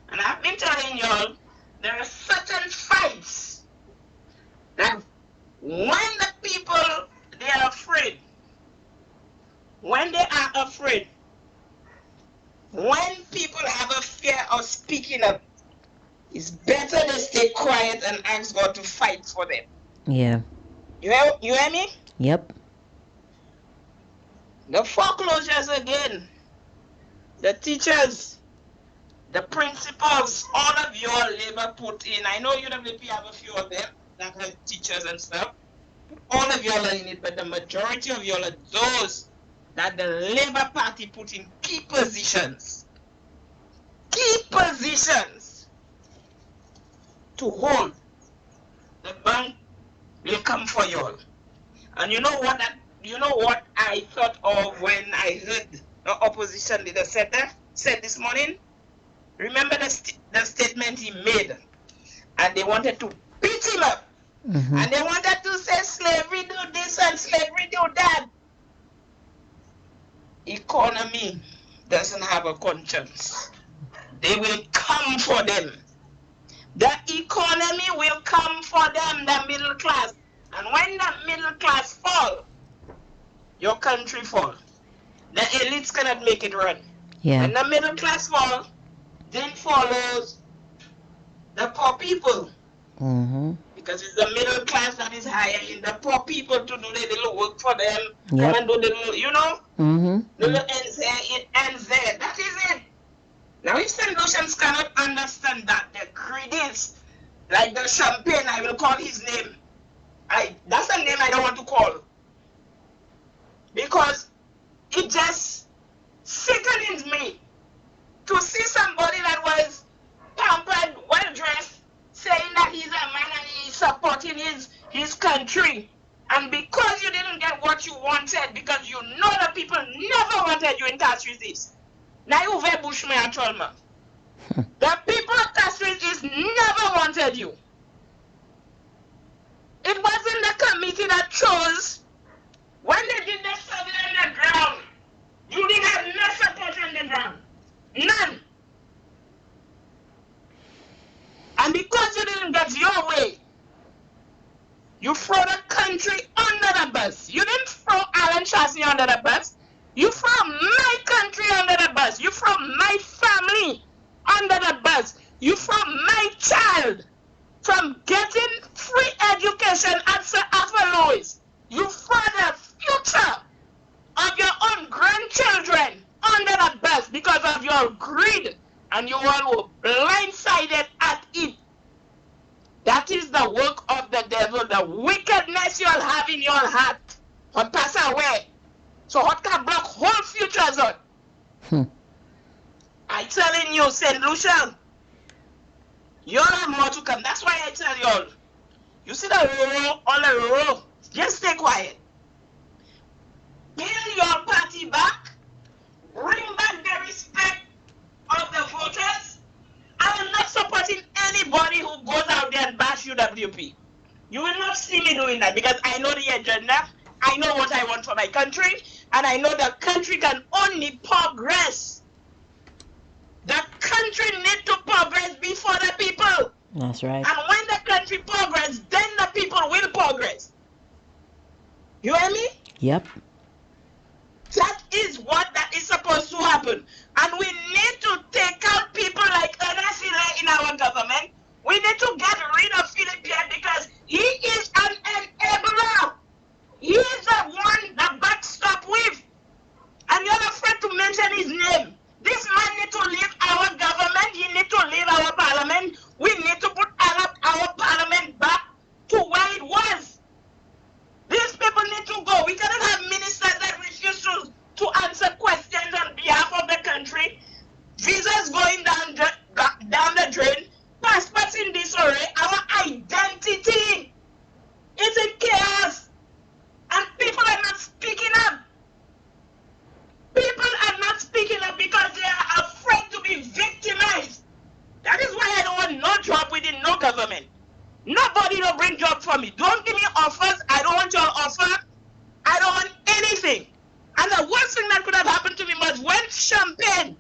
And I've been telling y'all, there are certain fights that when the people, they are afraid, when they are afraid, when people have a fear of speaking up, it's better they stay quiet and ask God to fight for them. Yeah. You hear me? Yep. The foreclosures again, the teachers, the principals, all of your labor put in. I know UWP have a few of them that are teachers and stuff. All of y'all are in it, but the majority of y'all are those that the Labour Party put in key positions. Key positions to hold. The bank will come for y'all. And you know what I thought of when I heard the opposition leader said this morning? Remember the statement he made, and they wanted to beat him up, and they wanted to say slavery do this and slavery do that. Economy doesn't have a conscience. They will come for them. The economy will come for them, the middle class. And when the middle class fall, your country fall. The elites cannot make it run. Yeah. When the middle class fall, then follows the poor people. Because it's the middle class that is hiring the poor people to do the little work for them. Yep. Come and do the little, the little ends there. That is it. Now, if St. Lucians cannot understand that, the greedies, like the champagne, I will call his name. That's a name I don't want to call. Because it just sickens me to see somebody that was pampered, well-dressed, saying that he's a man and he's supporting his country. And because you didn't get what you wanted, because you know the people never wanted you in Castries. Now you very Bushman at all, man. The people of Castries never wanted you. It wasn't the committee that chose. When they did the survey on the ground, you didn't have no support on the ground. None. And because you didn't get your way, you throw the country under the bus. You didn't throw Alan Chassie under the bus. You throw my country under the bus. You throw my family under the bus. You throw my child from getting free education at Sir Arthur Lewis. You throw the future of your own grandchildren under the bus because of your greed, and you all were blindsided at it. That is the work of the devil, the wickedness you all have in your heart. What pass away. So what can block whole futures on? I telling you, St. Lucian, you all have more to come. That's why I tell you all. You see the row, all the row, just stay quiet. Build your party back. Bring back the respect of the voters. I am not supporting anybody who goes out there and bash UWP. You will not see me doing that because I know the agenda. I know what I want for my country. And I know the country can only progress. The country needs to progress before the people. That's right. And when the country progress, then the people will progress. You hear me? Yep. That is what that is supposed to happen. And we need to take out people like Ernest Hiller in our government. We need to get rid of Philip Pierre because he is an enabler. He is the one that backstop with. And you're afraid to mention his name. This man needs to leave our government. He needs to leave our parliament. We need to put our parliament back to where it was. These people need to go. We cannot have ministers that refuse to answer questions on behalf of the country. Visas going down the drain. Passports in disarray. Our identity is in chaos. And people are not speaking up. People are not speaking up because they are afraid to be victimized. That is why I don't want no job within no government. Nobody will bring job for me. Don't give me offers. I don't want your offer. I don't want anything. And the worst thing that could have happened to me was when Champagne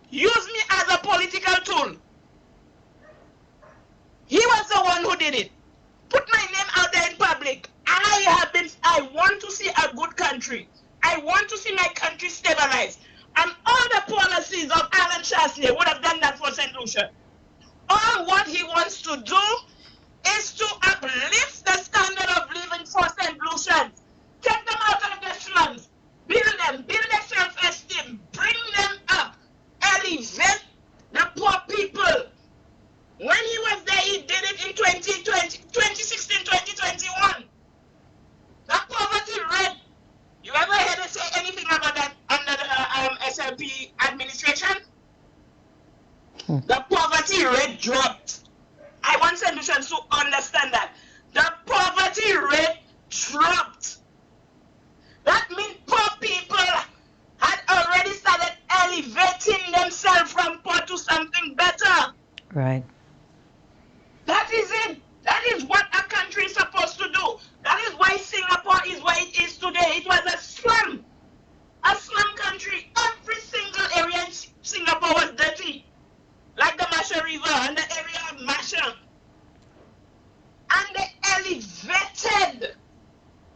used me as a political tool. He was the one who did it. Put my name out there in public. I want to see a good country. I want to see my country stabilized. And all the policies of Alan Chastanet would have done that for St. Lucia. All what he wants to do is to uplift the standard of living for St. Lucians. Take them out of the slums. Build their self-esteem. Bring them up. Elevate the poor people. When he was there, he did it in 2016, 2021. The poverty rate, you ever heard us say anything about that under the SLP administration? The poverty rate dropped. I want solutions to understand that. The poverty rate dropped. That means poor people had already started elevating themselves from poor to something better. Right. That is it. That is what a country is supposed to do. That is why Singapore is where it is today. It was a slum country. Every single area in Singapore was dirty, like the Masha River and the area of Masha. And they elevated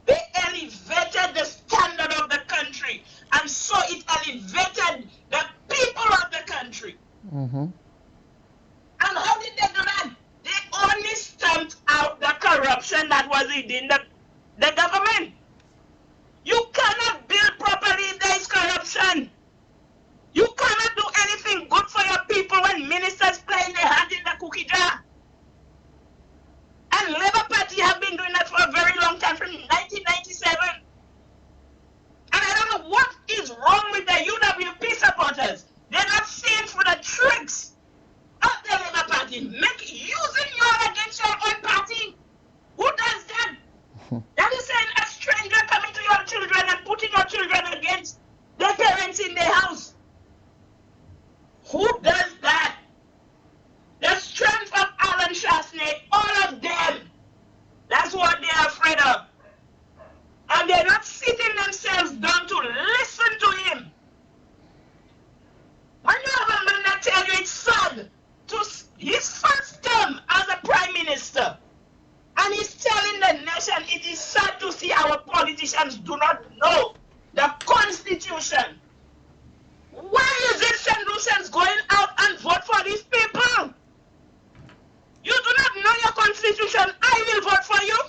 the standard of the country, and so it elevated the people of the country. Mm-hmm. And how did they do that? They only stamped out the corruption that was within the government. You cannot build properly if there is corruption. You cannot do anything good for your people when ministers play their hand in the cookie jar. And Labour Party have been doing that for a very long time, from 1997. And I don't know what is wrong with the UWP supporters. They're not seeing through the tricks of the Labour Party, using you against your own party. Who does that? That is saying a stranger coming to your children and putting your children against their parents in their house. Who does that? The strength of Alan Chastanet, all of them, that's what they're afraid of. And they're not sitting themselves down to listen to him. When you have a man that tells you it's sad, to his first term as a prime minister, and he's telling the nation it is sad to see our politicians do not know the constitution. Why is it St. Lucians going out and vote for these people? You do not know your constitution. I will vote for you.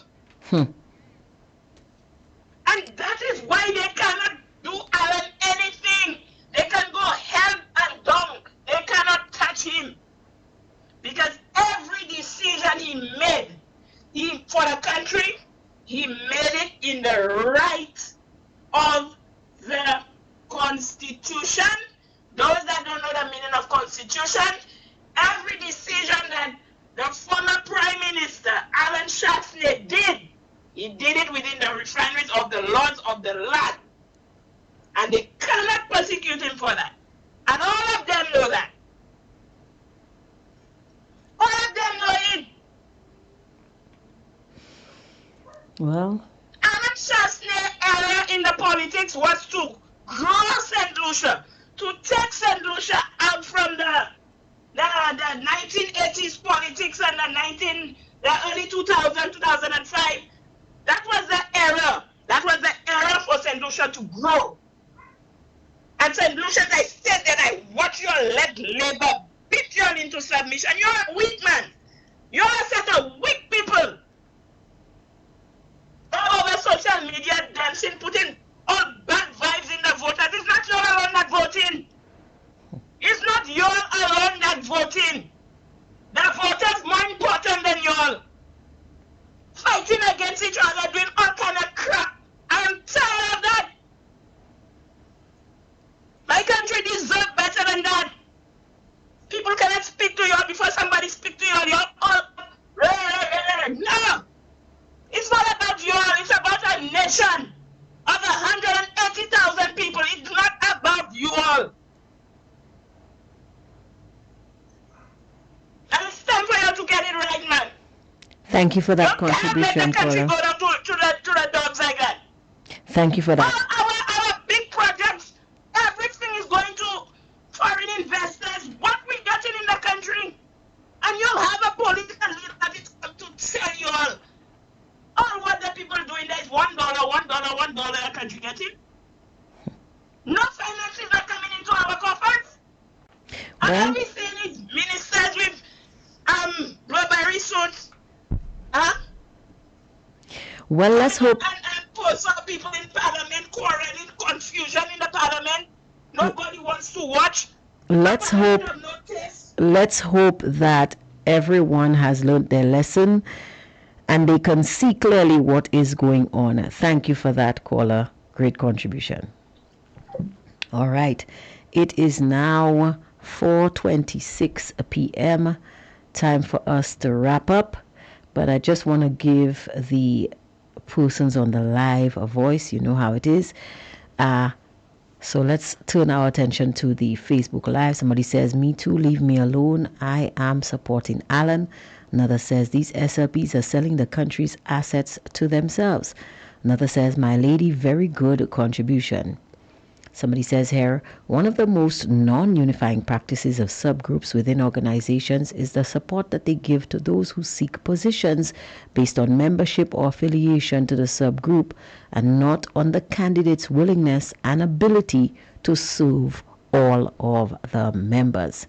And that is why they cannot do Alan anything. They can go hell and dung. They cannot touch him. Because every decision he made for the country, he made it in the right of the Constitution. Those that don't know the meaning of Constitution, every decision that the former Prime Minister, Alan Chastanet, did, he did it within the refinements of the laws of the land. And they cannot persecute him for that. And all of them know that. All of them know it. Well, Alan Chastanet's area in the politics was to grow St. Lucia, to take St. Lucia out from the 1980s politics and the early 2000, 2005. That was the era. That was the era for St. Lucia to grow. And St. Lucia, I said that I watch you let Labour beat you all into submission. You're a weak man. You're a set of weak people. All over social media dancing, putting all bad vibes in the voters. It's not you alone that voting. It's not you alone that voting. The voters more important than you all. Fighting against each other, doing all kind of crap. I am tired of that. My country deserves better than that. People cannot speak to you all before somebody speaks to you all. You're all... No. It's not about you all. It's about a nation of 180,000 people. It's not about you all. And it's time for you to get it right, man. thank you for that Don't contribution, let the country caller. go down to the dogs like that. Thank you for that. Our big projects, everything is going to foreign investors. What we getting in the country? And you have a political leader everything is ministers with rubbery suits. Huh? Well, let's hope. And poor some people in parliament quarreling, confusion in the parliament. Nobody wants to watch. Let's hope. Let's hope that everyone has learned their lesson and they can see clearly what is going on. Thank you for that, caller. Great contribution. All right. It is now 4:26 p.m. Time for us to wrap up. But I just want to give the persons on the live a voice. You know how it is. So let's turn our attention to the Facebook Live. Somebody says, me too, leave me alone. I am supporting Alan. Another says, these SLPs are selling the country's assets to themselves. Another says, my lady, very good contribution. Somebody says here, one of the most non-unifying practices of subgroups within organizations is the support that they give to those who seek positions based on membership or affiliation to the subgroup and not on the candidate's willingness and ability to serve all of the members.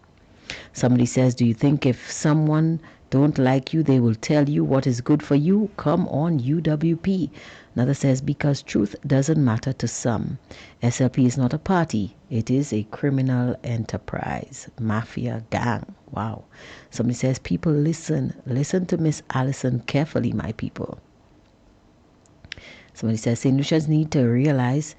Somebody says, do you think if someone don't like you, they will tell you what is good for you? Come on, UWP. Another says, because truth doesn't matter to some. SLP is not a party. It is a criminal enterprise. Mafia gang. Wow. Somebody says, people listen. Listen to Miss Allison carefully, my people. Somebody says, St. Lucians need to realize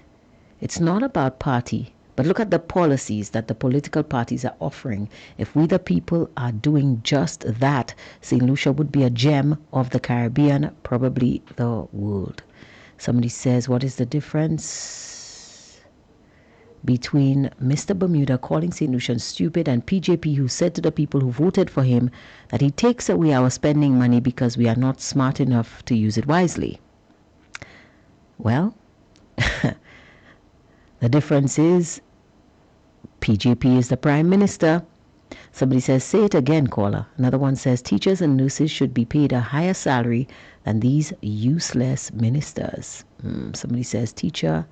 it's not about party, but look at the policies that the political parties are offering. If we the people are doing just that, St. Lucia would be a gem of the Caribbean, probably the world. Somebody says, what is the difference between Mr. Bermuda calling St. Lucian stupid and PJP, who said to the people who voted for him that he takes away our spending money because we are not smart enough to use it wisely? Well, the difference is PJP is the Prime Minister. Somebody says, say it again, caller. Another one says, teachers and nurses should be paid a higher salary than these useless ministers. Somebody says, teacher,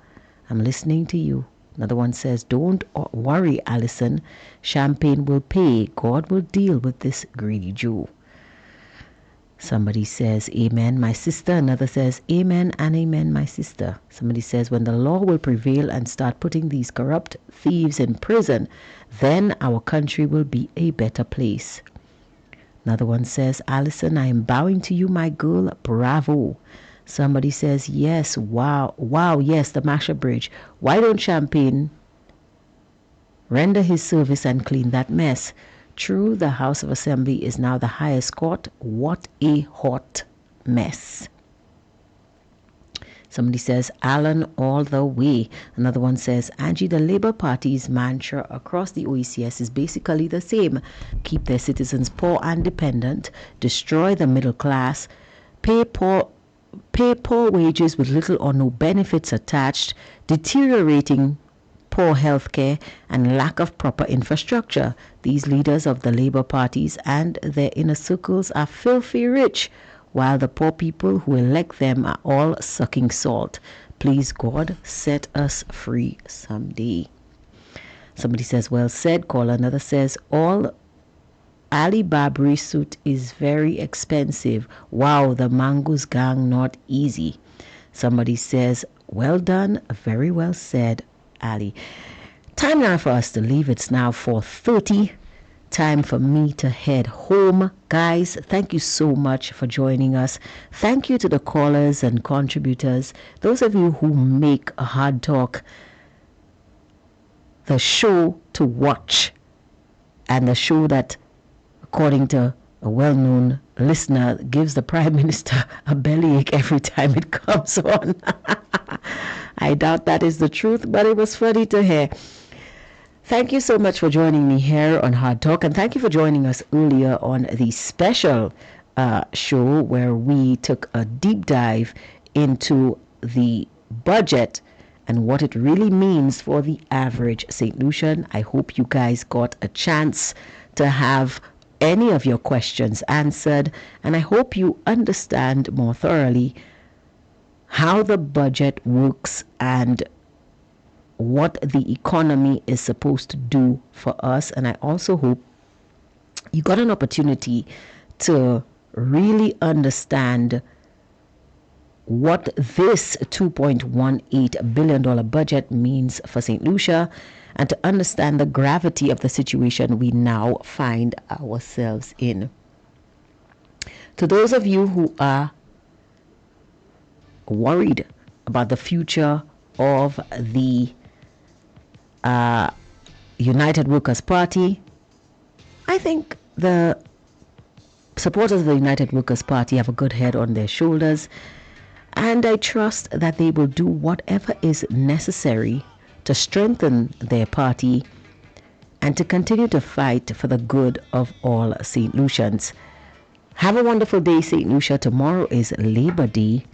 I'm listening to you. Another one says, don't worry, Allison. Champagne will pay. God will deal with this greedy Jew. Somebody says, amen, my sister. Another says, amen and amen, my sister. Somebody says, when the law will prevail and start putting these corrupt thieves in prison, then our country will be a better place. Another one says, Allison, I am bowing to you, my girl. Bravo. Somebody says, yes, wow, yes, the Masha Bridge. Why don't Champagne render his service and clean that mess? True, the House of Assembly is now the highest court. What a hot mess. Somebody says, Alan all the way. Another one says, Angie, the Labour Party's mantra across the OECS is basically the same. Keep their citizens poor and dependent, destroy the middle class, pay poor wages with little or no benefits attached, deteriorating poor health care, and lack of proper infrastructure. These leaders of the Labour parties and their inner circles are filthy rich, while the poor people who elect them are all sucking salt. Please, God, set us free someday. Somebody says, well said, caller. Another says, all Ali Babri suit is very expensive. Wow, the Mangus gang not easy. Somebody says, well done, very well said, Ali. Time now for us to leave. It's now 4:30. Time for me to head home. Guys, thank you so much for joining us. Thank you to the callers and contributors, those of you who make a Hard Talk the show to watch, and the show that, according to a well-known listener, gives the Prime Minister a bellyache every time it comes on. I doubt that is the truth, but it was funny to hear. Thank you so much for joining me here on Hard Talk, and thank you for joining us earlier on the special show where we took a deep dive into the budget and what it really means for the average St. Lucian. I hope you guys got a chance to have any of your questions answered, and I hope you understand more thoroughly how the budget works and what the economy is supposed to do for us. And I also hope you got an opportunity to really understand what this $2.18 billion budget means for St. Lucia, and to understand the gravity of the situation we now find ourselves in. To those of you who are worried about the future of the United Workers' Party, I think the supporters of the United Workers' Party have a good head on their shoulders, and I trust that they will do whatever is necessary to strengthen their party and to continue to fight for the good of all St. Lucians. Have a wonderful day, St. Lucia. Tomorrow is Labor Day.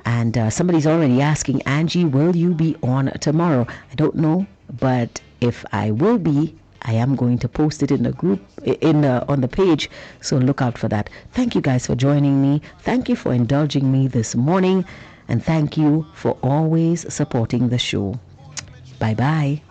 And somebody's already asking, Angie, will you be on tomorrow? I don't know, but if I will be, I am going to post it in the group, on the page. So look out for that. Thank you guys for joining me. Thank you for indulging me this morning. And thank you for always supporting the show. Bye-bye.